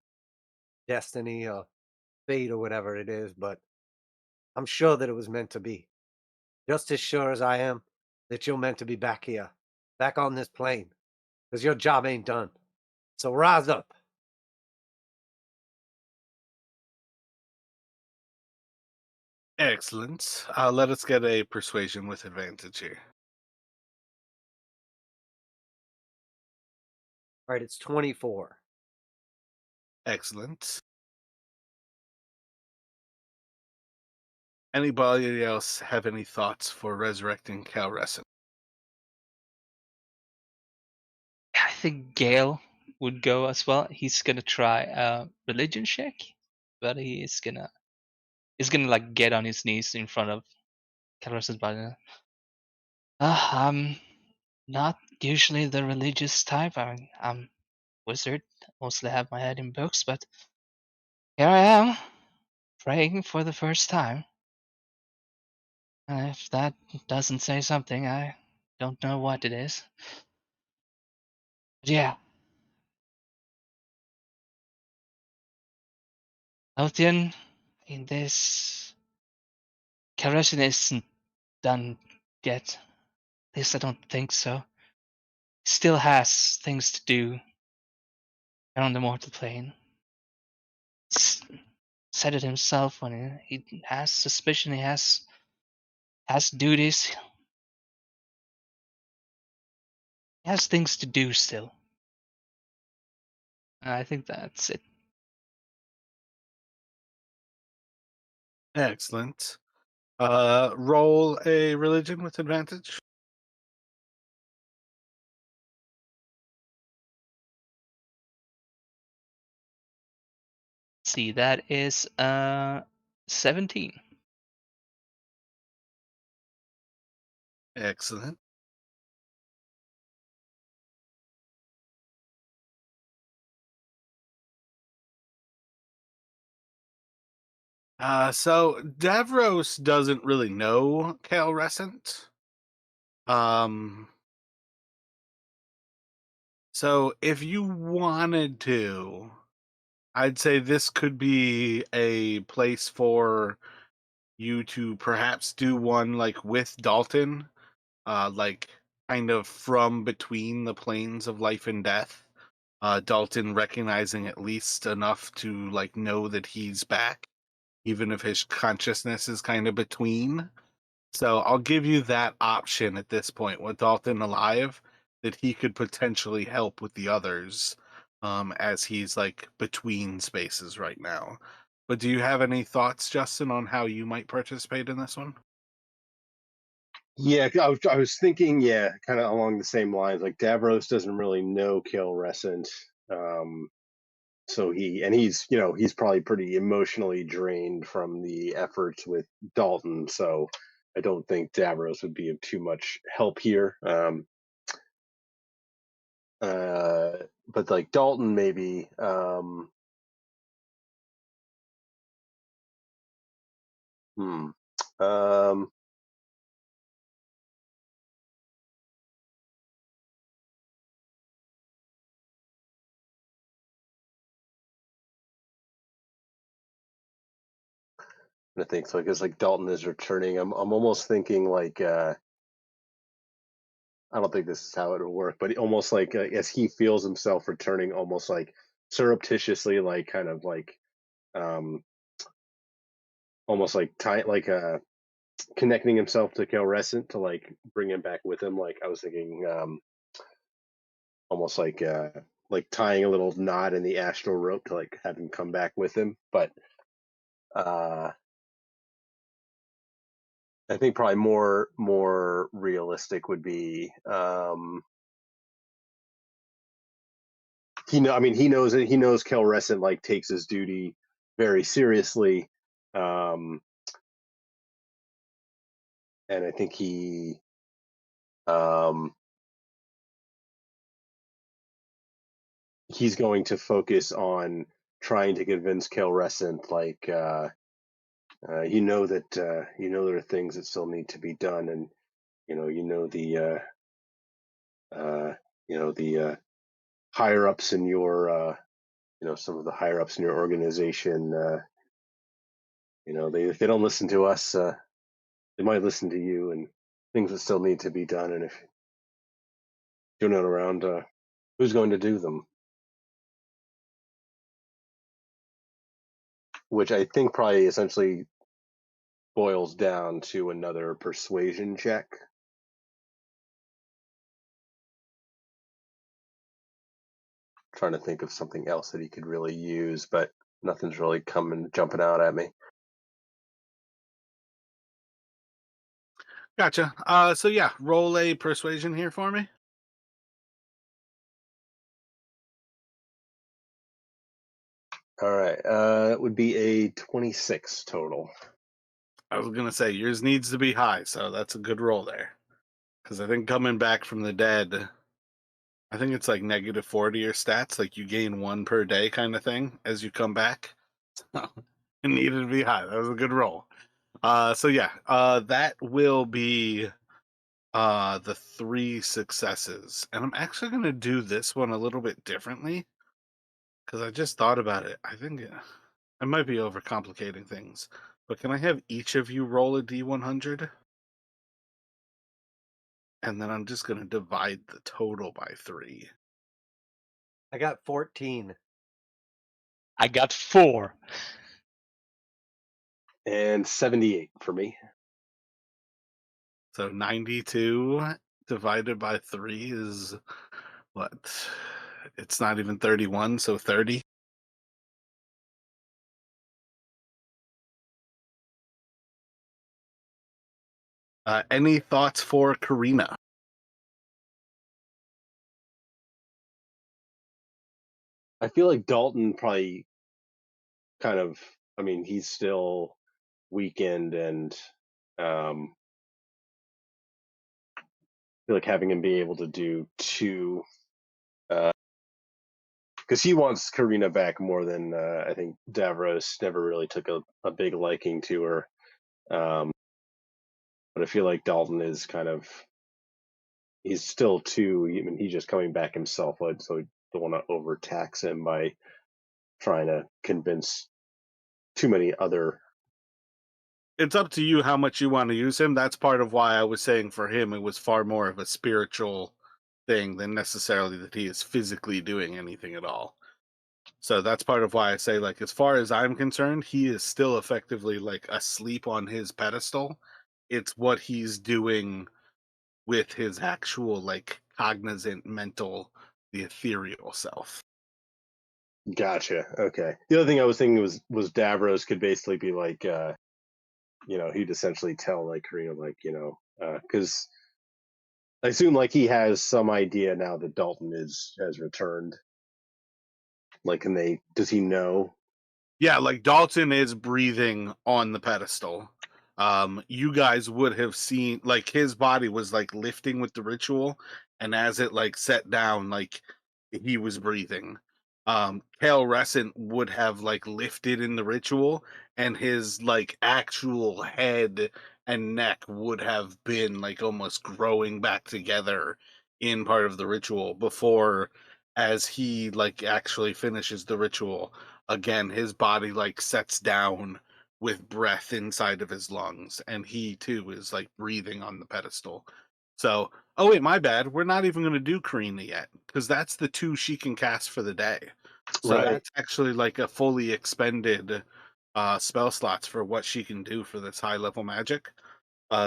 Speaker 4: destiny or fate or whatever it is, but I'm sure that it was meant to be. Just as sure as I am that you're meant to be back here, back on this plane, because your job ain't done. So rise up.
Speaker 3: excellent? Let us get a persuasion with advantage here.
Speaker 4: All right, it's 24.
Speaker 3: Excellent. Anybody else have any thoughts for resurrecting Calrescent?
Speaker 2: I think Gale would go as well. He's gonna try a religion check, but he's gonna like get on his knees in front of Calrus's body. I'm not usually the religious type. I'm wizard, mostly have my head in books, but here I am, praying for the first time. And if that doesn't say something, I don't know what it is. But yeah, Eltian, in this, Calrussin isn't done yet. At least I don't think so. Still has things to do around the mortal plane. Said it himself when he has suspicion, he has duties, he has things to do still. And I think that's it.
Speaker 3: Excellent. Roll a religion with advantage.
Speaker 2: See, that is 17.
Speaker 3: Excellent. So Davros doesn't really know Calrescent. Um, so if you wanted to, I'd say this could be a place for you to perhaps do one like with Dalton, like kind of from between the planes of life and death. Dalton recognizing at least enough to like know that he's back, even if his consciousness is kind of between. So I'll give you that option at this point with Dalton alive, that he could potentially help with the others, as he's like between spaces right now. But do you have any thoughts, Justin, on how you might participate in this one?
Speaker 1: Yeah, I was thinking, yeah, kind of along the same lines. Like Davros doesn't really know Kilrescent, so he's probably pretty emotionally drained from the efforts with Dalton. So I don't think Davros would be of too much help here. But like Dalton, maybe. Hmm. Um, I think so. I guess like Dalton is returning. I'm almost thinking like I don't think this is how it would work, but almost like as he feels himself returning, almost like surreptitiously, like kind of like um almost like connecting himself to Calrescent to like bring him back with him. Like I was thinking almost like tying a little knot in the astral rope to like have him come back with him. But I think probably more realistic would be he knows it. He knows Calrescent like takes his duty very seriously, and I think he's going to focus on trying to convince Calrescent like you know that there are things that still need to be done, and the higher ups in your some of the higher ups in your organization if they don't listen to us they might listen to you, and things that still need to be done, and if you're not around who's going to do them, which I think probably essentially boils down to another persuasion check. Trying to think of something else that he could really use, but nothing's really jumping out at me.
Speaker 3: Gotcha. So yeah, roll a persuasion here for me.
Speaker 1: All right, it would be a 26 total.
Speaker 3: I was gonna say yours needs to be high, so that's a good roll there. Because I think coming back from the dead, I think it's like -40 your stats, like you gain 1 per day kind of thing as you come back. So it needed to be high. That was a good roll. So yeah, that will be the 3 successes. And I'm actually gonna do this one a little bit differently because I just thought about it. I think I might be overcomplicating things. But can I have each of you roll a D100? And then I'm just gonna divide the total by 3.
Speaker 4: I got 14.
Speaker 2: I got 4.
Speaker 1: And 78 for me.
Speaker 3: So 92 divided by 3 is what? It's not even 31, so 30. Any thoughts for Karina?
Speaker 1: I feel like Dalton probably kind of, he's still weakened, and I feel like having him be able to do 2, because he wants Karina back more than I think Davros never really took a big liking to her. But I feel like Dalton is he's still he's just coming back himself, so I don't want to overtax him by trying to convince too many other.
Speaker 3: It's up to you how much you want to use him. That's part of why I was saying for him it was far more of a spiritual thing than necessarily that he is physically doing anything at all. So that's part of why I say, like, as far as I'm concerned, he is still effectively like asleep on his pedestal. It's what he's doing with his actual like cognizant mental, the ethereal self.
Speaker 1: Gotcha. Okay. The other thing I was thinking was Davros could basically be like, he'd essentially tell like Karina, like, because I assume like he has some idea now that Dalton has returned. Like, does he know?
Speaker 3: Yeah, like Dalton is breathing on the pedestal. You guys would have seen like his body was like lifting with the ritual, and as it like set down, like he was breathing. Calrescent would have like lifted in the ritual, and his like actual head and neck would have been like almost growing back together in part of the ritual before, as he like actually finishes the ritual again, his body like sets down with breath inside of his lungs, and he too is like breathing on the pedestal. So, oh wait, my bad. We're not even going to do Karina yet because that's the 2 she can cast for the day. So
Speaker 1: Right.
Speaker 3: that's actually like a fully expended spell slots for what she can do for this high level magic.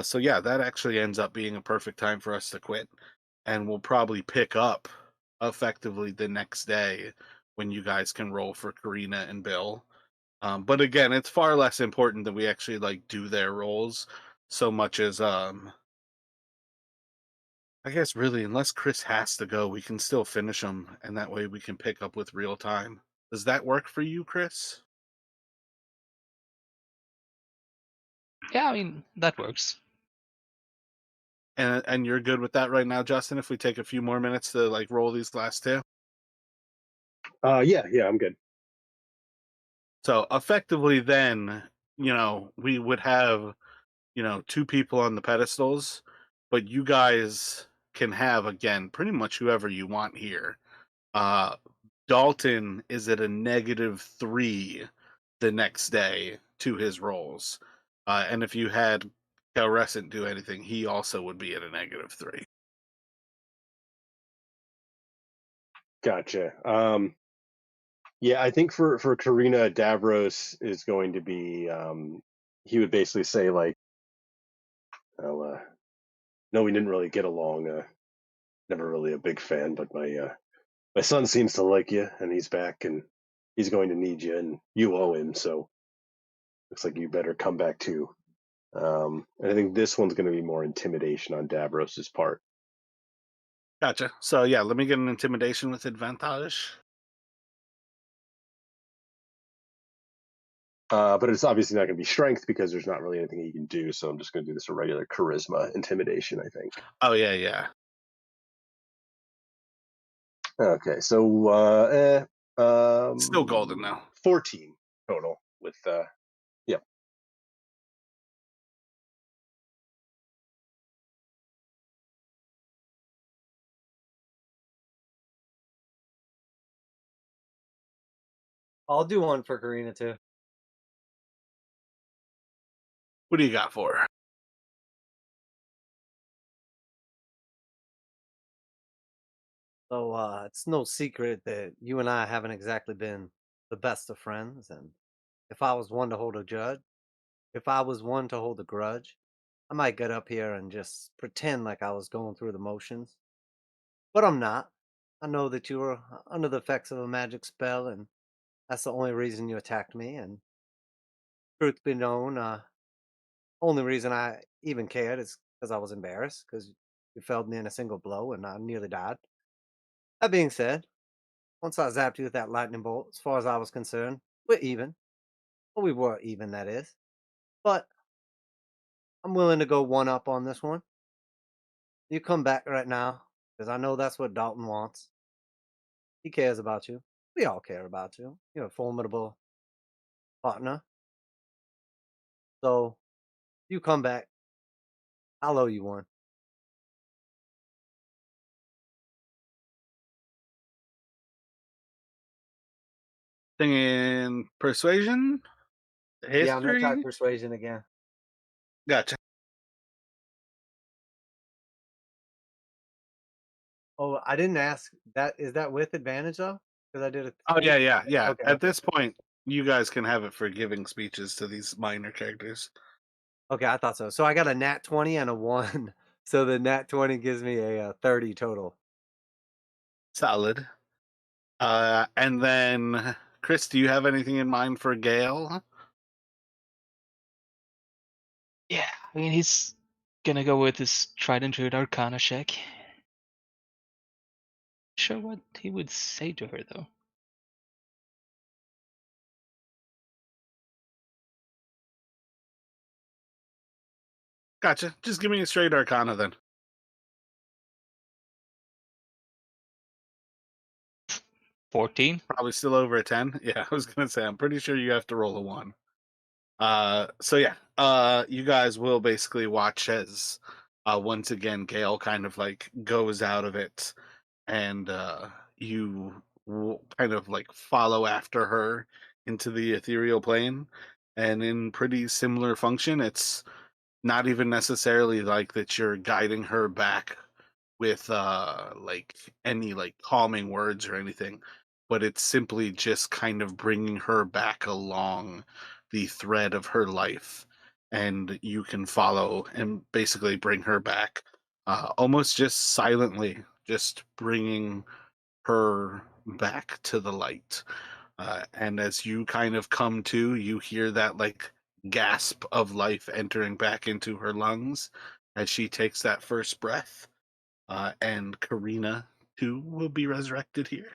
Speaker 3: So yeah, that actually ends up being a perfect time for us to quit, and we'll probably pick up effectively the next day when you guys can roll for Karina and Bill. But again, it's far less important that we actually like do their roles so much as I guess really unless Chris has to go, we can still finish them, and that way we can pick up with real time. Does that work for you, Chris?
Speaker 2: Yeah, I mean that works.
Speaker 3: And you're good with that right now, Justin? If we take a few more minutes to like roll these last 2.
Speaker 1: Yeah, I'm good.
Speaker 3: So effectively then, we would have, 2 people on the pedestals, but you guys can have again pretty much whoever you want here. Uh Dalton is at a -3 the next day to his rolls. And if you had Calrescent do anything, he also would be at a -3.
Speaker 1: Gotcha. Yeah, I think for Karina, Davros is going to be. He would basically say like, "Oh, no, we didn't really get along. Never really a big fan, but my son seems to like you, and he's back, and he's going to need you, and you owe him. So looks like you better come back too." And I think this one's going to be more intimidation on Davros's part.
Speaker 3: Gotcha. So yeah, let me get an intimidation with advantage.
Speaker 1: But it's obviously not going to be strength because there's not really anything he can do. So I'm just going to do this a regular charisma intimidation, I think.
Speaker 3: Oh yeah.
Speaker 1: Okay, so
Speaker 3: Still golden now.
Speaker 1: 14 total with yep.
Speaker 4: I'll do one for Karina too.
Speaker 3: What do you got for her?
Speaker 4: So it's no secret that you and I haven't exactly been the best of friends, and if I was one to hold a judge, if I was one to hold a grudge, I might get up here and just pretend like I was going through the motions. But I'm not. I know that you were under the effects of a magic spell, and that's the only reason you attacked me. And truth be known, only reason I even cared is because I was embarrassed because you felled me in a single blow and I nearly died. That being said, once I zapped you with that lightning bolt, as far as I was concerned, we're even. Well, we were even, that is. But I'm willing to go one up on this one. You come back right now, because I know that's what Dalton wants. He cares about you. We all care about you. You're a formidable partner. So you come back. I'll owe you one.
Speaker 3: Thinking persuasion,
Speaker 4: Yeah, I'm gonna try
Speaker 3: history.
Speaker 4: persuasion again.
Speaker 3: Gotcha.
Speaker 4: Oh, I didn't ask that. Is that with advantage though? Because I did a
Speaker 3: Oh
Speaker 4: 3.
Speaker 3: yeah.
Speaker 4: Okay,
Speaker 3: At
Speaker 4: okay.
Speaker 3: this point, you guys can have it for giving speeches to these minor characters.
Speaker 4: Okay, I thought so. So I got a nat 20 and a 1. So the nat 20 gives me a 30 total.
Speaker 3: Solid. And then Chris, do you have anything in mind for Gale?
Speaker 2: Yeah, I mean he's gonna go with his tried and true Arcana check. Sure what he would say to her though.
Speaker 3: Gotcha. Just give me a straight Arcana then.
Speaker 2: 14.
Speaker 3: Probably still over a 10. Yeah, I was gonna say I'm pretty sure you have to roll a 1. So yeah, you guys will basically watch as once again Gale kind of like goes out of it, and you will kind of like follow after her into the ethereal plane, and in pretty similar function. It's not even necessarily like that you're guiding her back with like any like calming words or anything, but it's simply just kind of bringing her back along the thread of her life, and you can follow and basically bring her back, almost just silently, just bringing her back to the light. And as you kind of come to, you hear that like gasp of life entering back into her lungs as she takes that first breath. And Karina, too, will be resurrected here.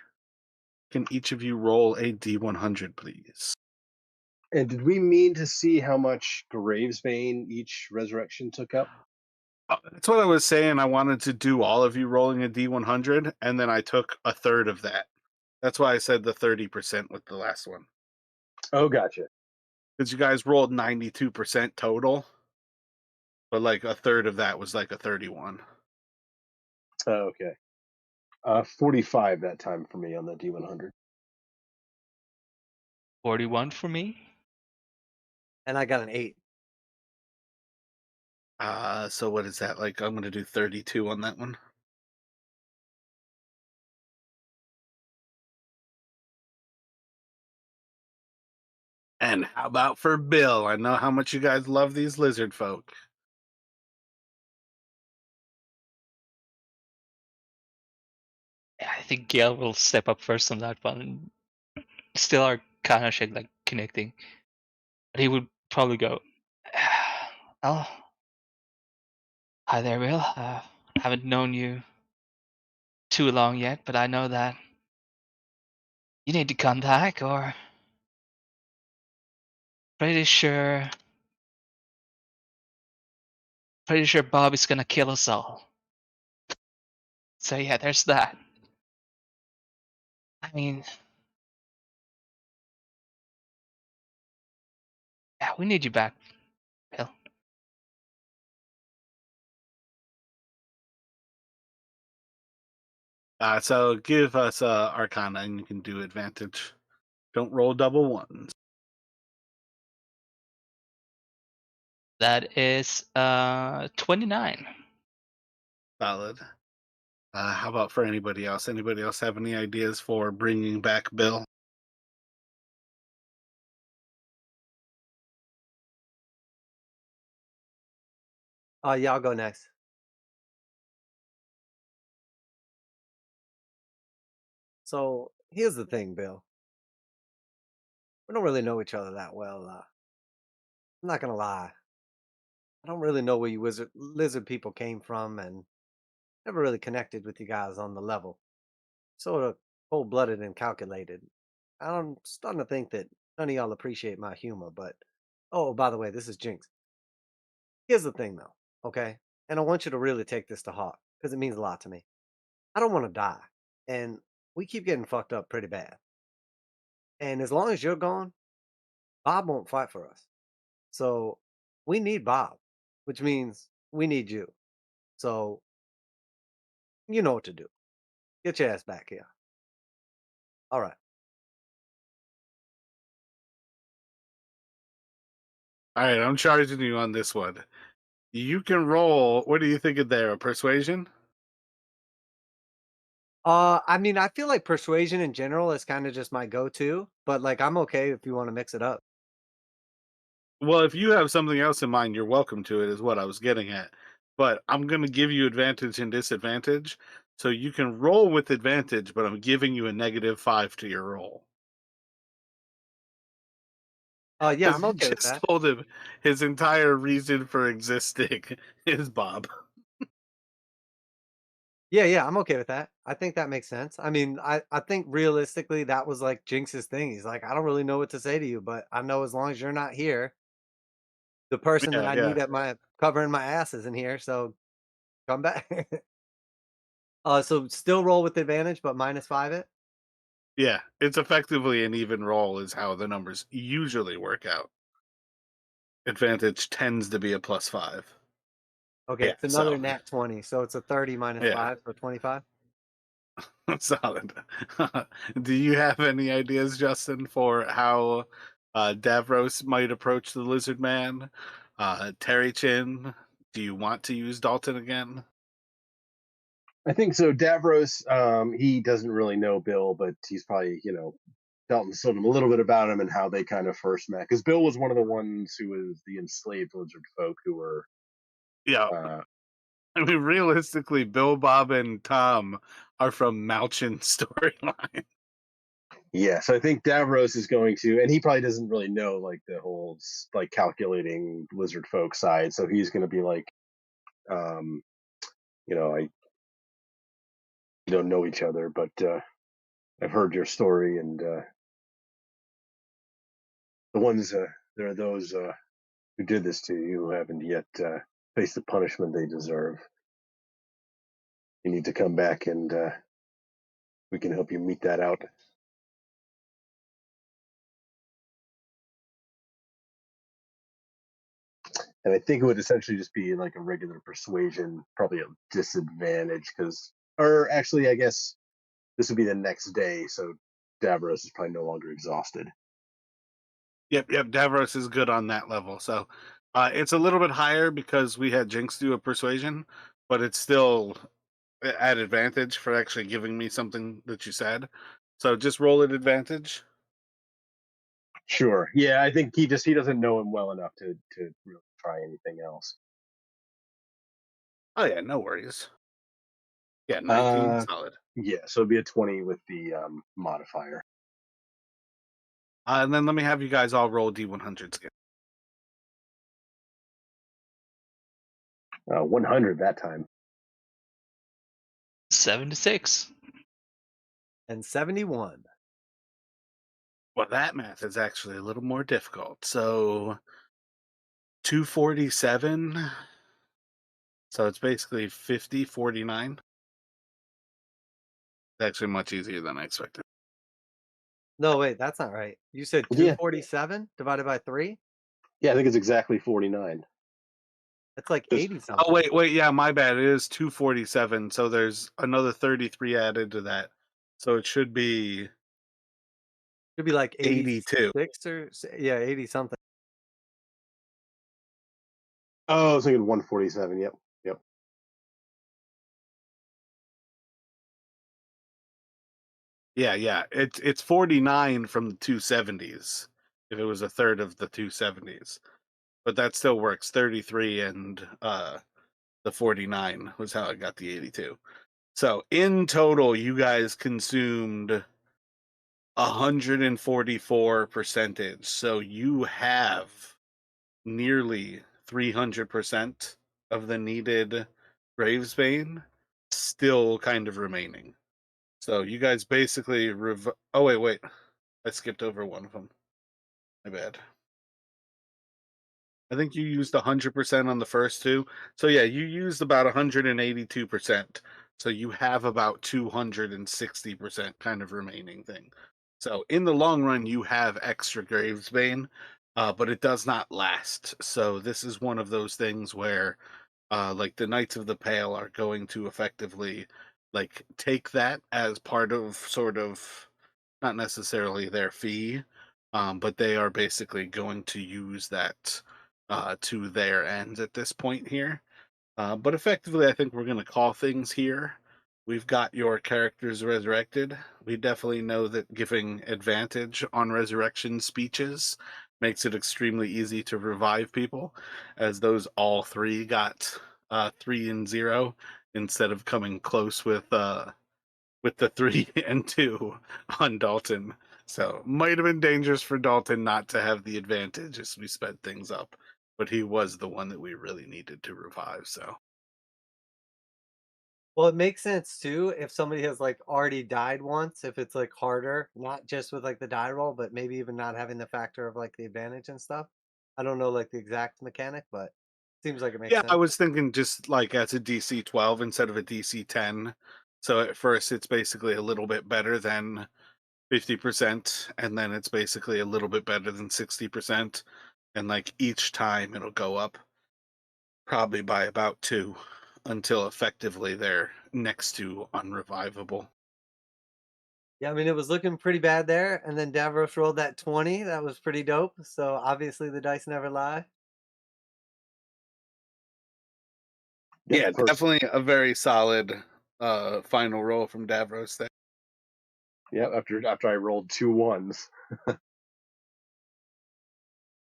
Speaker 3: Can each of you roll a d100, please?
Speaker 1: And did we mean to see how much Gravesbane each resurrection took up?
Speaker 3: That's what I was saying. I wanted to do all of you rolling a d100, and then I took a third of that. That's why I said the 30% with the last one.
Speaker 1: Oh, gotcha.
Speaker 3: Because you guys rolled 92% total, but like a third of that was like a 31.
Speaker 1: Oh, okay. 45 that time for me on the D100.
Speaker 2: 41 for me.
Speaker 4: And I got an 8.
Speaker 3: So what is that? Like, I'm going to do 32 on that one. And how about for Bill? I know how much you guys love these lizard folk.
Speaker 2: Yeah, I think Gale will step up first on that one. Still are kind of like connecting. But he would probably go, oh, hi there, Will. Haven't known you too long yet, but I know that you need to come back, or pretty sure Bob is gonna kill us all. So yeah, there's that. I mean, yeah, we need you back, Bill.
Speaker 3: So give us Arcana, and you can do advantage. Don't roll double ones.
Speaker 2: That is 29.
Speaker 3: Solid. How about for anybody else? Anybody else have any ideas for bringing back Bill?
Speaker 4: Yeah, I'll go next. So here's the thing, Bill. We don't really know each other that well. I'm not gonna lie. I don't really know where you lizard people came from, and never really connected with you guys on the level. Sort of cold blooded and calculated. I'm starting to think that none of y'all appreciate my humor, but oh, by the way, this is Jinx. Here's the thing though, okay? And I want you to really take this to heart because it means a lot to me. I don't want to die. And we keep getting fucked up pretty bad. And as long as you're gone, Bob won't fight for us. So we need Bob, which means we need you. So you know what to do. Get your ass back here. All right.
Speaker 3: All right, I'm charging you on this one. You can roll. What are you thinking there? A persuasion?
Speaker 4: I mean, I feel like persuasion in general is kind of just my go-to, but like I'm okay if you want to mix it up.
Speaker 3: Well, if you have something else in mind, you're welcome to it, is what I was getting at. But I'm going to give you advantage and disadvantage. So you can roll with advantage, but I'm giving you a -5 to your roll.
Speaker 4: Yeah,
Speaker 3: Because
Speaker 4: I'm
Speaker 3: you
Speaker 4: okay with
Speaker 3: just
Speaker 4: that.
Speaker 3: told him his entire reason for existing is Bob.
Speaker 4: Yeah, I'm okay with that. I think that makes sense. I mean, I think realistically that was like Jinx's thing. He's like, I don't really know what to say to you, but I know as long as you're not here, the person that
Speaker 3: Yeah,
Speaker 4: I
Speaker 3: yeah.
Speaker 4: need at my covering my ass isn't here, so come back. So still roll with advantage, but -5 it.
Speaker 3: Yeah, it's effectively an even roll, is how the numbers usually work out. Advantage tends to be a +5.
Speaker 4: Okay,
Speaker 3: Yeah,
Speaker 4: it's another
Speaker 3: so
Speaker 4: nat 20, so it's a 30 minus
Speaker 3: yeah,
Speaker 4: 5, so 25.
Speaker 3: solid. Do you have any ideas, Justin, for how Davros might approach the lizard man. Terry Chin, do you want to use Dalton again?
Speaker 1: I think so. Davros, he doesn't really know Bill, but he's probably, Dalton told him a little bit about him and how they kind of first met. Because Bill was one of the ones who was the enslaved lizard folk who were,
Speaker 3: Yeah.
Speaker 1: uh,
Speaker 3: I mean, realistically, Bill, Bob, and Tom are from Malchin's storyline.
Speaker 1: yeah. So I think Davros is going to, and he probably doesn't really know like the whole like calculating lizard folk side. So he's going to be like, um, I we don't know each other, but I've heard your story, and the ones there are those who did this to you who haven't yet faced the punishment they deserve. You need to come back, and we can help you mete that out. And I think it would essentially just be like a regular persuasion, probably a disadvantage, or actually, I guess this would be the next day, so Davros is probably no longer exhausted.
Speaker 3: Yep. Davros is good on that level. So it's a little bit higher because we had Jinx do a persuasion, but it's still at advantage for actually giving me something that you said. So just roll at advantage.
Speaker 1: Sure. Yeah, I think he doesn't know him well enough to really try anything else.
Speaker 3: Oh yeah, no worries. Yeah, 19,
Speaker 1: Uh,
Speaker 3: solid.
Speaker 1: yeah, so it'd be a 20 with the modifier.
Speaker 3: And then let me have you guys all roll D100s again.
Speaker 1: 100 that time.
Speaker 2: 76.
Speaker 4: And 71.
Speaker 3: Well, that math is actually a little more difficult. So 247. So it's basically 50, 49. It's actually much easier than I expected.
Speaker 4: No, wait, that's not right. You said
Speaker 1: Yeah.
Speaker 4: 247 divided by 3?
Speaker 1: Yeah, I think it's exactly 49.
Speaker 4: That's like
Speaker 1: Just-
Speaker 4: 80 something.
Speaker 3: Oh, wait. Yeah, my bad. It is 247. So there's another 33 added to that. So it should be
Speaker 4: Should be like
Speaker 3: 82.
Speaker 4: 86 or yeah, 80 something.
Speaker 1: Oh, I was thinking 147. Yep.
Speaker 3: Yeah. It's 49 from the 270s. If it was a third of the 270s. But that still works. 33 and the 49 was how I got the 82. So in total, you guys consumed 144 percentage. So you have nearly 300% of the needed Gravesbane still kind of remaining. So you guys basically oh wait. I skipped over one of them. My bad. I think you used 100% on the first two. So yeah, you used about 182%. So you have about 260% kind of remaining thing. So in the long run, you have extra Gravesbane, but it does not last. So this is one of those things where, like the Knights of the Pale are going to effectively, like take that as part of sort of not necessarily their fee, but they are basically going to use that to their ends at this point here. But effectively, I think we're going to call things here. We've got your characters resurrected. We definitely know that giving advantage on resurrection speeches makes it extremely easy to revive people, as those all three got 3 and 0 instead of coming close with the 3 and 2 on Dalton. So might have been dangerous for Dalton not to have the advantage as we sped things up, but he was the one that we really needed to revive. So
Speaker 4: Well, it makes sense too if somebody has like already died once, if it's like harder, not just with like the die roll, but maybe even not having the factor of like the advantage and stuff. I don't know like the exact mechanic, but seems like it makes
Speaker 3: yeah, I
Speaker 4: sense.
Speaker 3: was thinking just like as a DC 12 instead of a DC 10. So at first it's basically a little bit better than 50%, and then it's basically a little bit better than 60%. And like each time it'll go up probably by about 2 until effectively they're next to unrevivable.
Speaker 4: Yeah, I mean, it was looking pretty bad there, and then Davros rolled that 20. That was pretty dope. So obviously the dice never lie.
Speaker 1: Yep,
Speaker 3: Yeah,
Speaker 1: of course.
Speaker 3: definitely a very solid final roll from Davros there.
Speaker 1: Yep, after I rolled 2 1s.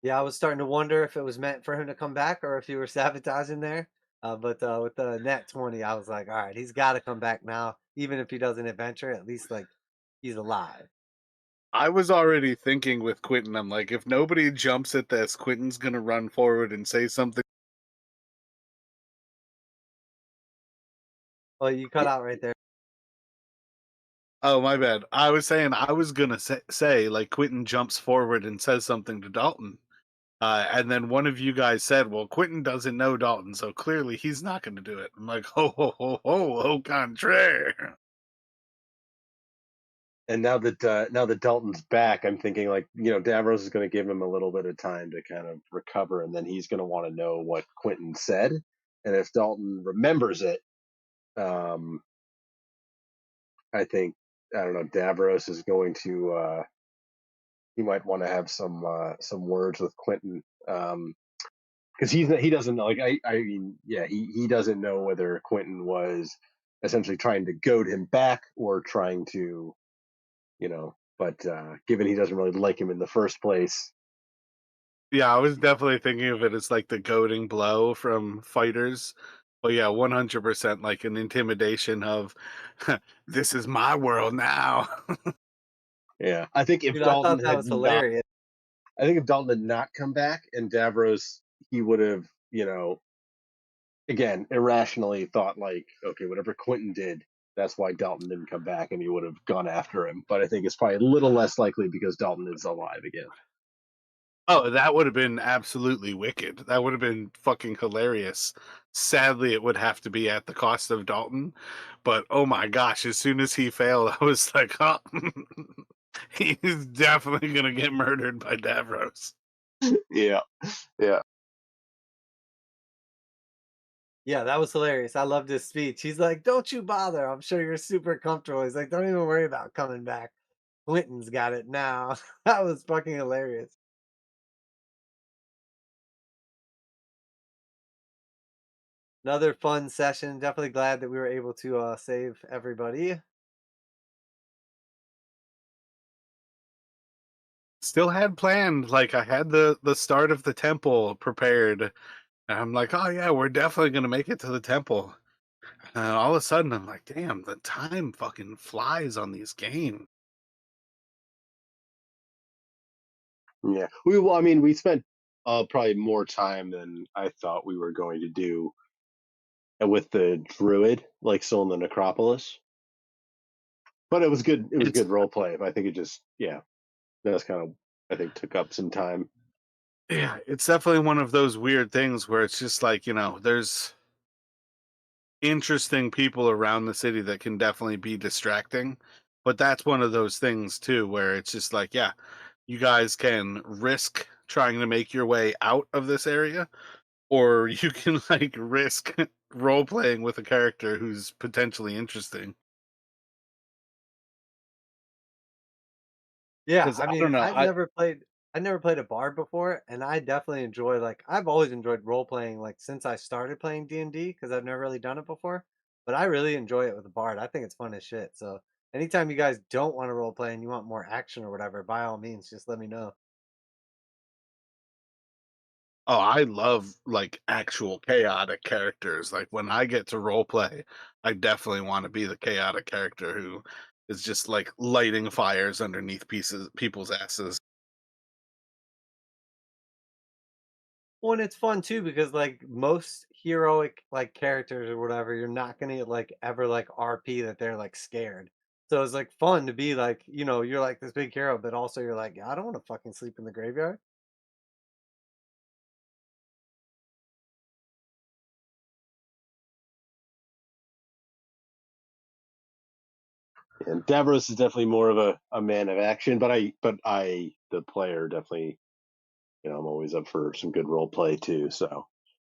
Speaker 4: Yeah, I was starting to wonder if it was meant for him to come back or if you were sabotaging there. But with the net 20, I was like, all right, he's got to come back now. Even if he doesn't adventure, at least like he's alive.
Speaker 3: I was already thinking with Quentin, I'm like, if nobody jumps at this, Quentin's gonna run forward and say something.
Speaker 4: Oh, you cut out right there.
Speaker 3: Oh, my bad. I was saying I was gonna say like Quentin jumps forward and says something to Dalton. And then one of you guys said, "Well, Quentin doesn't know Dalton, so clearly he's not going to do it." I'm like, "Ho ho ho ho, au contraire."
Speaker 1: And now that Dalton's back, I'm thinking like Davros is going to give him a little bit of time to kind of recover, and then he's going to want to know what Quentin said, and if Dalton remembers it, um, I think I don't know. Davros is going to he might want to have some words with Quentin. Because he doesn't know. Like I mean, yeah, he doesn't know whether Quentin was essentially trying to goad him back or trying to, But given he doesn't really like him in the first place,
Speaker 3: Yeah, I was definitely thinking of it as like the goading blow from Fighters. But yeah, 100% like an intimidation of, "This is my world now."
Speaker 1: yeah, I think if
Speaker 4: Dude, I
Speaker 1: Dalton
Speaker 4: thought that
Speaker 1: had
Speaker 4: was
Speaker 1: not,
Speaker 4: hilarious.
Speaker 1: I think if Dalton had not come back and Davros, he would have, again, irrationally thought like, okay, whatever Quentin did, that's why Dalton didn't come back, and he would have gone after him. But I think it's probably a little less likely because Dalton is alive again.
Speaker 3: Oh, that would have been absolutely wicked. That would have been fucking hilarious. Sadly, it would have to be at the cost of Dalton. But oh my gosh, as soon as he failed, I was like, oh, he's definitely going to get murdered by Davros.
Speaker 1: Yeah, yeah,
Speaker 4: Yeah, that was hilarious. I loved his speech. He's like, "Don't you bother. I'm sure you're super comfortable." He's like, "Don't even worry about coming back. Clinton's got it now." That was fucking hilarious. Another fun session. Definitely glad that we were able to save everybody.
Speaker 3: Still had planned, like I had the start of the temple prepared. And I'm like, oh yeah, we're definitely going to make it to the temple. And all of a sudden, I'm like, damn, the time fucking flies on these games.
Speaker 1: yeah. Well, I mean, we spent probably more time than I thought we were going to do with the druid, like still in the necropolis. But it was good. It was
Speaker 3: It's
Speaker 1: good role play. I think it just, yeah, that's kind of, I think, took up some time.
Speaker 3: Yeah, it's definitely one of those weird things where it's just like, there's interesting people around the city that can definitely be distracting. But that's one of those things too where it's just like, yeah, you guys can risk trying to make your way out of this area, or you can like risk role playing with a character who's potentially interesting.
Speaker 4: Yeah,
Speaker 3: Because
Speaker 4: I
Speaker 3: I
Speaker 4: mean,
Speaker 3: don't know,
Speaker 4: I never played a bard before, and I definitely enjoy like I've always enjoyed role playing like since I started playing D&D because I've never really done it before. But I really enjoy it with a bard. I think it's fun as shit. So anytime you guys don't want to role play and you want more action or whatever, by all means, just let me know.
Speaker 3: oh, I love like actual chaotic characters. Like when I get to role play, I definitely want to be the chaotic character who is just like lighting fires underneath people's asses.
Speaker 4: Well, and it's fun too because like most heroic like characters or whatever, you're not gonna like ever like RP that they're like scared. So it's like fun to be like, you're like this big hero, but also you're like, I don't want to fucking sleep in the graveyard.
Speaker 1: And Davros is definitely more of a man of action, but I, the player, definitely, I'm always up for some good role play too. So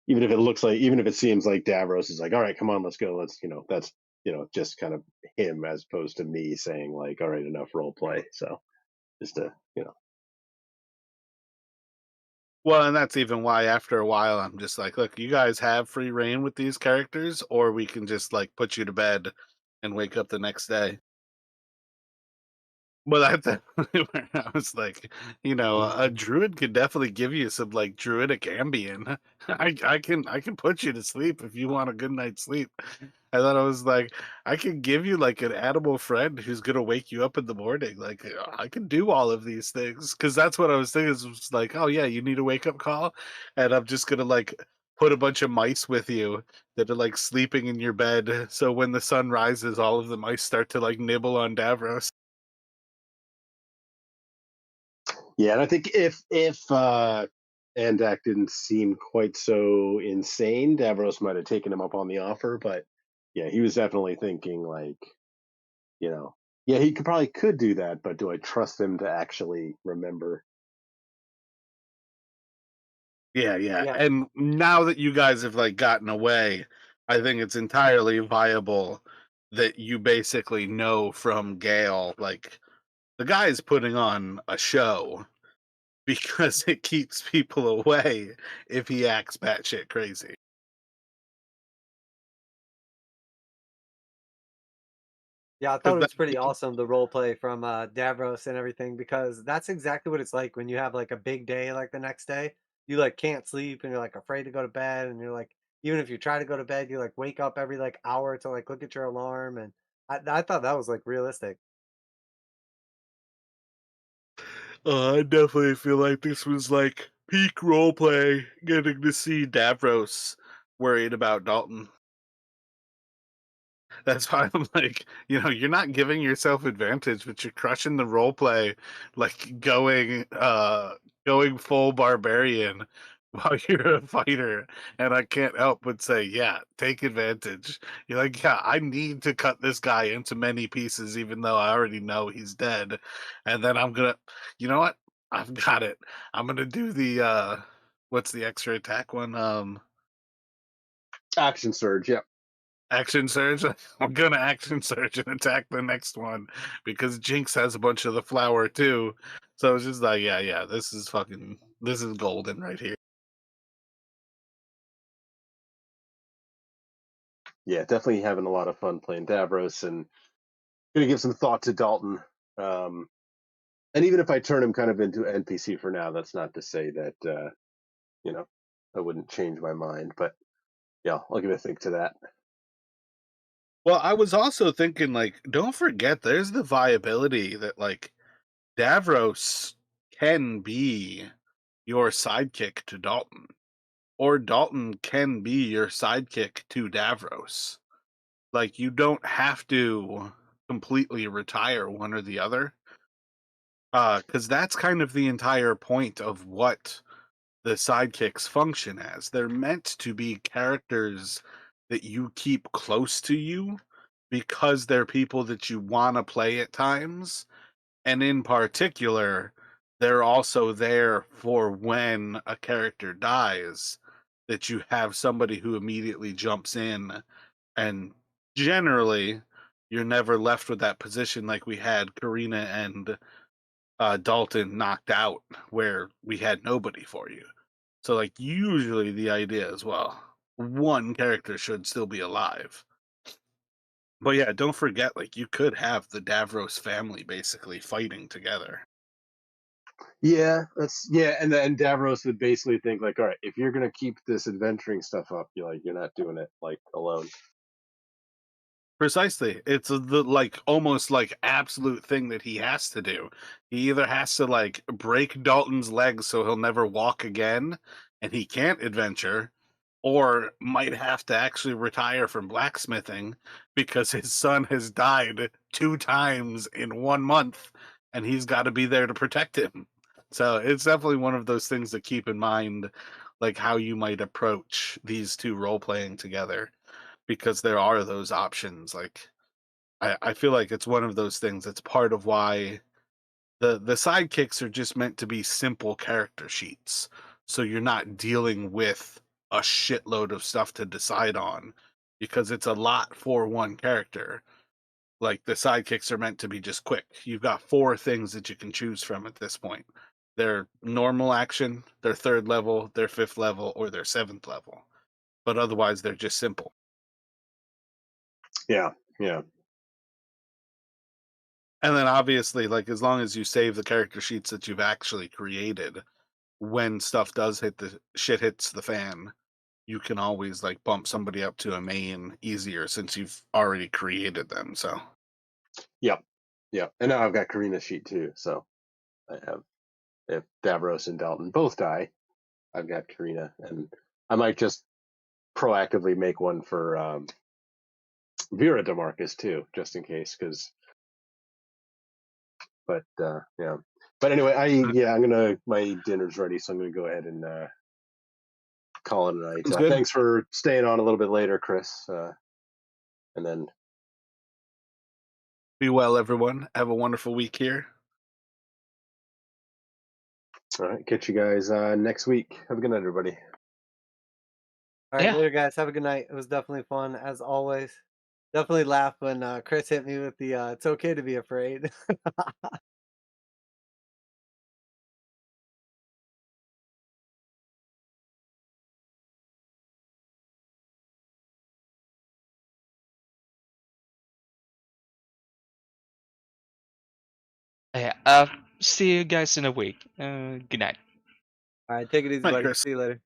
Speaker 1: even if it seems like Davros is like, all right, come on, let's go, that's just kind of him as opposed to me saying like, all right, enough role play. So just to,
Speaker 3: Well, and that's even why after a while I'm just like, look, you guys have free reign with these characters, or we can just like put you to bed and wake up the next day. But that's definitely where I was like, a druid could definitely give you some like druidic Ambien. I can put you to sleep if you want a good night's sleep. I thought I was like, I can give you like an animal friend who's gonna wake you up in the morning. Like I can do all of these things because that's what I was thinking. Was like, oh yeah, you need a wake up call, and I'm just gonna like put a bunch of mice with you that are like sleeping in your bed. So when the sun rises, all of the mice start to like nibble on Davros.
Speaker 1: Yeah, and I think if Andak didn't seem quite so insane, Davros might have taken him up on the offer. But yeah, he was definitely thinking like, yeah, he could do that, but do I trust him to actually remember?
Speaker 3: Yeah.
Speaker 4: Yeah,
Speaker 3: And now that you guys have like gotten away, I think it's entirely viable that you basically know from Gale, like the guy is putting on a show because it keeps people away if he acts batshit crazy.
Speaker 4: yeah, I thought
Speaker 3: Because
Speaker 4: it
Speaker 3: that,
Speaker 4: was pretty awesome the role play from Davros and everything because that's exactly what it's like when you have like a big day like the next day. You like can't sleep and you're like afraid to go to bed and you're like even if you try to go to bed, you like wake up every like hour to like look at your alarm and I thought that was like realistic.
Speaker 3: I definitely feel like this was like peak roleplay, getting to see Davros worried about Dalton. That's why I'm like, you're not giving yourself advantage, but you're crushing the role play, like going full barbarian while you're a fighter. And I can't help but say, yeah, take advantage. You're like, yeah, I need to cut this guy into many pieces, even though I already know he's dead. And then you know what? I've got it. I'm gonna do the what's the extra attack one?
Speaker 1: Action surge, yeah.
Speaker 3: Action surge. I'm gonna action surge and attack the next one because Jinx has a bunch of the flower too. So it's just like, yeah, this is golden right here.
Speaker 1: Yeah, definitely having a lot of fun playing Davros and gonna give some thought to Dalton. Um, and even if I turn him kind of into NPC for now, that's not to say that I wouldn't change my mind. But yeah, I'll give a think to that.
Speaker 3: Well, I was also thinking like, don't forget, there's the viability that like Davros can be your sidekick to Dalton, or Dalton can be your sidekick to Davros. Like, you don't have to completely retire one or the other. Because that's kind of the entire point of what the sidekicks function as. They're meant to be characters that you keep close to you because they're people that you want to play at times. And in particular, they're also there for when a character dies, that you have somebody who immediately jumps in. And generally, you're never left with that position like we had Karina and Dalton knocked out, where we had nobody for you. So, like, usually the idea is, well, one character should still be alive. But yeah, don't forget, like, you could have the Davros family basically fighting together.
Speaker 1: Yeah, and then Davros would basically think like, all right, if you're gonna keep this adventuring stuff up, you're not doing it like alone.
Speaker 3: Precisely. It's the like almost like absolute thing that he has to do. He either has to like break Dalton's legs so he'll never walk again and he can't adventure, or might have to actually retire from blacksmithing because his son has died 2 times in 1 month and he's got to be there to protect him. So it's definitely one of those things to keep in mind, like how you might approach these two role playing together, because there are those options. Like I feel like it's one of those things that's part of why the sidekicks are just meant to be simple character sheets. So you're not dealing with a shitload of stuff to decide on. because it's a lot for one character. Like the sidekicks are meant to be just quick. You've got 4 things that you can choose from at this point. Their normal action, their 3rd level, their 5th level, or their 7th level. But otherwise, they're just simple.
Speaker 1: Yeah, yeah.
Speaker 3: And then obviously, like as long as you save the character sheets that you've actually created, when stuff does hit the shit hits the fan, you can always like bump somebody up to a main easier since you've already created them. So
Speaker 1: Yep. Yep. And now I've got Karina's sheet too. So I have, if Davros and Dalton both die, I've got Karina. And I might just proactively make one for Vera DeMarcus too, just in case. But yeah. But anyway, my dinner's ready, so I'm gonna go ahead and call it a night.
Speaker 3: Sounds good.
Speaker 1: Thanks for staying on a little bit later, Chris. And then
Speaker 3: Be well, everyone. Have a wonderful week here.
Speaker 1: all right, catch you guys next week. Have a good night, everybody.
Speaker 4: All right,
Speaker 2: Yeah.
Speaker 4: later, guys. Have a good night. It was definitely fun, as always. Definitely laughed when Chris hit me with the "it's okay to be afraid."
Speaker 2: Yeah. See you guys in a week. Good night.
Speaker 4: All right, take it easy,
Speaker 3: Night,
Speaker 4: buddy.
Speaker 3: Chris.
Speaker 4: See you later.